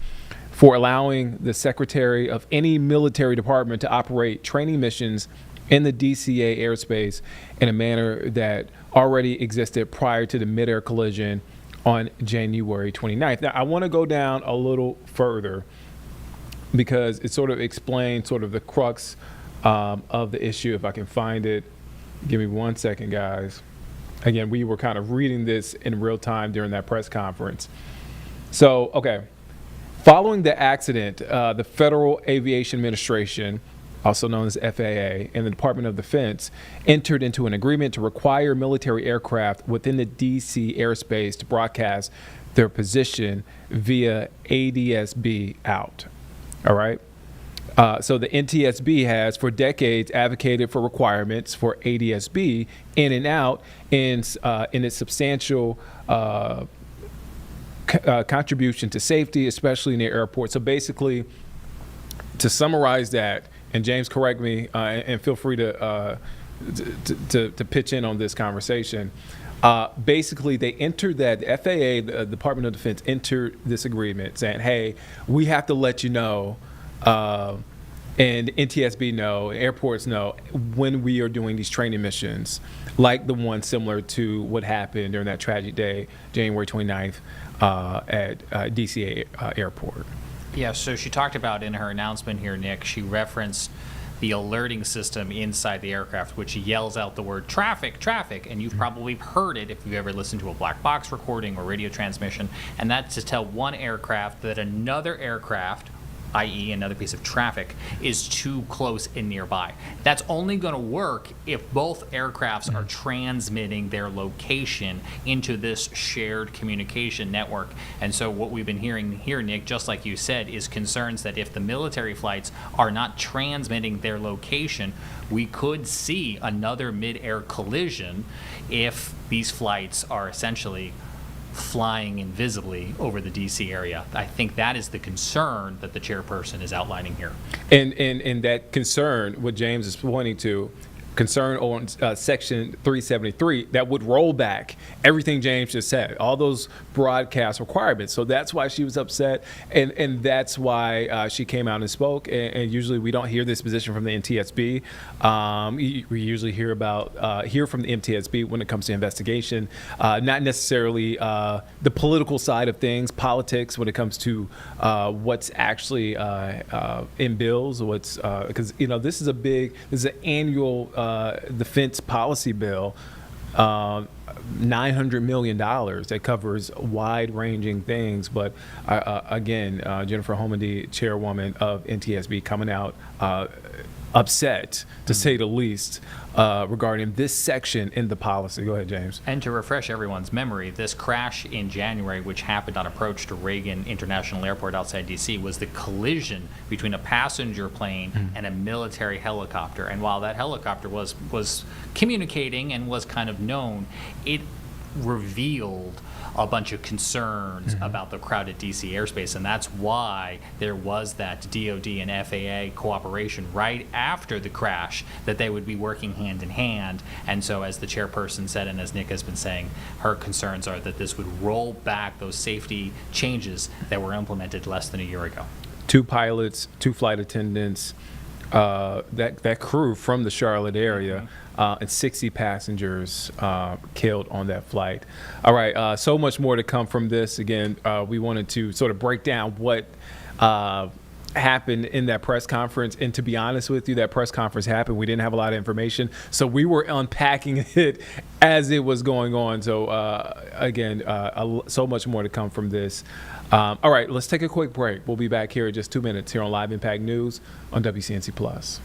for allowing the Secretary of any military department to operate training missions in the DCA airspace in a manner that already existed prior to the mid-air collision on January 29th. Now, I want to go down a little further because it sort of explains sort of the crux of the issue. If I can find it, give me 1 second, guys. Again, we were kind of reading this in real time during that press conference. So, okay. Following the accident, the Federal Aviation Administration, also known as FAA, and the Department of Defense entered into an agreement to require military aircraft within the DC airspace to broadcast their position via ADS-B out. All right. So the NTSB has for decades advocated for requirements for ADS-B in and out in its substantial contribution to safety, especially in the airport. So basically, to summarize that, and James, correct me, and feel free to pitch in on this conversation. Basically, they entered that, the FAA, the Department of Defense, entered this agreement saying, hey, we have to let you know, and NTSB know, airports know, when we are doing these training missions, like the one similar to what happened during that tragic day, January 29th, at DCA Airport. Yeah, so she talked about in her announcement here, Nick, she referenced the alerting system inside the aircraft, which yells out the word traffic, traffic, and you've probably heard it if you've ever listened to a black box recording or radio transmission, and that's to tell one aircraft that another aircraft, i.e. another piece of traffic, is too close and nearby. That's only going to work if both aircrafts are transmitting their location into this shared communication network. And so what we've been hearing here, Nick, just like you said, is concerns that if the military flights are not transmitting their location, we could see another mid-air collision if these flights are essentially flying invisibly over the DC area. I think that is the concern that the chairperson is outlining here. And that concern, what James is pointing to, concern on Section 373, that would roll back everything James just said, all those broadcast requirements. So that's why she was upset, and that's why she came out and spoke. And usually we don't hear this position from the NTSB. We usually hear from the NTSB when it comes to investigation, not necessarily the political side of things, politics when it comes to what's actually in bills, what's because this is an annual defense policy bill, $900 million that covers wide-ranging things. But again, Jennifer Homendy, chairwoman of NTSB, coming out upset, to say the least, regarding this section in the policy. Go ahead, James. And to refresh everyone's memory, this crash in January, which happened on approach to Reagan International Airport outside D.C., was the collision between a passenger plane and a military helicopter. And while that helicopter was communicating and was kind of known, it revealed a bunch of concerns about the crowded DC airspace, and that's why there was that DoD and FAA cooperation right after the crash, that they would be working hand in hand. And so, as the chairperson said, and as Nick has been saying, her concerns are that this would roll back those safety changes that were implemented less than a year ago. 2 pilots, 2 flight attendants, that crew from the Charlotte area, and 60 passengers killed on that flight. All right, so much more to come from this. Again, we wanted to sort of break down what happened in that press conference. And to be honest with you, that press conference happened. We didn't have a lot of information, so we were unpacking it as it was going on. So again, so much more to come from this. All right, let's take a quick break. We'll be back here in just 2 minutes here on Live Impact News on WCNC Plus.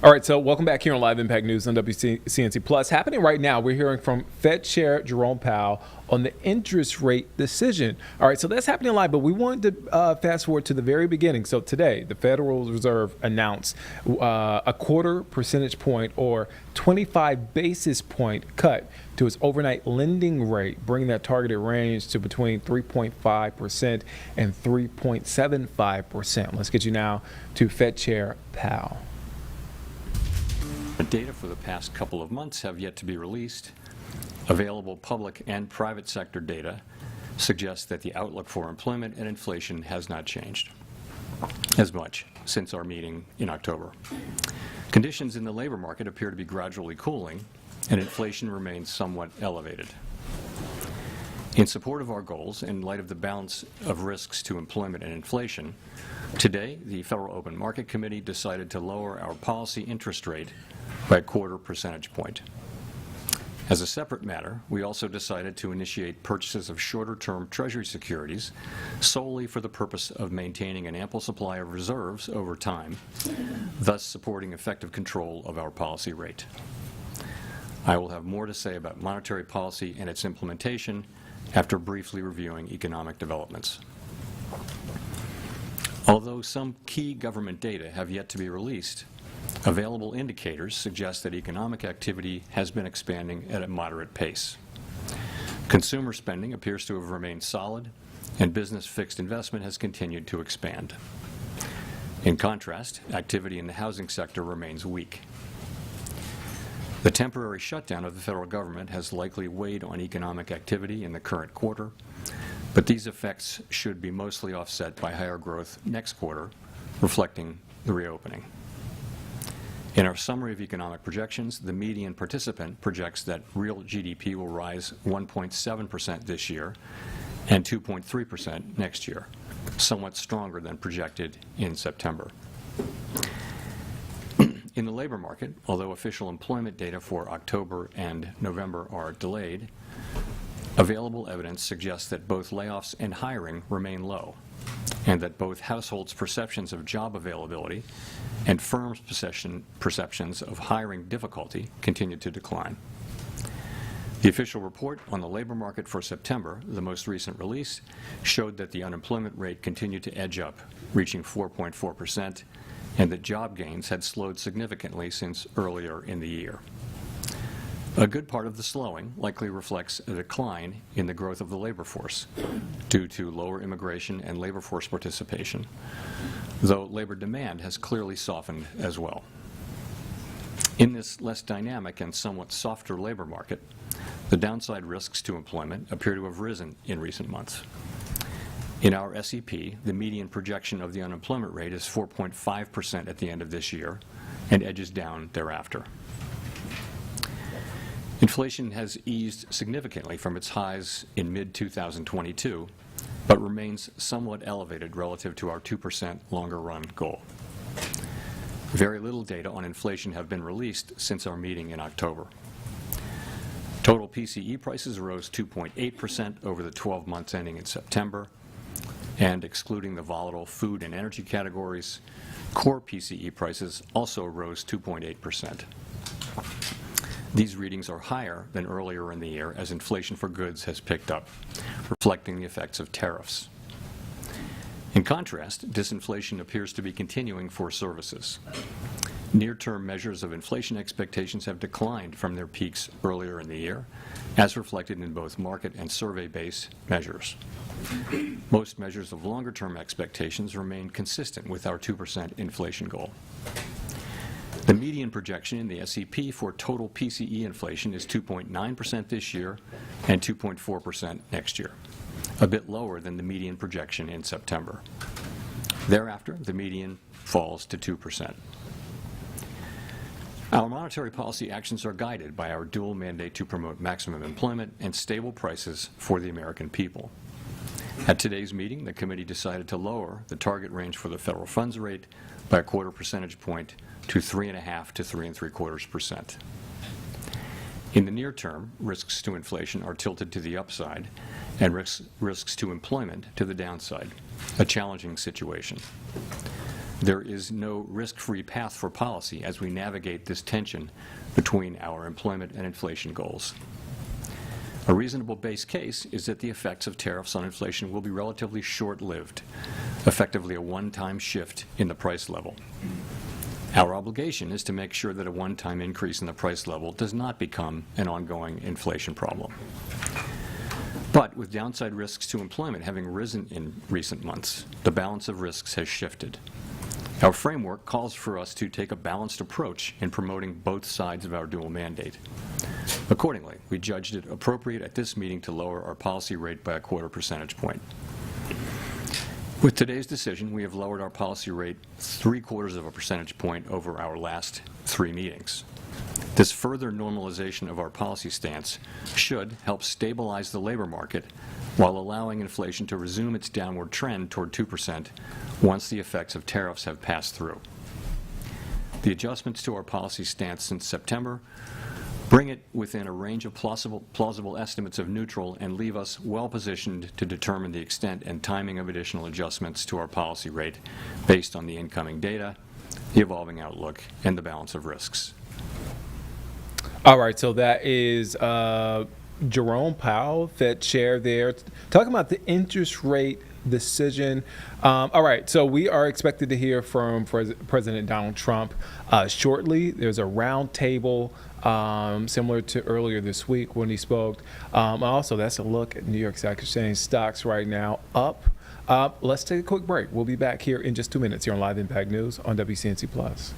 All right, so welcome back here on Live Impact News on WCNC Plus. Happening right now, we're hearing from Fed Chair Jerome Powell on the interest rate decision. All right, so that's happening live, but we wanted to fast forward to the very beginning. So today, the Federal Reserve announced a 1/4 percentage point or 25 basis point cut to its overnight lending rate, bringing that targeted range to between 3.5% and 3.75%. Let's get you now to Fed Chair Powell. The data for the past couple of months have yet to be released. Available public and private sector data suggests that the outlook for employment and inflation has not changed as much since our meeting in October. Conditions in the labor market appear to be gradually cooling, and inflation remains somewhat elevated. In support of our goals, in light of the balance of risks to employment and inflation, today the Federal Open Market Committee decided to lower our policy interest rate by 1/4 percentage point. As a separate matter, we also decided to initiate purchases of shorter-term Treasury securities solely for the purpose of maintaining an ample supply of reserves over time, thus supporting effective control of our policy rate. I will have more to say about monetary policy and its implementation after briefly reviewing economic developments. Although some key government data have yet to be released, available indicators suggest that economic activity has been expanding at a moderate pace. Consumer spending appears to have remained solid, and business fixed investment has continued to expand. In contrast, activity in the housing sector remains weak. The temporary shutdown of the federal government has likely weighed on economic activity in the current quarter, but these effects should be mostly offset by higher growth next quarter, reflecting the reopening. In our summary of economic projections, the median participant projects that real GDP will rise 1.7% this year and 2.3% next year, somewhat stronger than projected in September. In the labor market, although official employment data for October and November are delayed, available evidence suggests that both layoffs and hiring remain low, and that both households' perceptions of job availability and firms' perceptions of hiring difficulty continue to decline. The official report on the labor market for September, the most recent release, showed that the unemployment rate continued to edge up, reaching 4.4%, and that job gains had slowed significantly since earlier in the year. A good part of the slowing likely reflects a decline in the growth of the labor force due to lower immigration and labor force participation, though labor demand has clearly softened as well. In this less dynamic and somewhat softer labor market, the downside risks to employment appear to have risen in recent months. In our SEP, the median projection of the unemployment rate is 4.5% at the end of this year and edges down thereafter. Inflation has eased significantly from its highs in mid-2022, but remains somewhat elevated relative to our 2% longer-run goal. Very little data on inflation have been released since our meeting in October. Total PCE prices rose 2.8% over the 12 months ending in September, and excluding the volatile food and energy categories, core PCE prices also rose 2.8%. These readings are higher than earlier in the year as inflation for goods has picked up, reflecting the effects of tariffs. In contrast, disinflation appears to be continuing for services. Near-term measures of inflation expectations have declined from their peaks earlier in the year, as reflected in both market and survey-based measures. Most measures of longer-term expectations remain consistent with our 2% inflation goal. The median projection in the SEP for total PCE inflation is 2.9% this year and 2.4% next year, a bit lower than the median projection in September. Thereafter, the median falls to 2%. Our monetary policy actions are guided by our dual mandate to promote maximum employment and stable prices for the American people. At today's meeting, the committee decided to lower the target range for the federal funds rate by a quarter percentage point to 3.5 to 3.75%. In the near term, risks to inflation are tilted to the upside and risks to employment to the downside, a challenging situation. There is no risk-free path for policy as we navigate this tension between our employment and inflation goals. A reasonable base case is that the effects of tariffs on inflation will be relatively short-lived, effectively a one-time shift in the price level. Our obligation is to make sure that a one-time increase in the price level does not become an ongoing inflation problem. But with downside risks to employment having risen in recent months, the balance of risks has shifted. Our framework calls for us to take a balanced approach in promoting both sides of our dual mandate. Accordingly, we judged it appropriate at this meeting to lower our policy rate by a quarter percentage point. With today's decision, we have lowered our policy rate 3/4 of a percentage point over our last 3 meetings. This further normalization of our policy stance should help stabilize the labor market while allowing inflation to resume its downward trend toward 2% once the effects of tariffs have passed through. The adjustments to our policy stance since September bring it within a range of plausible estimates of neutral and leave us well positioned to determine the extent and timing of additional adjustments to our policy rate based on the incoming data, the evolving outlook, and the balance of risks. All right, so that is Jerome Powell, Fed chair there, talking about the interest rate decision. All right, so we are expected to hear from President Donald Trump shortly. There's a round table similar to earlier this week when he spoke. Also, that's a look at New York Stock Exchange stocks right now up. Let's take a quick break. We'll be back here in just 2 minutes here on Live Impact News on WCNC Plus.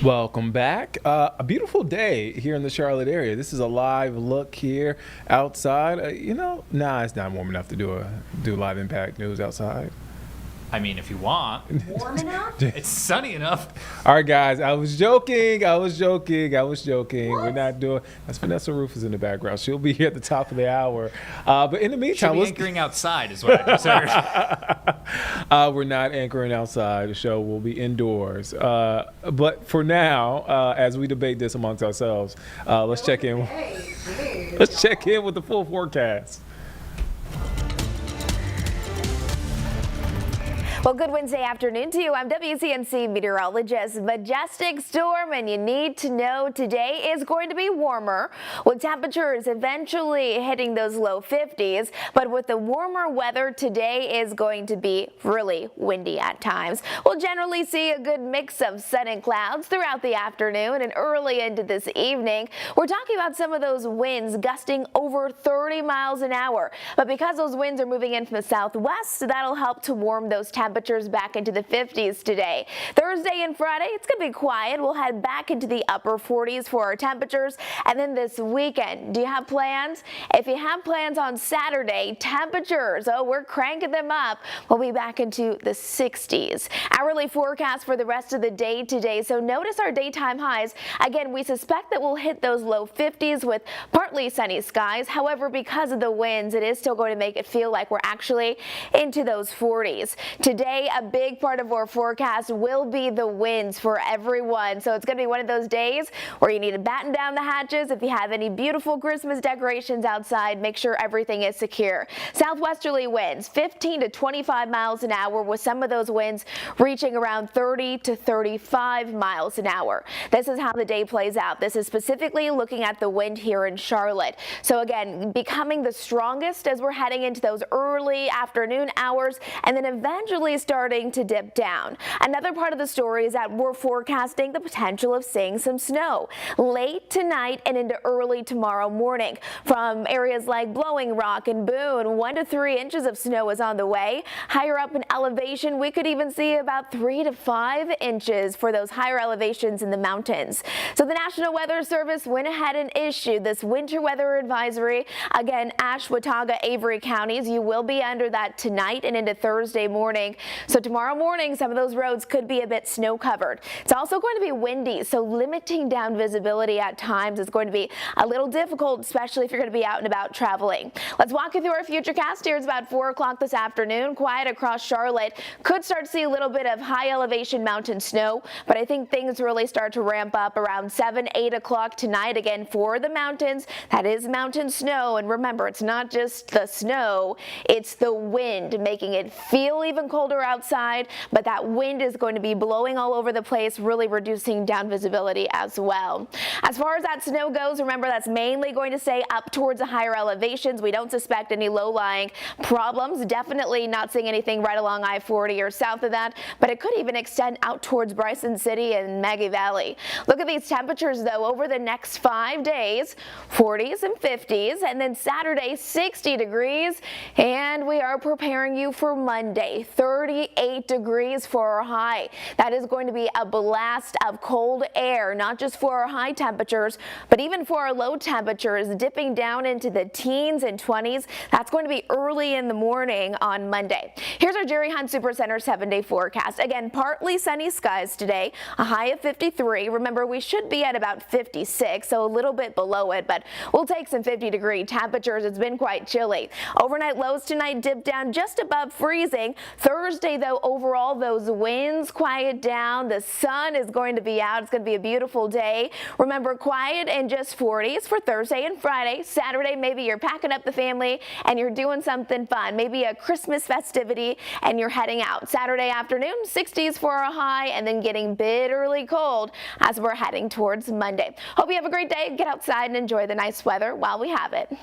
Welcome back. A beautiful day here in the Charlotte area. This is a live look here outside. It's not warm enough to do live Impact News outside. I mean, if you want. Warm enough? It's sunny enough. All right, guys. I was joking. We're not doing. That's Vanessa Rufus in the background. She'll be here at the top of the hour. But in the meantime, She'll be anchoring outside, is what I just heard. we're not anchoring outside. The show will be indoors. But for now, as we debate this amongst ourselves, let's check in. Let's check in with the full forecast. Well, good Wednesday afternoon to you. I'm WCNC meteorologist. Majestic storm, and you need to know today is going to be warmer, with temperatures eventually hitting those low 50s. But with the warmer weather, today is going to be really windy at times. We'll generally see a good mix of sun and clouds throughout the afternoon and early into this evening. We're talking about some of those winds gusting over 30 miles an hour. But because those winds are moving in from the southwest, that'll help to warm those temperatures back into the 50s today. Thursday and Friday, it's going to be quiet. We'll head back into the upper 40s for our temperatures. And then this weekend, do you have plans? If you have plans on Saturday, temperatures, we're cranking them up. We'll be back into the 60s. Hourly forecast for the rest of the day today. So notice our daytime highs. Again, we suspect that we'll hit those low 50s with partly sunny skies. However, because of the winds, it is still going to make it feel like we're actually into those 40s. Today, a big part of our forecast will be the winds for everyone. So it's going to be one of those days where you need to batten down the hatches. If you have any beautiful Christmas decorations outside, make sure everything is secure. Southwesterly winds, 15 to 25 miles an hour, with some of those winds reaching around 30 to 35 miles an hour. This is how the day plays out. This is specifically looking at the wind here in Charlotte. So again, becoming the strongest as we're heading into those early afternoon hours, and then eventually starting to dip down. Another part of the story is that we're forecasting the potential of seeing some snow late tonight and into early tomorrow morning. From areas like Blowing Rock and Boone, 1 to 3 inches of snow is on the way. Higher up in elevation, we could even see about 3 to 5 inches for those higher elevations in the mountains. So the National Weather Service went ahead and issued this winter weather advisory. Again, Ashe, Watauga, Avery counties, you will be under that tonight and into Thursday morning. So tomorrow morning, some of those roads could be a bit snow covered. It's also going to be windy, so limiting down visibility at times is going to be a little difficult, especially if you're going to be out and about traveling. Let's walk you through our futurecast. Here it's about 4 o'clock this afternoon. Quiet across Charlotte. Could start to see a little bit of high elevation mountain snow, but I think things really start to ramp up around 7, 8 o'clock tonight. Again, for the mountains, that is mountain snow. And remember, it's not just the snow, it's the wind making it feel even colder outside, but that wind is going to be blowing all over the place, really reducing down visibility as well. As far as that snow goes, remember that's mainly going to stay up towards the higher elevations. We don't suspect any low-lying problems. Definitely not seeing anything right along I-40 or south of that, but it could even extend out towards Bryson City and Maggie Valley. Look at these temperatures though over the next 5 days, 40s and 50s, and then Saturday 60 degrees, and we are preparing you for Monday, 38 degrees for our high. That is going to be a blast of cold air, not just for our high temperatures, but even for our low temperatures, dipping down into the teens and 20s. That's going to be early in the morning on Monday. Here's our Jerry Hunt Supercenter 7-day forecast. Again, partly sunny skies today, a high of 53. Remember, we should be at about 56, so a little bit below it, but we'll take some 50-degree temperatures. It's been quite chilly. Overnight lows tonight dip down just above freezing. Thursday, though, overall, those winds quiet down. The sun is going to be out. It's going to be a beautiful day. Remember, quiet and just 40s for Thursday and Friday. Saturday, maybe you're packing up the family and you're doing something fun, maybe a Christmas festivity, and you're heading out. Saturday afternoon, 60s for a high, and then getting bitterly cold as we're heading towards Monday. Hope you have a great day. Get outside and enjoy the nice weather while we have it.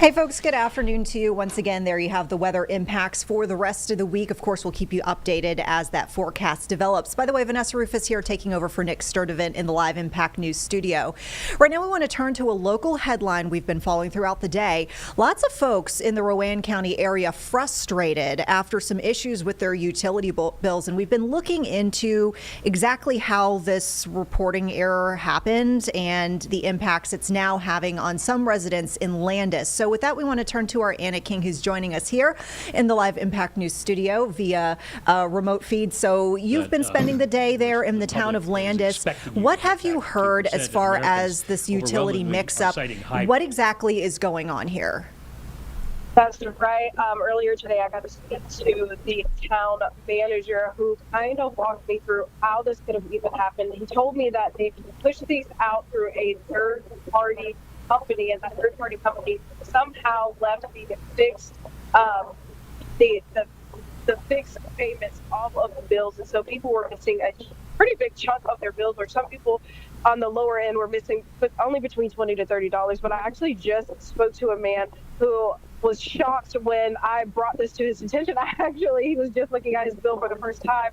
Hey folks, good afternoon to you. Once again, there you have the weather impacts for the rest of the week. Of course, we'll keep you updated as that forecast develops. By the way, Vanessa Rufus here taking over for Nick Sturdivant in the Live Impact News studio. Right now we want to turn to a local headline we've been following throughout the day. Lots of folks in the Rowan County area frustrated after some issues with their utility bills, and we've been looking into exactly how this reporting error happened and the impacts it's now having on some residents in Landis. So with that, we want to turn to our Anna King, who's joining us here in the Live Impact News studio via remote feed. So you've been spending the day there in the town of Landis. What have you heard as far as this utility mix-up? What exactly is going on here? That's right. Earlier today, I got to speak to the town manager who kind of walked me through how this could have even happened. He told me that they pushed these out through a third-party company, and that third-party company somehow left the fixed the fixed payments off of the bills, and so people were missing a pretty big chunk of their bills, or some people on the lower end were missing but only between $20 to $30. But I actually just spoke to a man who was shocked when I brought this to his attention. He was just looking at his bill for the first time.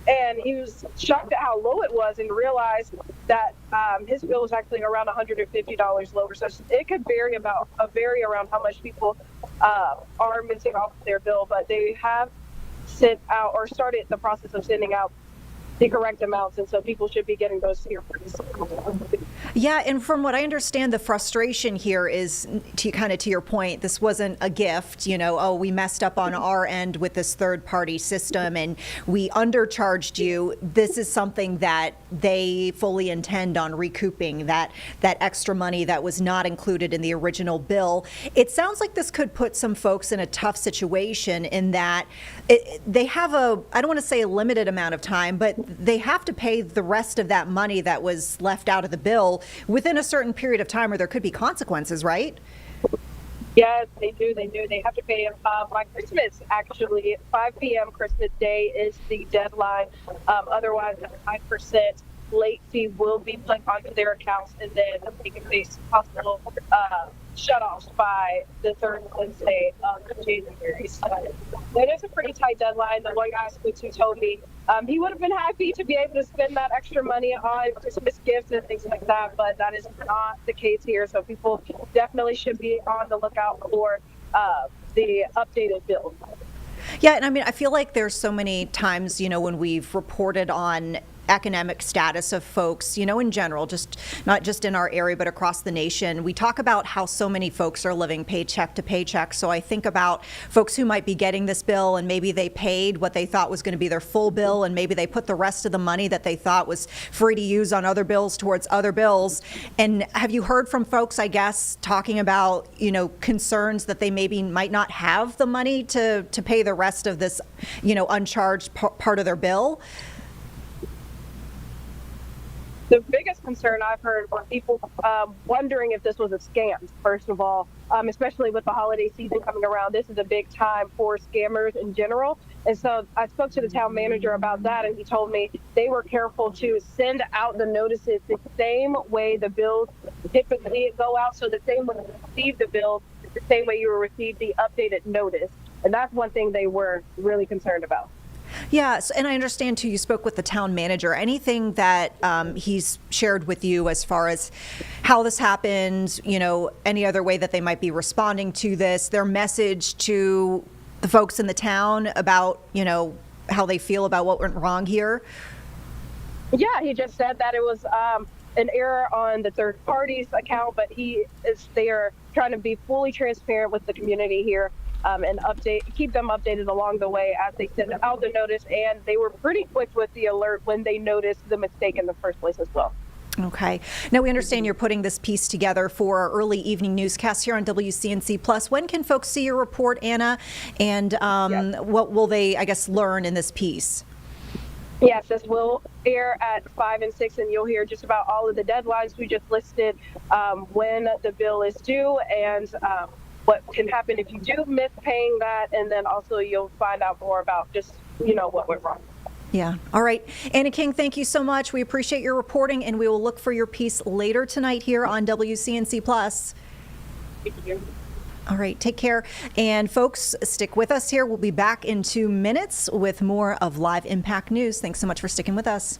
And he was shocked at how low it was and realized that his bill was actually around $150 lower. So it could vary around how much people are missing off their bill. But they have sent out or started the process of sending out the correct amounts, and so people should be getting those here pretty soon. Yeah, and from what I understand, the frustration here is, to your point, this wasn't a gift, we messed up on our end with this third-party system and we undercharged you. This is something that they fully intend on recouping, that extra money that was not included in the original bill. It sounds like this could put some folks in a tough situation in that they have I don't want to say a limited amount of time, but they have to pay the rest of that money that was left out of the bill within a certain period of time, or there could be consequences, right? Yes, they do. They have to pay them by Christmas. Actually, 5 p.m. Christmas Day is the deadline. Otherwise, a 5% late fee will be put onto their accounts, and then they can face possible shutoffs by the third Wednesday of January. So it is a pretty tight deadline. The one guy I spoke to told me he would have been happy to be able to spend that extra money on Christmas gifts and things like that, but that is not the case here. So people definitely should be on the lookout for the updated bill. Yeah, and I feel like there's so many times, when we've reported on economic status of folks, in general, just not just in our area, but across the nation. We talk about how so many folks are living paycheck to paycheck. So I think about folks who might be getting this bill and maybe they paid what they thought was going to be their full bill, and maybe they put the rest of the money that they thought was free to use on other bills towards other bills. And have you heard from folks, I guess, talking about, concerns that they maybe might not have the money to pay the rest of this, uncharged part of their bill? The biggest concern I've heard were people wondering if this was a scam, first of all, especially with the holiday season coming around. This is a big time for scammers in general. And so I spoke to the town manager about that, and he told me they were careful to send out the notices the same way the bills typically go out. So the same way you receive the bill, the same way you will receive the updated notice. And that's one thing they were really concerned about. Yes, and I understand, too, you spoke with the town manager. Anything that he's shared with you as far as how this happened, any other way that they might be responding to this, their message to the folks in the town about, how they feel about what went wrong here? Yeah, he just said that it was an error on the third party's account, but they are trying to be fully transparent with the community here. And keep them updated along the way as they send out the notice. And they were pretty quick with the alert when they noticed the mistake in the first place as well. Okay. Now, we understand you're putting this piece together for our early evening newscast here on WCNC Plus. When can folks see your report, Anna? And what will they, learn in this piece? Yes, this will air at 5 and 6, and you'll hear just about all of the deadlines we just listed, when the bill is due, and what can happen if you do miss paying that, and then also you'll find out more about just, what went wrong. Yeah. All right. Anna King, thank you so much. We appreciate your reporting, and we will look for your piece later tonight here on WCNC Plus. Thank you. All right, take care. And folks, stick with us here. We'll be back in 2 minutes with more of Live Impact News. Thanks so much for sticking with us.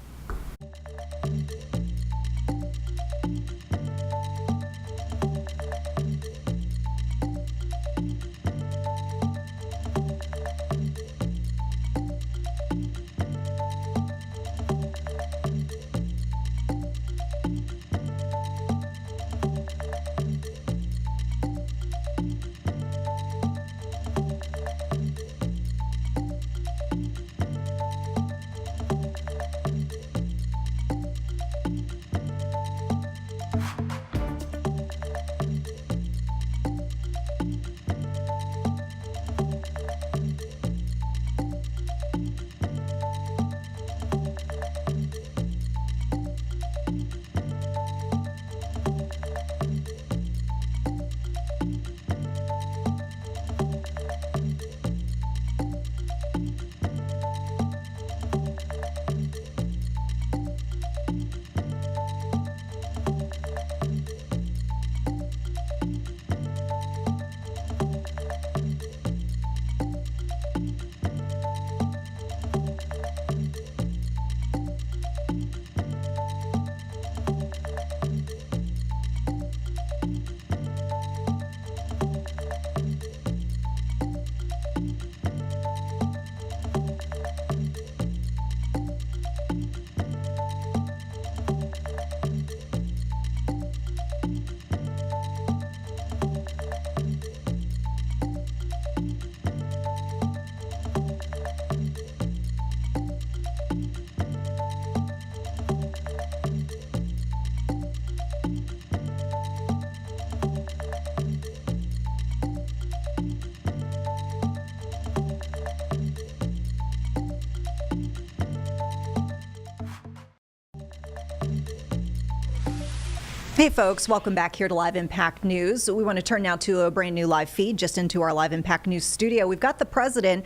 Hey folks, welcome back here to Live Impact News. We want to turn now to a brand new live feed just into our Live Impact News studio. We've got the president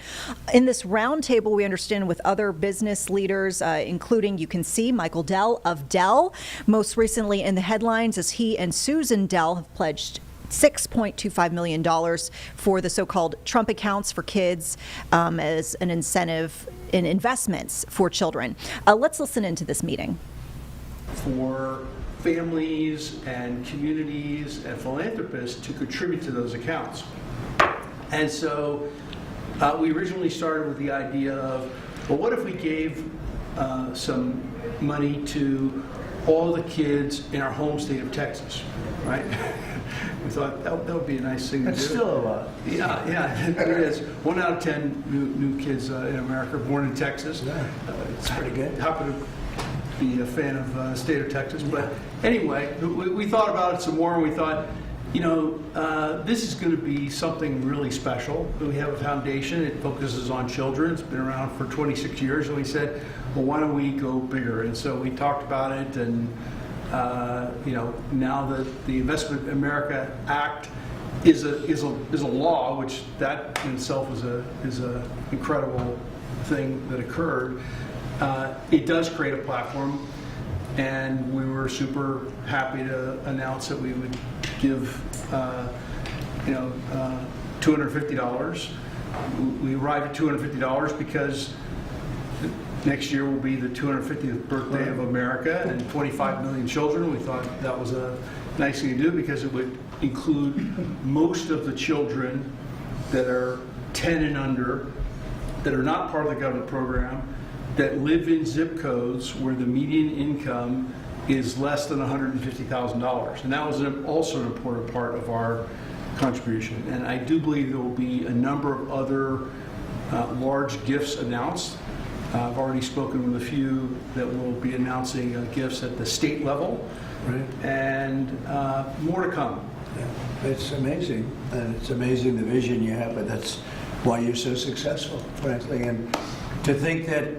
in this roundtable, we understand, with other business leaders, including, you can see, Michael Dell of Dell. Most recently in the headlines as he and Susan Dell have pledged $6.25 million for the so-called Trump accounts for kids as an incentive in investments for children. Let's listen into this meeting. For families and communities and philanthropists to contribute to those accounts. And so we originally started with the idea of, well, what if we gave some money to all the kids in our home state of Texas, right? We thought that would be a nice thing to do. That's still a lot. Yeah, it is. 1 out of 10 new kids in America born in Texas. Yeah, it's pretty good. Happen to be a fan of the state of Texas, but anyway, we thought about it some more, and we thought, you know, this is going to be something really special. We have a foundation. It focuses on children. It's been around for 26 years, and we said, well, why don't we go bigger? And so we talked about it, and you know, now that the Investment America Act is a law, which that in itself is a incredible thing that occurred. It does create a platform, and we were super happy to announce that we would give, you know, $250. We arrived at $250 because next year will be the 250th birthday of America and 25 million children. We thought that was a nice thing to do because it would include most of the children that are 10 and under, that are not part of the government program, that live in zip codes where the median income is less than $150,000. And that was also an important part of our contribution. And I do believe there will be a number of other large gifts announced. I've already spoken with a few that will be announcing gifts at the state level. Right. And more to come. Yeah. It's amazing, and it's amazing the vision you have, but that's why you're so successful, frankly. And to think that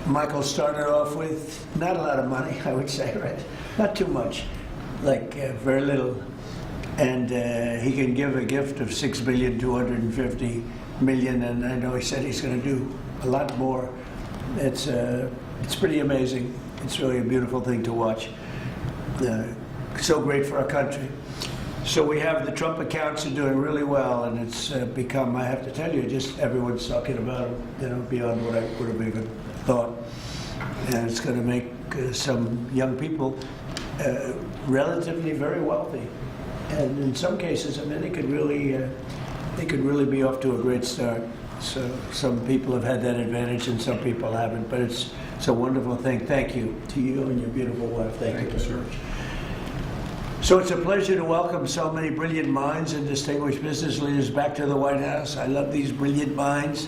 Michael started off with not a lot of money, I would say, right? Not too much, like very little. And he can give a gift of $6.25 billion, and I know he said he's going to do a lot more. It's pretty amazing. It's really a beautiful thing to watch. So great for our country. So we have the Trump accounts are doing really well, and it's become, I have to tell you, just everyone's talking about it, beyond what I would have even thought. And it's going to make some young people relatively very wealthy. And in some cases, I mean, they could really be off to a great start. So some people have had that advantage and some people haven't, but it's a wonderful thing. Thank you to you and your beautiful wife. Thank you, sir. So it's a pleasure to welcome so many brilliant minds and distinguished business leaders back to the White House. I love these brilliant minds,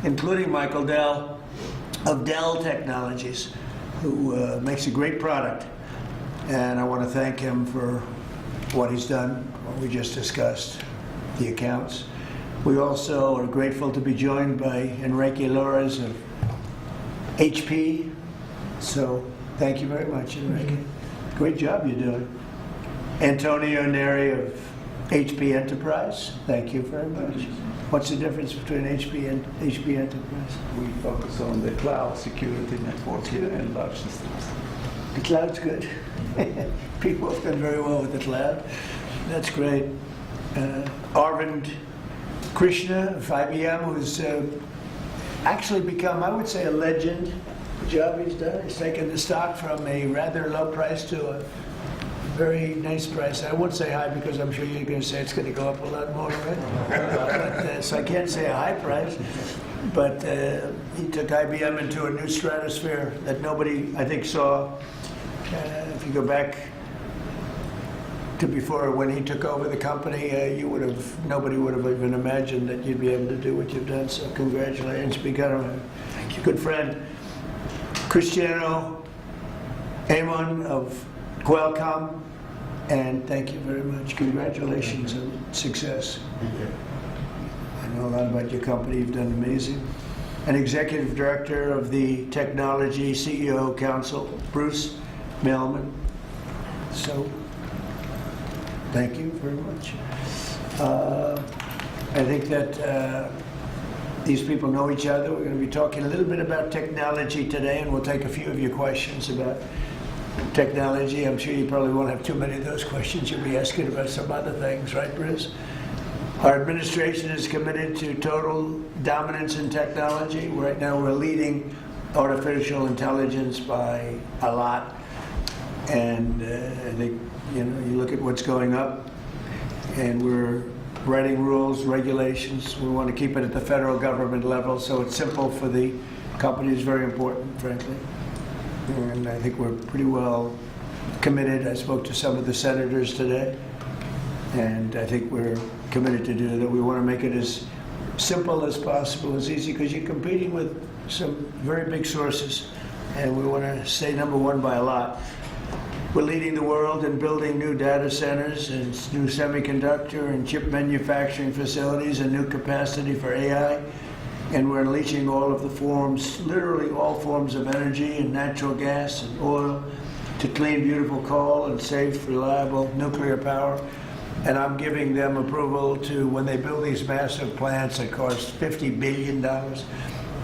including Michael Dell of Dell Technologies, who makes a great product. And I want to thank him for what he's done, what we just discussed, the accounts. We also are grateful to be joined by Enrique Lores of HP. So thank you very much, Enrique. Great job you're doing. Antonio Neri of HP Enterprise. Thank you very much. What's the difference between HP and HP Enterprise? We focus on the cloud security, networking, and large systems. The cloud's good. People have done very well with the cloud. That's great. Arvind Krishna of IBM, who's actually become, I would say, a legend. The job he's done. He's taken the stock from a rather low price to a very nice price. I won't say high because I'm sure you're going to say it's going to go up a lot more, right? So I can't say a high price. But he took IBM into a new stratosphere that nobody, I think, saw. If you go back to before when he took over the company, nobody would have even imagined that you'd be able to do what you've done. So congratulations, become a good friend. Cristiano Amon of Qualcomm, and thank you very much. Congratulations on success. I know a lot about your company. You've done amazing. And Executive Director of the Technology CEO Council, Bruce Mehlman. So, thank you very much. I think that these people know each other. We're going to be talking a little bit about technology today, and we'll take a few of your questions about technology. I'm sure you probably won't have too many of those questions. You'll be asking about some other things, right, Bruce? Our administration is committed to total dominance in technology. Right now we're leading artificial intelligence by a lot. And I think, you look at what's going up, and we're writing rules, regulations. We want to keep it at the federal government level so it's simple for the companies, very important, frankly. And I think we're pretty well committed. I spoke to some of the senators today, and I think we're committed to do that. We want to make it as simple as possible, as easy, because you're competing with some very big sources, and we want to stay number one by a lot. We're leading the world in building new data centers and new semiconductor and chip manufacturing facilities and new capacity for AI. And we're unleashing all of the forms, literally all forms of energy and natural gas and oil to clean, beautiful coal and safe, reliable nuclear power. And I'm giving them approval to, when they build these massive plants that cost $50 billion.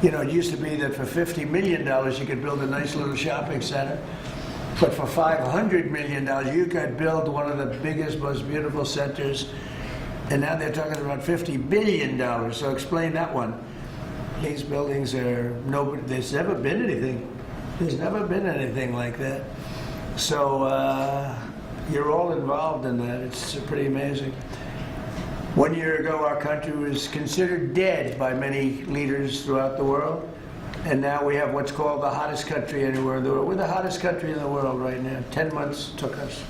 It used to be that for $50 million you could build a nice little shopping center. But for $500 million, you could build one of the biggest, most beautiful centers. And now they're talking about $50 billion. So explain that one. These buildings are there's never been anything. There's never been anything like that. So you're all involved in that. It's pretty amazing. 1 year ago, our country was considered dead by many leaders throughout the world. And now we have what's called the hottest country anywhere in the world. We're the hottest country in the world right now. 10 months took us.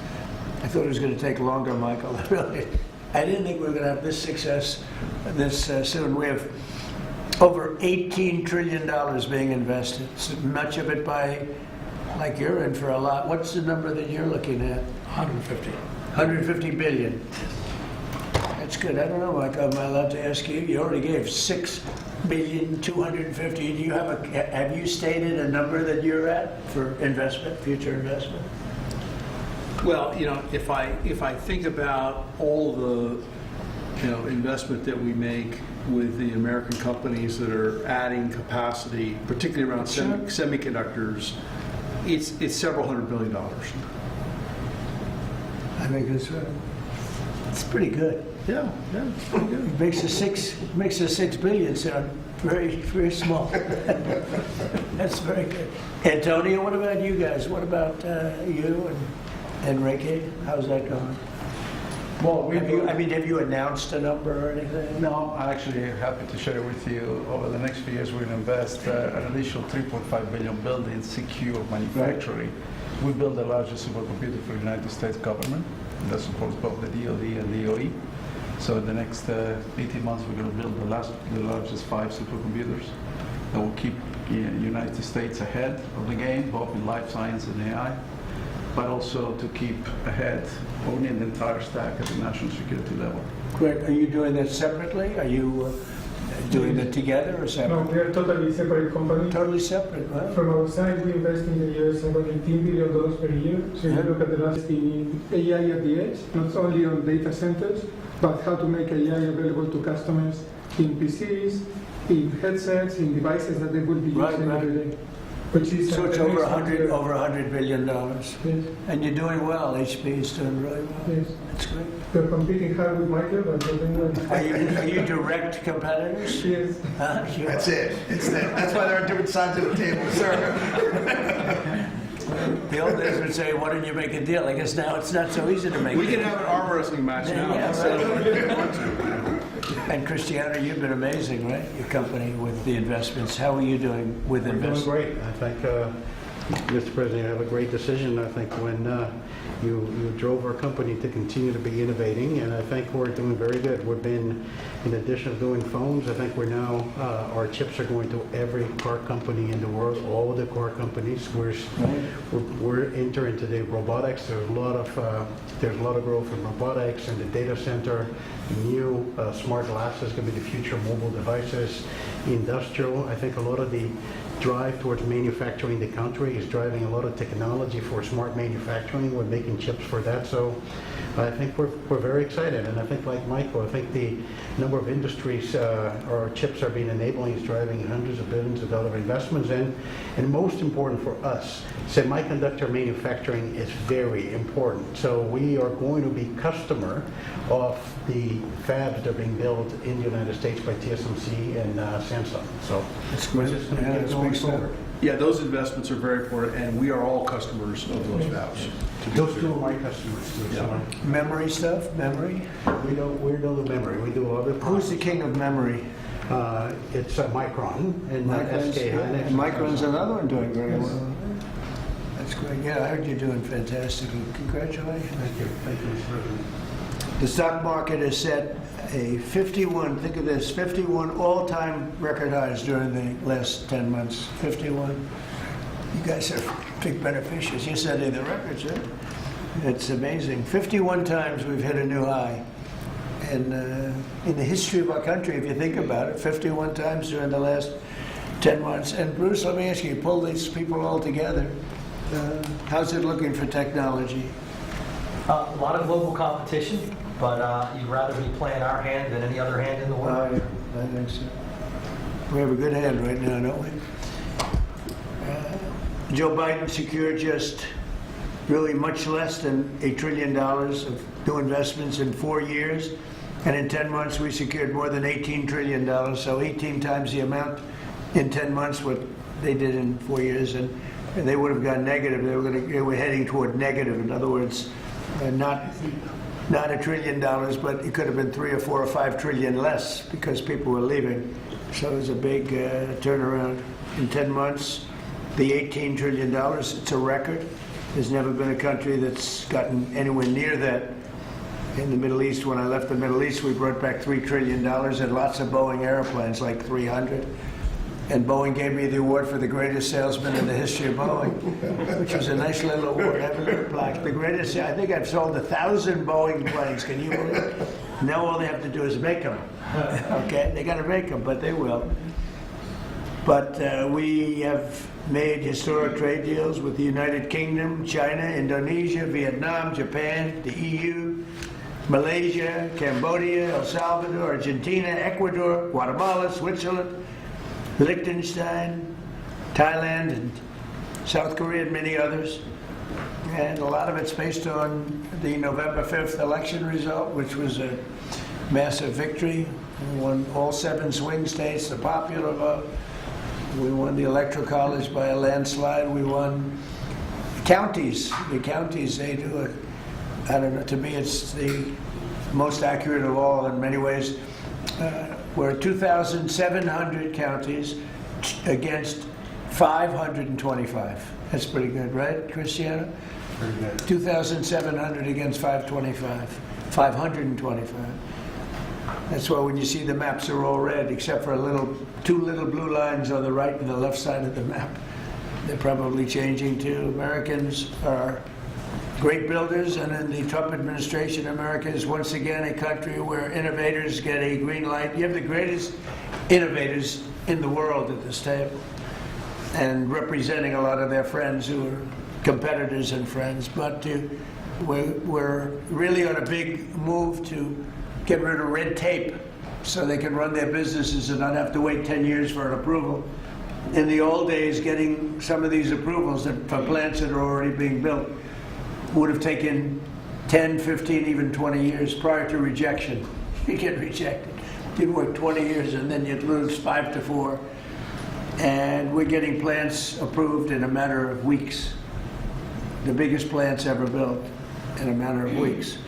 I thought it was going to take longer, Michael. Really. I didn't think we were going to have this success this soon. We have over $18 trillion being invested. So much of it by, like you're in for a lot. What's the number that you're looking at? 150. 150 billion. That's good. I don't know, Michael. Am I allowed to ask you? You already gave 6,250,000,000. Do you have you stated a number that you're at for investment, future investment? Well, if I think about all the investment that we make with the American companies that are adding capacity, particularly around semiconductors, it's several $100 billion. I think that's right. It's pretty good. Yeah, it's pretty good. It makes the 6 billion sound very, very small. That's very good. Antonio, what about you guys? What about you and Enrique? How's that going? Well, have you announced a number or anything? No, I'm actually happy to share with you. Over the next few years, we're going to invest an additional 3.5 billion building secure manufacturing. We build the largest supercomputer for the United States government that supports both the DoD and DOE. So in the next 18 months, we're going to build the largest 5 supercomputers that will keep the United States ahead of the game, both in life science and AI, but also to keep ahead, owning the entire stack at the national security level. Great. Are you doing that separately? Are you doing it together or No, separate? we are totally separate company. Totally separate, right? From our side, we invest in the US about $18 billion per year. So if you look at the last in AI at the edge, not only on data centers, but how to make AI available to customers in PCs, in headsets, in devices that they will be using every day. Which is So it's the over next $100 billion. Yes. And you're doing well. HP is doing really well. Yes. That's great. We're competing hard with Micro, but we're doing well. Are you direct competitors? Yes. That's it. That's why they're on different sides of the table, sir. The old days would say, why don't you make a deal? I guess now it's not so easy to make We a deal. can have an arm wrestling match now. And Cristiano, you've been amazing, right? Your company with the investments. How are you doing with We're doing investments? great. I think, Mr. President, you have a great decision. I think when you drove our company to continue to be innovating, and I think we're doing very good. We've been, in addition to doing phones, I think we're now, our chips are going to every car company in the world, all the car companies. We're entering today robotics. There's a lot of growth in robotics and the data center. New smart glasses going to be the future mobile devices. Industrial, I think a lot of the drive towards manufacturing the country is driving a lot of technology for smart manufacturing. We're making chips for that. So I think we're very excited. And I think like Michael, I think the number of industries our chips are being enabling is driving hundreds of billions of dollars investments in. And most important for us, semiconductor manufacturing is very important. So we are going to be customer of the fabs that are being built in the United States by TSMC and Samsung. So it's going going forward. Yeah, those investments are very important, and we are all customers of those fabs. Those two are my customers. Yeah. Memory stuff? Memory? We do the memory. We do all the. Who's the king of memory? It's Micron and SK Hynix. And Micron's another one doing very well. That's great. Yeah, I heard you're doing fantastically. Congratulations. Thank you. Thank you, Mr. President. The stock market has set a 51, think of this, 51 all-time record highs during the last 10 months. 51. You guys are big beneficiaries. You're setting the records, right? It's amazing. 51 times we've hit a new high. And in the history of our country, if you think about it, 51 times during the last 10 months. And Bruce, let me ask you pull these people all together. How's it looking for technology? A lot of global competition, but you'd rather be playing our hand than any other hand in the world. I think so. We have a good hand right now, don't we? Joe Biden secured just really much less than $1 trillion of new investments in 4 years. And in 10 months, we secured more than $18 trillion. So 18 times the amount in 10 months what they did in 4 years. And they would have gone negative. They were heading toward negative. In other words, not $1 trillion, but it could have been 3 or 4 or 5 trillion less because people were leaving. So it was a big turnaround in 10 months. The $18 trillion, it's a record. There's never been a country that's gotten anywhere near that. In the Middle East, when I left the Middle East, we brought back $3 trillion and lots of Boeing airplanes, like 300. And Boeing gave me the award for the greatest salesman in the history of Boeing, which was a nice little award. I have a little plaque. The greatest, I think I've sold 1,000 Boeing planes. Can you believe it? Now all they have to do is make them. Okay, they got to make them, but they will. But we have made historic trade deals with the United Kingdom, China, Indonesia, Vietnam, Japan, the EU, Malaysia, Cambodia, El Salvador, Argentina, Ecuador, Guatemala, Switzerland, Liechtenstein, Thailand, and South Korea, and many others. And a lot of it's based on the November 5th election result, which was a massive victory. We won all 7 swing states, the popular vote. We won the Electoral College by a landslide. We won counties. The counties, they do it. I don't know, to me it's the most accurate of all in many ways. We're 2,700 counties against 525. That's pretty good, right, Cristiano? Very good. 2,700 against 525. That's why when you see the maps are all red, except for 2 little blue lines on the right and the left side of the map. They're probably changing too. Americans are great builders, and in the Trump administration, America is once again a country where innovators get a green light. You have the greatest innovators in the world at this table, and representing a lot of their friends who are competitors and friends. But we're really on a big move to get rid of red tape so they can run their businesses and not have to wait 10 years for an approval. In the old days, getting some of these approvals for plants that are already being built would have taken 10, 15, even 20 years prior to rejection. You get rejected. You'd work 20 years and then you'd lose 5 to 4. And we're getting plants approved in a matter of weeks. The biggest plants ever built in a matter of weeks.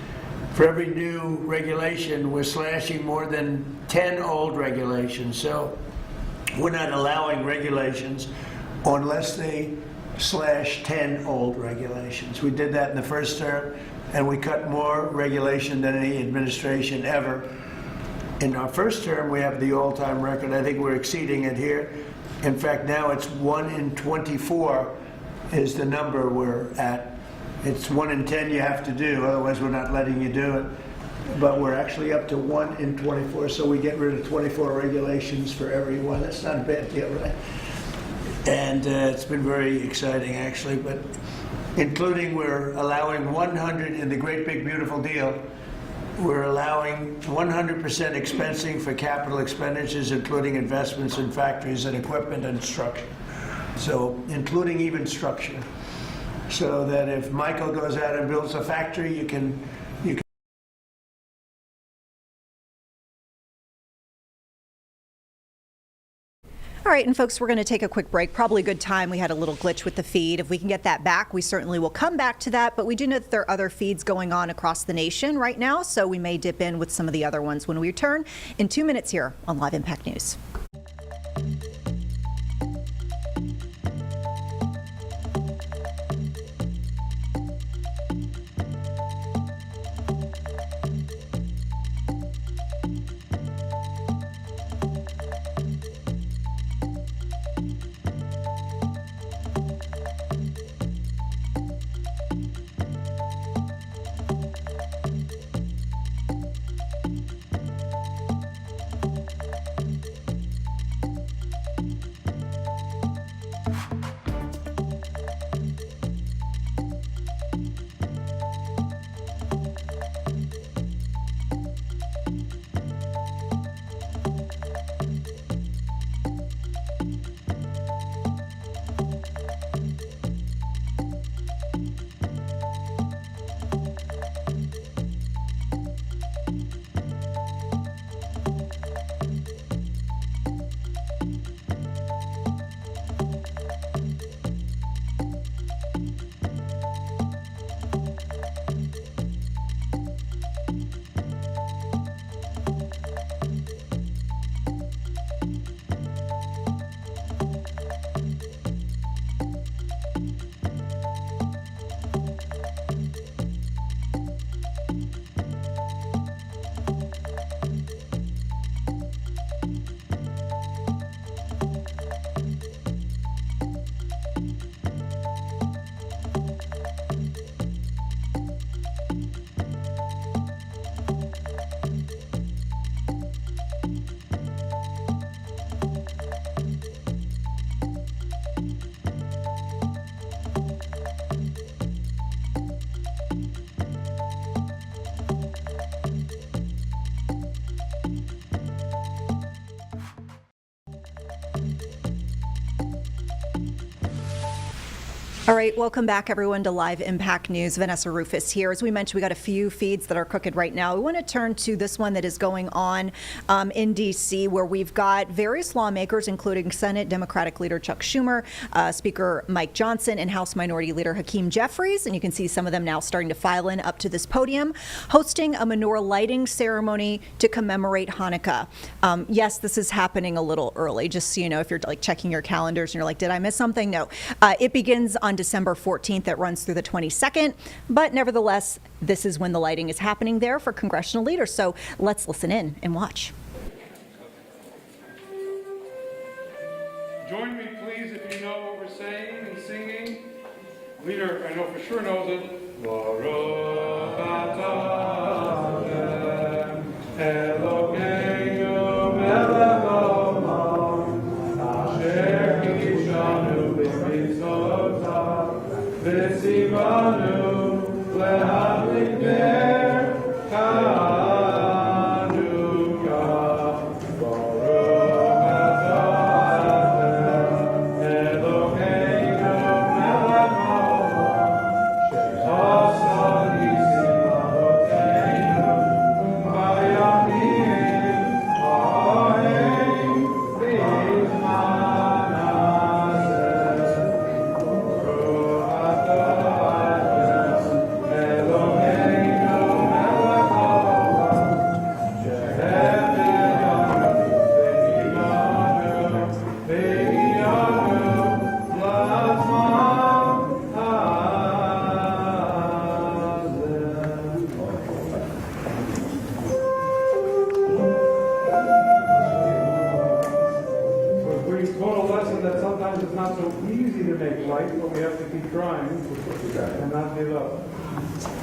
For every new regulation, we're slashing more than 10 old regulations. So we're not allowing regulations unless they slash 10 old regulations. We did that in the first term, and we cut more regulation than any administration ever. In our first term, we have the all-time record. I think we're exceeding it here. In fact, now it's 1 in 24 is the number we're at. It's 1 in 10 you have to do, otherwise we're not letting you do it. But we're actually up to 1 in 24, so we get rid of 24 regulations for everyone. That's not a bad deal, right? And it's been very exciting, actually. But including, we're allowing 100 in the Great Big Beautiful Deal. We're allowing 100% expensing for capital expenditures, including investments in factories and equipment and structure. So, including even structure. So that if Michael goes out and builds a factory, you can. All right, and folks, we're going to take a quick break. Probably a good time. We had a little glitch with the feed. If we can get that back, we certainly will come back to that. But we do know that there are other feeds going on across the nation right now, so we may dip in with some of the other ones when we return in 2 minutes here on Live Impact News. All right, welcome back, everyone, to Live Impact News. Vanessa Rufus here. As we mentioned, we got a few feeds that are cooking right now. We want to turn to this one that is going on in D.C., where we've got various lawmakers, including Senate Democratic Leader Chuck Schumer, Speaker Mike Johnson, and House Minority Leader Hakeem Jeffries. And you can see some of them now starting to file in up to this podium, hosting a menorah lighting ceremony to commemorate Hanukkah. Yes, this is happening a little early, just so you know, if you're like checking your calendars and you're like, did I miss something? No. It begins on December 14th. It runs through the 22nd. But nevertheless, this is when the lighting is happening there for congressional leaders. So let's listen in and watch. Join me, please, if you know what we're saying and singing. Leader, I know for sure knows it. Baruch atah Elokeinu melech haolam, asher kishanu b'mitzvotav, v'tzivanu lehavlik ner Chanukah. Baruch atah Elokeinu melech haolam, shechasad nisim avoteinu bayamim ha'hem b'zman hazeh. Baruch atah Elokeinu melech haolam, she'eviyanu v'hiyanu lazman We taught a lesson that sometimes it's not so easy to make light, but we have to keep trying and not give up.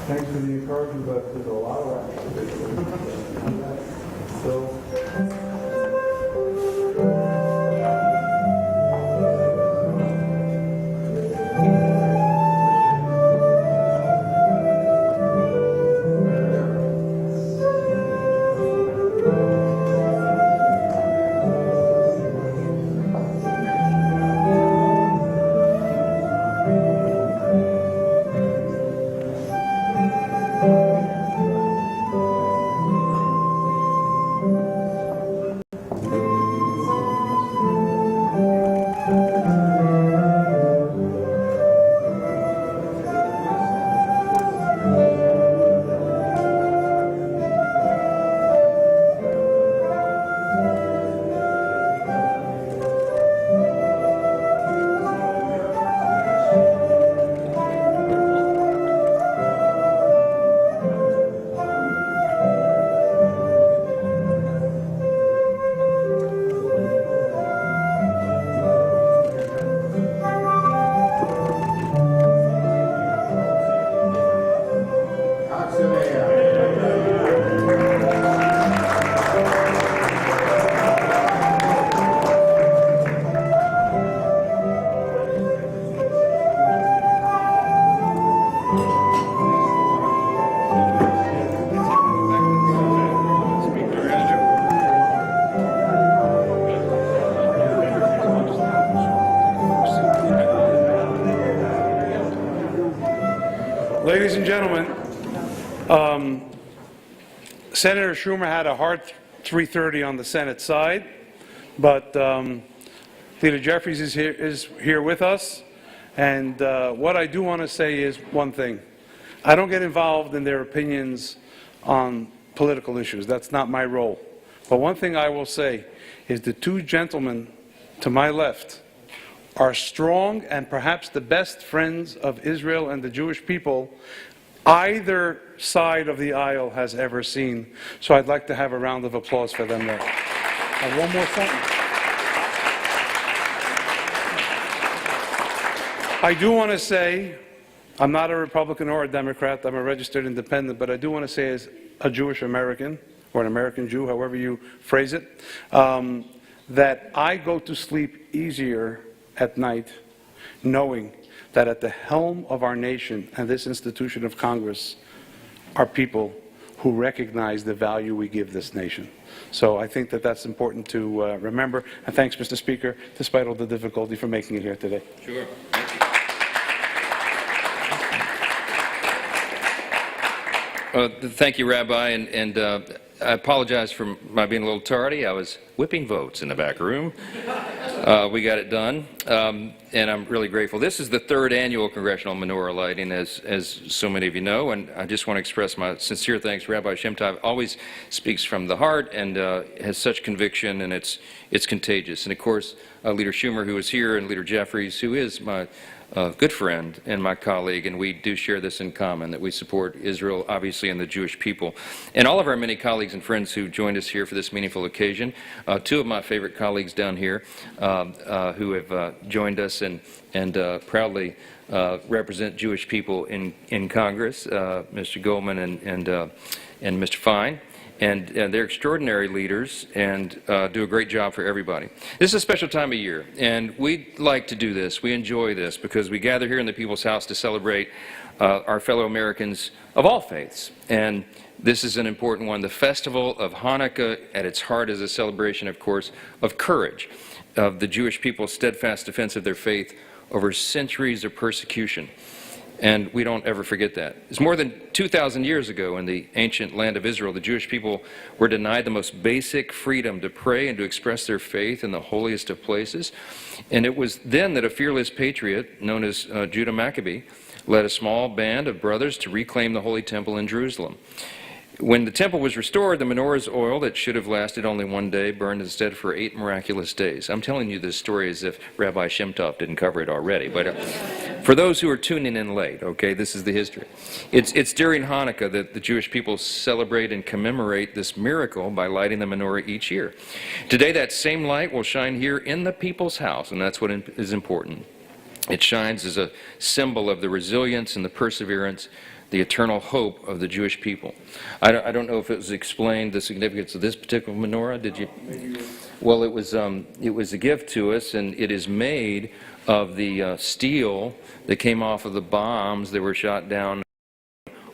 Thanks for the encouragement, but there's a lot of work. So. Ladies and gentlemen, Senator Schumer had a hard 3:30 on the Senate side, but Leader Jeffries is here with us, and what I do want to say is one thing. I don't get involved in their opinions on political issues. That's not my role. But one thing I will say is the two gentlemen to my left are strong and perhaps the best friends of Israel and the Jewish people either side of the aisle has ever seen. So I'd like to have a round of applause for them there. And one more sentence. I do want to say, I'm not a Republican or a Democrat, I'm a registered independent, but I do want to say as a Jewish American, or an American Jew, however you phrase it, that I go to sleep easier at night knowing that at the helm of our nation and this institution of Congress are people who recognize the value we give this nation. So I think that that's important to remember. And thanks, Mr. Speaker, despite all the difficulty, for making it here today. Sure. Thank you, Rabbi, and I apologize for my being a little tardy. I was whipping votes in the back room. We got it done, and I'm really grateful. This is the third annual Congressional Menorah Lighting, as so many of you know, and I just want to express my sincere thanks. Rabbi Shem Tov always speaks from the heart and has such conviction, and it's contagious. And of course, Leader Schumer, who is here, and Leader Jeffries, who is my good friend and my colleague, and we do share this in common, that we support Israel, obviously, and the Jewish people. And all of our many colleagues and friends who joined us here for this meaningful occasion. Two of my favorite colleagues down here who have joined us and proudly represent Jewish people in Congress, Mr. Goldman and Mr. Fine. And they're extraordinary leaders and do a great job for everybody. This is a special time of year, and we like to do this. We enjoy this because we gather here in the People's House to celebrate our fellow Americans of all faiths. And this is an important one. The festival of Hanukkah at its heart is a celebration, of course, of courage, of the Jewish people's steadfast defense of their faith over centuries of persecution. And we don't ever forget that. It's more than 2,000 years ago in the ancient land of Israel, the Jewish people were denied the most basic freedom to pray and to express their faith in the holiest of places. And it was then that a fearless patriot known as Judah Maccabee led a small band of brothers to reclaim the Holy Temple in Jerusalem. When the temple was restored, the menorah's oil that should have lasted only one day burned instead for 8 miraculous days. I'm telling you this story as if Rabbi Shem Tov didn't cover it already. But for those who are tuning in late, okay, this is the history. It's during Hanukkah that the Jewish people celebrate and commemorate this miracle by lighting the menorah each year. Today, that same light will shine here in the people's house, and that's what is important. It shines as a symbol of the resilience and the perseverance, the eternal hope of the Jewish people. I don't know if it was explained, the significance of this particular menorah. Did you? Well, it was a gift to us, and it is made of the steel that came off of the bombs that were shot down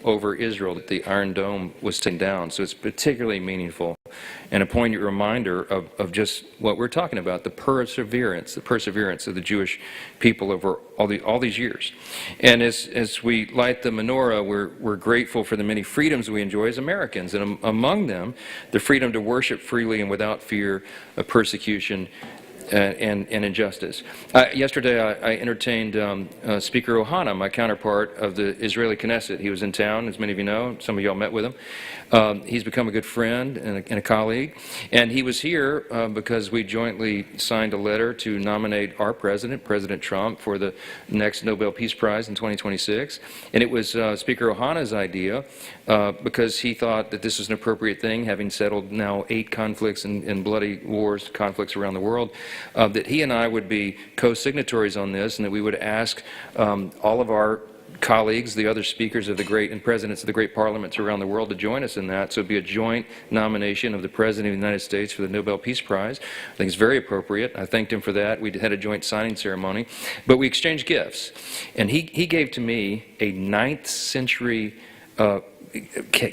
over Israel, that the Iron Dome was taken down. So it's particularly meaningful and a poignant reminder of just what we're talking about, the perseverance of the Jewish people over all these years. And as we light the menorah, we're grateful for the many freedoms we enjoy as Americans, and among them, the freedom to worship freely and without fear of persecution and injustice. Yesterday, I entertained Speaker Ohana, my counterpart of the Israeli Knesset. He was in town, as many of you know. Some of y'all met with him. He's become a good friend and a colleague. And he was here because we jointly signed a letter to nominate our president, President Trump, for the next Nobel Peace Prize in 2026. And it was Speaker Ohana's idea because he thought that this was an appropriate thing, having settled now 8 conflicts and bloody wars, conflicts around the world. That he and I would be co-signatories on this, and that we would ask all of our colleagues, the other speakers of the great and presidents of the great parliaments around the world to join us in that. So it would be a joint nomination of the President of the United States for the Nobel Peace Prize. I think it's very appropriate. I thanked him for that. We had a joint signing ceremony. But we exchanged gifts. And he gave to me a 9th century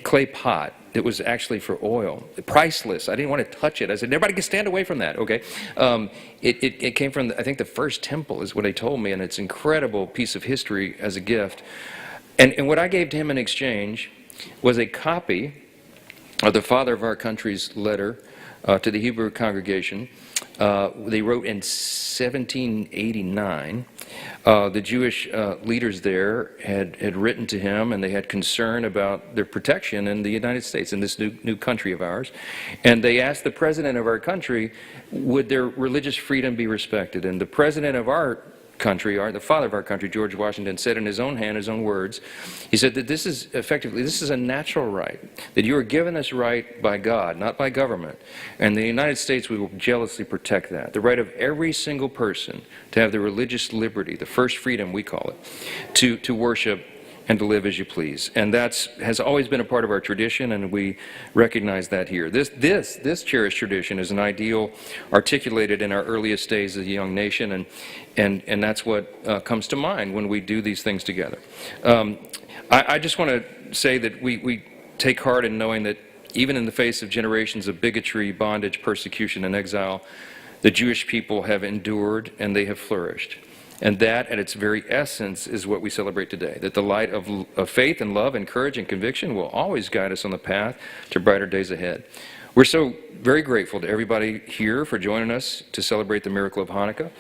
clay pot that was actually for oil, priceless. I didn't want to touch it. I said, everybody can stand away from that, okay? It came from, I think, the first temple is what he told me, and it's an incredible piece of history as a gift. And what I gave to him in exchange was a copy of the Father of Our Country's letter to the Hebrew congregation. They wrote in 1789. The Jewish leaders there had written to him, and they had concern about their protection in the United States, in this new country of ours. And they asked the president of our country, would their religious freedom be respected? And the president of our country, the father of our country, George Washington, said in his own hand, his own words, he said that this is a natural right, that you are given this right by God, not by government. And in the United States, we will jealously protect that. The right of every single person to have the religious liberty, the first freedom we call it, to worship and to live as you please. And that has always been a part of our tradition, and we recognize that here. This cherished tradition is an ideal articulated in our earliest days as a young nation, and that's what comes to mind when we do these things together. I just want to say that we take heart in knowing that even in the face of generations of bigotry, bondage, persecution, and exile, the Jewish people have endured and they have flourished. And that, at its very essence, is what we celebrate today, that the light of faith and love and courage and conviction will always guide us on the path to brighter days ahead. We're so very grateful to everybody here for joining us to celebrate the miracle of Hanukkah.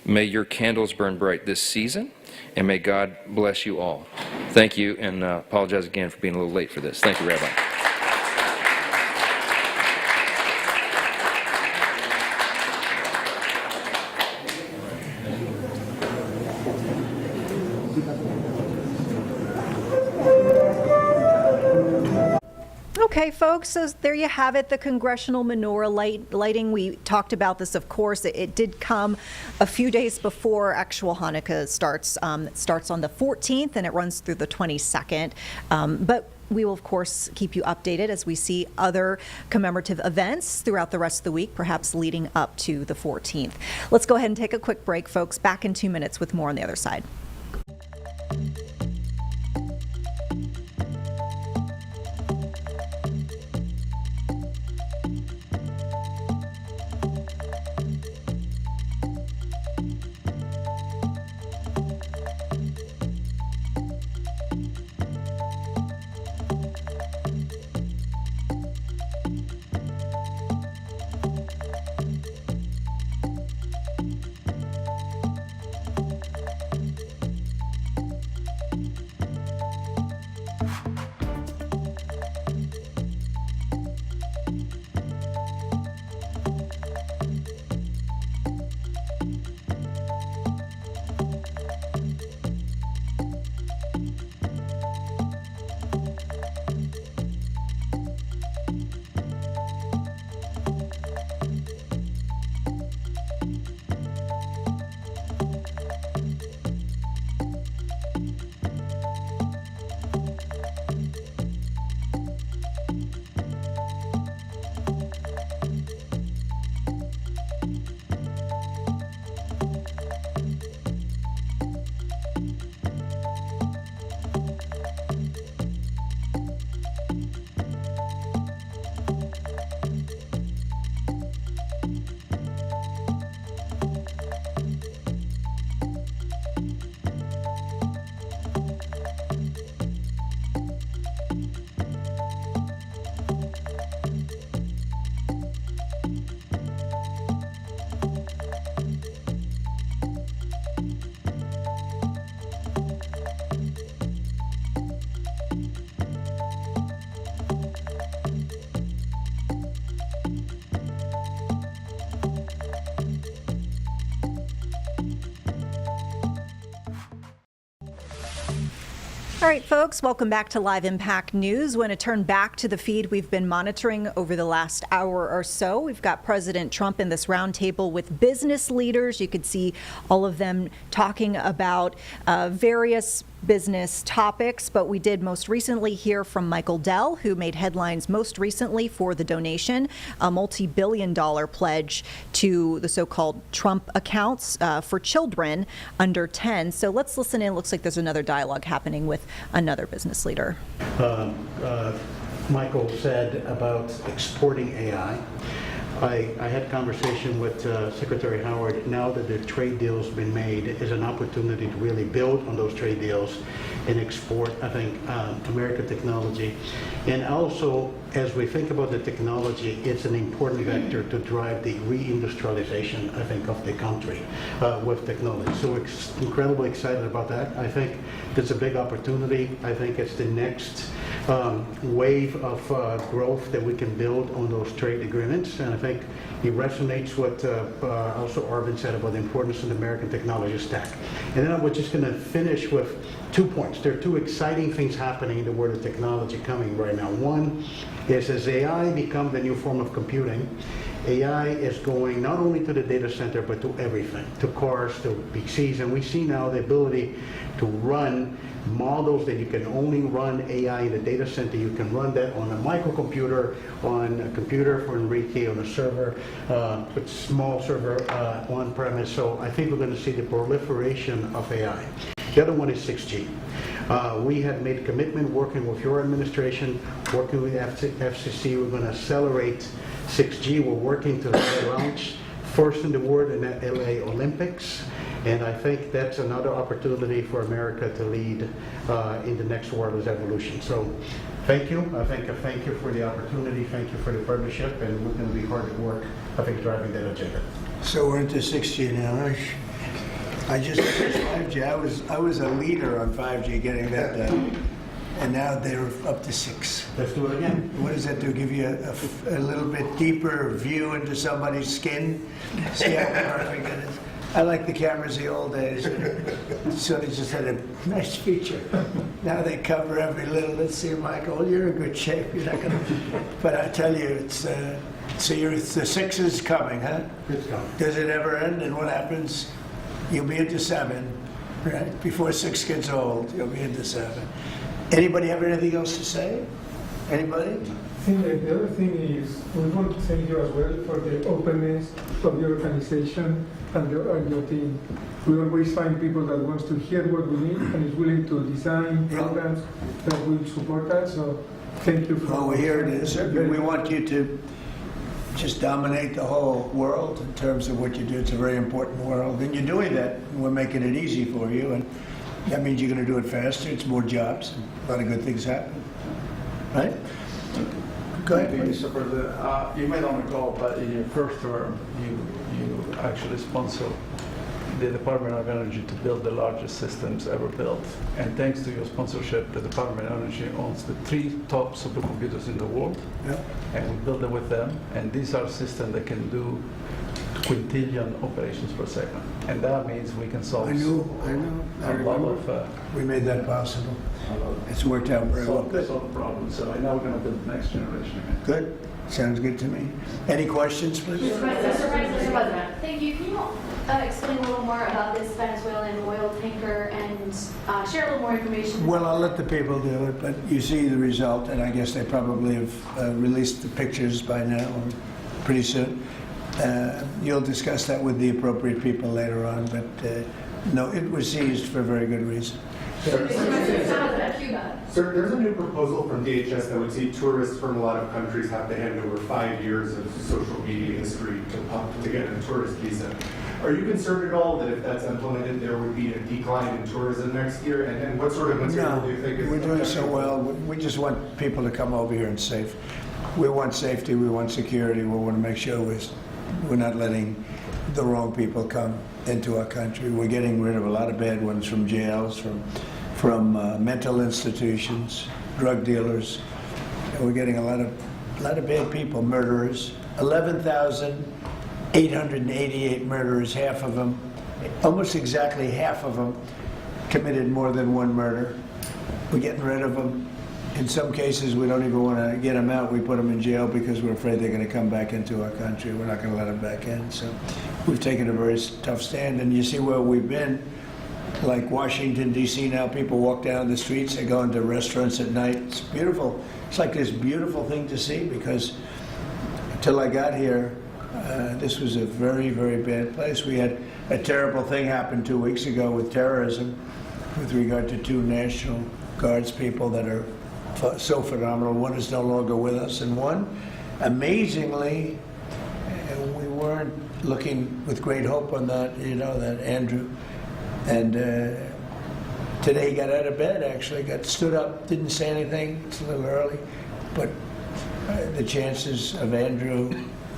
May your candles burn bright this season, and may God bless you all. Thank you, and apologize again for being a little late for this. Thank you, Rabbi. Okay, folks, so there you have it, the congressional menorah lighting. We talked about this, of course. It did come a few days before actual Hanukkah starts. It starts on the 14th and it runs through the 22nd. But we will, of course, keep you updated as we see other commemorative events throughout the rest of the week, perhaps leading up to the 14th. Let's go ahead and take a quick break, folks. Back in 2 minutes with more on the other side. All right, folks, welcome back to Live Impact News. We're going to turn back to the feed we've been monitoring over the last hour or so. We've got President Trump in this roundtable with business leaders. You could see all of them talking about various business topics, but we did most recently hear from Michael Dell, who made headlines most recently for the donation, a multi-billion-dollar pledge to the so-called Trump accounts for children under 10. So let's listen in. Looks like there's another dialogue happening with another business leader. Michael said about exporting AI. I had a conversation with Secretary Howard. Now that the trade deal's been made, is an opportunity to really build on those trade deals and export, I think, American technology. And also, as we think about the technology, it's an important vector to drive the reindustrialization, I think, of the country with technology. So we're incredibly excited about that. I think that's a big opportunity. I think it's the next wave of growth that we can build on those trade agreements. And I think it resonates what also Arvind said about the importance of the American technology stack. And then I was just going to finish with 2 points. There are two exciting things happening in the world of technology coming right now. One is as AI becomes the new form of computing, AI is going not only to the data center, but to everything, to cars, to PCs, and we see now the ability to run models that you can only run AI in the data center. You can run that on a microcomputer, on a computer for Enrique, on a server, with small server on premise. So I think we're going to see the proliferation of AI. The other one is 6G. We have made a commitment working with your administration, working with FCC. We're going to accelerate 6G. We're working to launch first in the world in the LA Olympics. And I think that's another opportunity for America to lead in the next world's evolution. So thank you. I thank you for the opportunity. Thank you for the partnership. And we're going to be hard at work, I think, driving that agenda. So we're into 6G now. I just finished 5G. I was a leader on 5G getting that done. And now they're up to 6. Let's do it again. What does that do? Give you a little bit deeper view into somebody's skin? See how perfect it is? I like the cameras the old days. So they just had a nice feature. Now they cover every little. Let's see, Michael, you're in good shape. You're not gonna. But I tell you, it's so the 6 is coming, huh? It's coming. Does it ever end? And what happens? You'll be into 7, right? Before 6 gets old, you'll be into 7. Anybody have anything else to say? Anybody? I think that the other thing is we want to thank you as well for the openness of your organization and your team. We always find people that wants to hear what we need and is willing to design programs that will support us. So thank you for. Well, here it is. We want you to just dominate the whole world in terms of what you do. It's a very important world, and you're doing that. And we're making it easy for you, and that means you're going to do it faster. It's more jobs. A lot of good things happen, right? Go ahead, please. Mr. President. You may not recall, but in your first term, you actually sponsored the Department of Energy to build the largest systems ever built. And thanks to your sponsorship, the Department of Energy owns the 3 top supercomputers in the world. Yeah. And we built it with them. And these are systems that can do quintillion operations per second. And that means we can solve I know. I remember. We made that possible. It's worked out very well. Good. Solve the problem. So now we're going to build the next generation again. Good. Sounds good to me. Any questions, please? Mr. President, thank you. Can you explain a little more about this Venezuelan oil tanker and share a little more information? Well, I'll let the people do it, but you see the result, and I guess they probably have released the pictures by now, or pretty soon. You'll discuss that with the appropriate people later on, but no, it was seized for a very good reason. Sir, there's a new proposal from DHS that would see tourists from a lot of countries have to hand over 5 years of social media history to get a tourist visa. Are you concerned at all that if that's implemented, there would be a decline in tourism next year? And what sort of material do you think is... We're doing so well. We just want people to come over here and safe. We want safety, we want security, we want to make sure we're not letting the wrong people come into our country. We're getting rid of a lot of bad ones from jails, from mental institutions, drug dealers. And we're getting a lot of bad people, murderers. 11,888 murderers, half of them, almost exactly half of them, committed more than one murder. We're getting rid of them. In some cases, we don't even want to get them out. We put them in jail because we're afraid they're going to come back into our country. We're not going to let them back in. So we've taken a very tough stand. And you see where we've been, like Washington, D.C. now, people walk down the streets. They go into restaurants at night. It's beautiful. It's like this beautiful thing to see because until I got here, this was a very, very bad place. We had a terrible thing happen 2 weeks ago with terrorism with regard to 2 National Guards people that are so phenomenal. One is no longer with us, and one, amazingly, we weren't looking with great hope on that, that Andrew. And today he got out of bed, actually, stood up, didn't say anything. It's a little early, but the chances of Andrew,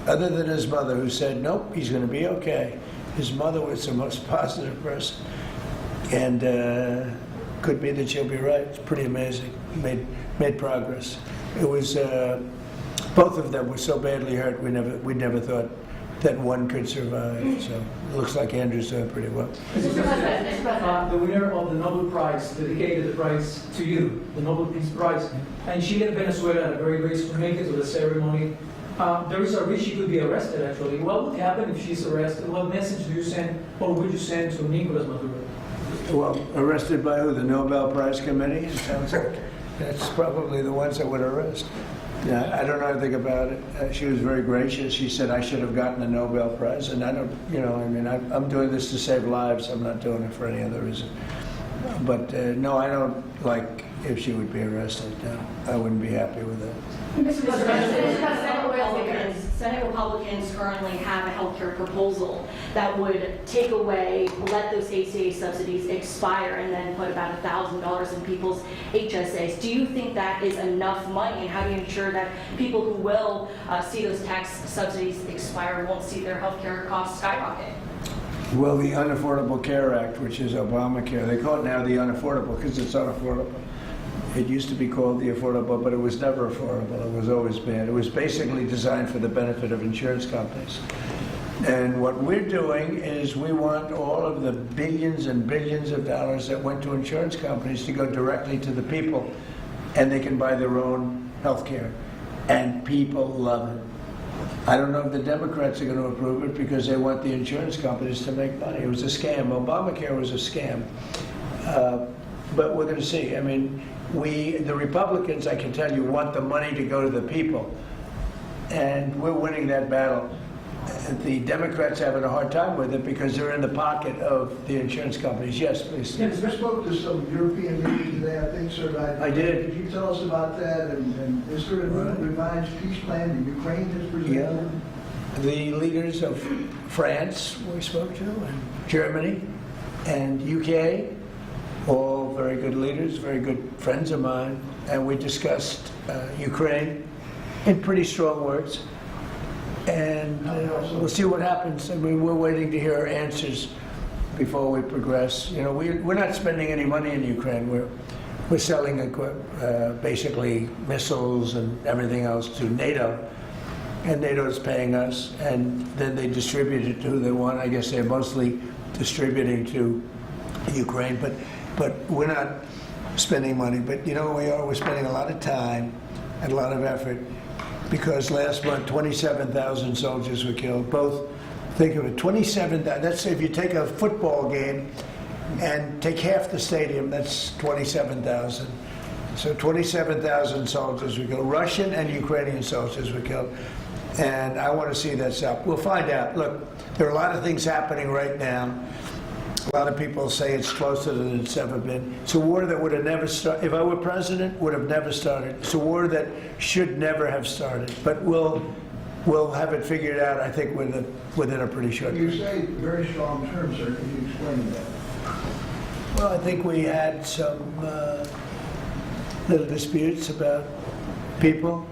other than his mother who said, nope, he's going to be okay. His mother was the most positive person. And could be that she'll be right. It's pretty amazing. Made progress. It was both of them were so badly hurt. We never thought that one could survive. So it looks like Andrew's doing pretty well. The winner of the Nobel Prize dedicated the prize to you, the Nobel Peace Prize, and she left Venezuela at a very graceful make to the ceremony. There is a risk she could be arrested. Actually, what would happen if she's arrested? What message do you send, or would you send to Nicolas Maduro? Well, arrested by who? The Nobel Prize Committee? It sounds like that's probably the ones that would arrest. Yeah, I don't know anything about it. She was very gracious. She said I should have gotten a Nobel Prize, and I don't, I'm doing this to save lives. I'm not doing it for any other reason. But no, I don't like if she would be arrested. No, I wouldn't be happy with that. Mr. President, Senate Republicans currently have a healthcare proposal that would take away, let those ACA subsidies expire, and then put about $1,000 in people's HSAs. Do you think that is enough money, and how do you ensure that people who will see those tax subsidies expire won't see their healthcare costs skyrocket? Well, the Unaffordable Care Act, which is Obamacare, they call it now the unaffordable because it's unaffordable. It used to be called the affordable, but it was never affordable. It was always bad. It was basically designed for the benefit of insurance companies. And what we're doing is we want all of the billions and billions of dollars that went to insurance companies to go directly to the people, and they can buy their own health care. And people love it. I don't know if the Democrats are going to approve it because they want the insurance companies to make money. It was a scam. Obamacare was a scam. But we're going to see. I mean, the Republicans, I can tell you, want the money to go to the people. And we're winning that battle. The Democrats are having a hard time with it because they're in the pocket of the insurance companies. Yes, please. Yes, we spoke to some European leaders today, I think, sir. I did. Could you tell us about that? And is there a revised peace plan that Ukraine has presented? Yeah. The leaders of France we spoke to, and Germany, and UK, all very good leaders, very good friends of mine. And we discussed Ukraine in pretty strong words. And we'll see what happens. I mean, we're waiting to hear answers before we progress. You know, we're not spending any money in Ukraine. We're selling basically missiles and everything else to NATO, and NATO is paying us, and then they distribute it to who they want. I guess they're mostly distributing to Ukraine, but we're not spending money. But you know, we're spending a lot of time and a lot of effort. Because last month, 27,000 soldiers were killed. Both, think of it, 27,000. That's if you take a football game and take half the stadium, that's 27,000. So 27,000 soldiers were killed. Russian and Ukrainian soldiers were killed. And I want to see that stop. We'll find out. Look, there are a lot of things happening right now. A lot of people say it's closer than it's ever been. It's a war that would have never started. If I were president, would have never started. It's a war that should never have started. But we'll have it figured out, I think, within a pretty short period. You say very strong terms, sir. Can you explain that? Well, I think we had some little disputes about people,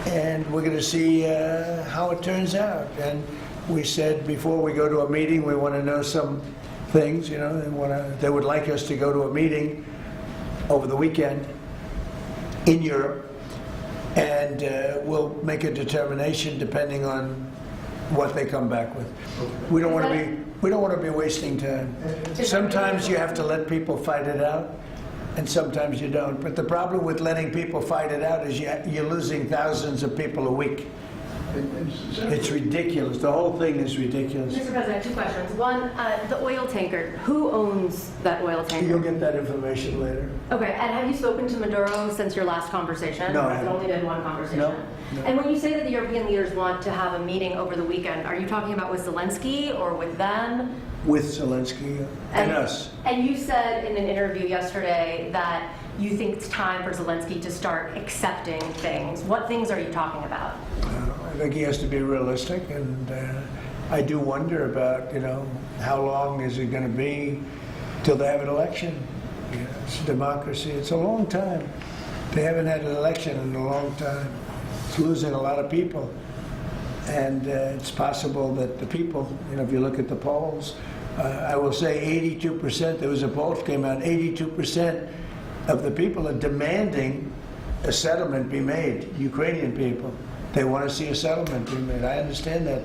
and we're going to see how it turns out. And we said before we go to a meeting, we want to know some things, you know, they would like us to go to a meeting over the weekend in Europe, and we'll make a determination depending on what they come back with. We don't want to be wasting time. Sometimes you have to let people fight it out, and sometimes you don't. But the problem with letting people fight it out is you're losing thousands of people a week. It's ridiculous. The whole thing is ridiculous. Mr. President, 2 questions. One, the oil tanker. Who owns that oil tanker? You'll get that information later. Okay, and have you spoken to Maduro since your last conversation? No, Or I has it haven't. only been one conversation? No. And when you say that the European leaders want to have a meeting over the weekend, are you talking about with Zelensky or with them? With Zelensky and us. And you said in an interview yesterday that you think it's time for Zelensky to start accepting things. What things are you talking about? I think he has to be realistic, and I do wonder about, you know, how long is it going to be till they have an election? You know, it's democracy. It's a long time. They haven't had an election in a long time. It's losing a lot of people. And it's possible that the people, you know, if you look at the polls, I will say 82%, there was a poll that came out, 82% of the people are demanding a settlement be made, Ukrainian people. They want to see a settlement be made. I understand that.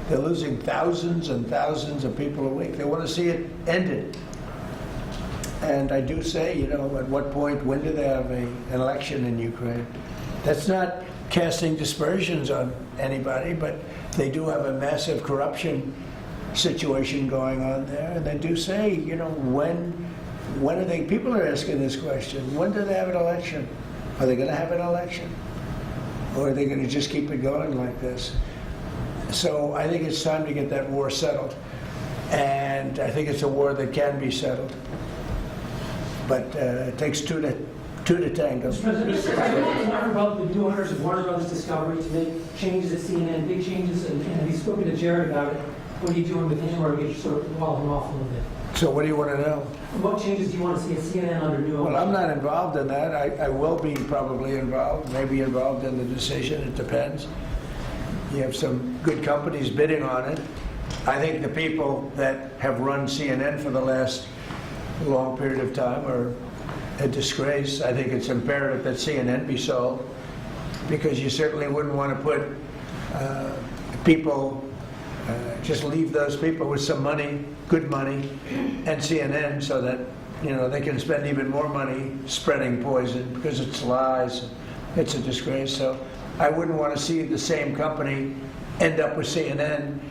They're losing thousands and thousands of people a week. They want to see it ended. And I do say, you know, at what point, when do they have an election in Ukraine? That's not casting dispersions on anybody, but they do have a massive corruption situation going on there. And they do say, you know, when are they, people are asking this question, when do they have an election? Are they going to have an election? Or are they going to just keep it going like this? So I think it's time to get that war settled. And I think it's a war that can be settled. But it takes two to two to tango. Mr. President, Warner Brothers, the new owners of Warner Brothers Discovery to make changes at CNN, big changes, and have you spoken to Jared about it? What are you doing with him, or are you sort of walling him off a little bit? So what do you want to know? What changes do you want to see at CNN under new ownership? Well, I'm not involved in that. I will be probably involved, maybe involved in the decision. It depends. You have some good companies bidding on it. I think the people that have run CNN for the last long period of time are a disgrace. I think it's imperative that CNN be sold, because you certainly wouldn't want to put people, just leave those people with some money, good money, and CNN, so that they can spend even more money spreading poison, because it's lies. It's a disgrace. So I wouldn't want to see the same company end up with CNN,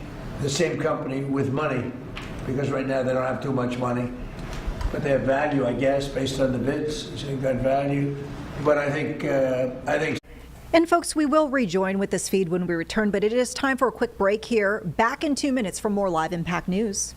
the same company with money, because right now they don't have too much money. But they have value, I guess, based on the bids. So they've got value. But I think. And folks, we will rejoin with this feed when we return, but it is time for a quick break here. Back in 2 minutes for more Live Impact News.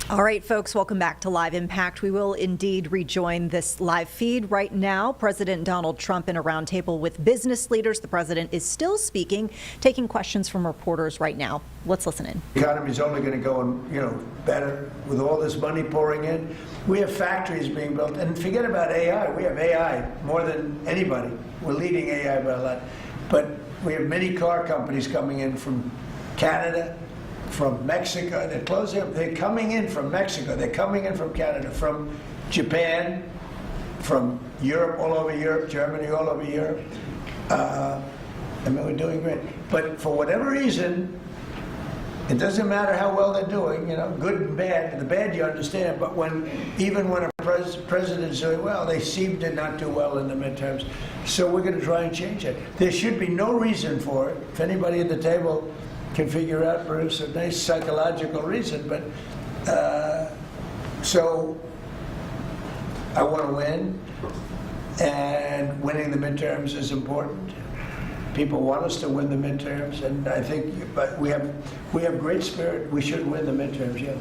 All right, folks, welcome back to Live Impact. We will indeed rejoin this live feed right now. President Donald Trump in a roundtable with business leaders. The president is still speaking, taking questions from reporters right now. Let's listen in. The economy is only going to go, better with all this money pouring in. We have factories being built, and forget about AI. We have AI more than anybody. We're leading AI by a lot. But we have many car companies coming in from Canada, from Mexico. They're closing up. They're coming in from Mexico. They're coming in from Canada, from Japan, from Europe, all over Europe, Germany, all over Europe. We're doing great. But for whatever reason, it doesn't matter how well they're doing, good and bad. The bad you understand, but even when a president's doing well, they seem to not do well in the midterms. So we're going to try and change it. There should be no reason for it. If anybody at the table can figure out, Bruce, a nice psychological reason, but so I want to win, and winning the midterms is important. People want us to win the midterms, and I think, but we have great spirit. We should win the midterms, yeah.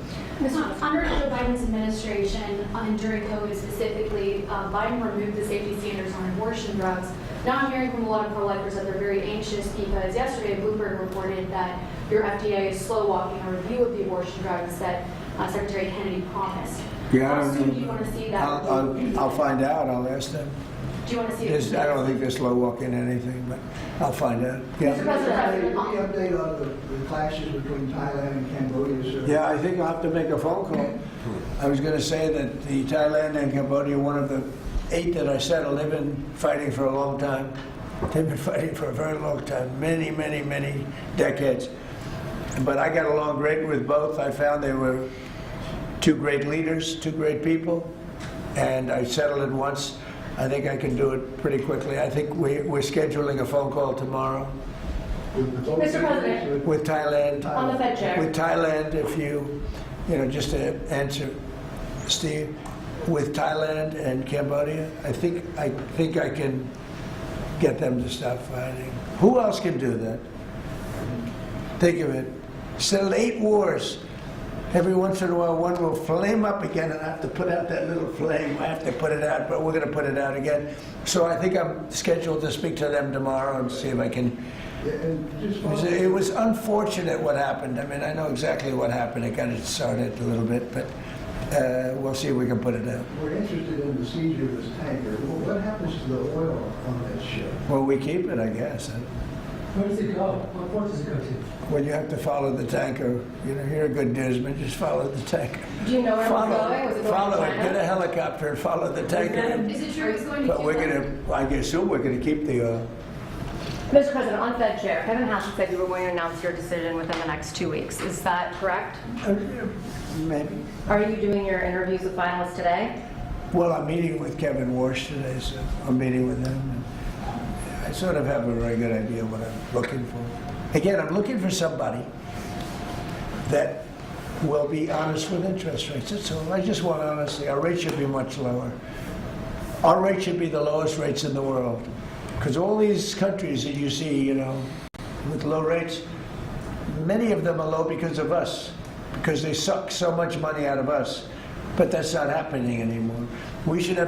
Under Joe Biden's administration, and during COVID specifically, Biden removed the safety standards on abortion drugs. Now I'm hearing from a lot of pro-lifers that they're very anxious because yesterday Bloomberg reported that your FDA is slow-walking a review of the abortion drugs that Secretary Kennedy promised. Yeah, How soon do you want to see that? I'll find out. I'll ask them. Do you want to see it? I don't think they're slow walking anything, but I'll find out. Yeah. Mr. President, any update on the clashes between Thailand and Cambodia, sir? Yeah, I think I'll have to make a phone call. I was going to say that the Thailand and Cambodia, one of the 8 that I settled, they've been fighting for a long time. They've been fighting for a very long time, many, many, many decades. But I got along great with both. I found they were 2 great leaders, 2 great people, and I settled it once. I think I can do it pretty quickly. I think we're scheduling a phone call tomorrow. Mr. President. With Thailand. On the Fed chair. With Thailand, if you know, just to answer Steve, with Thailand and Cambodia, I think I can get them to stop fighting. Who else can do that? Think of it. Settled 8 wars. Every once in a while, one will flame up again, and I have to put out that little flame. I have to put it out, but we're going to put it out again. So I think I'm scheduled to speak to them tomorrow and see if I can. It was unfortunate what happened. I mean, I know exactly what happened. It got it started a little bit, but we'll see if we can put it out. We're interested in the seizure of this tanker. Well, what happens to the oil on that ship? Well, we keep it, I guess. Where does it go? What port does it go to? Well, you have to follow the tanker. You know, you're a good newsman. Just follow the tanker. Do you know where it was going? Was it going to Follow it. China? Get a helicopter and follow the tanker. Is it true it's going to But we're Cuba? going to, I assume we're going to keep the oil. Mr. President, on Fed Chair, Kevin Hassett said you were going to announce your decision within the next 2 weeks. Is that correct? Maybe. Are you doing your interviews with finalists today? Well, I'm meeting with Kevin Warsh today, so I'm meeting with him. And I sort of have a very good idea what I'm looking for. Again, I'm looking for somebody that will be honest with interest rates. That's all. I just want honesty. Our rates should be much lower. Our rates should be the lowest rates in the world. Because all these countries that you see, you know, with low rates, many of them are low because of us, because they suck so much money out of us. But that's not happening anymore. We should have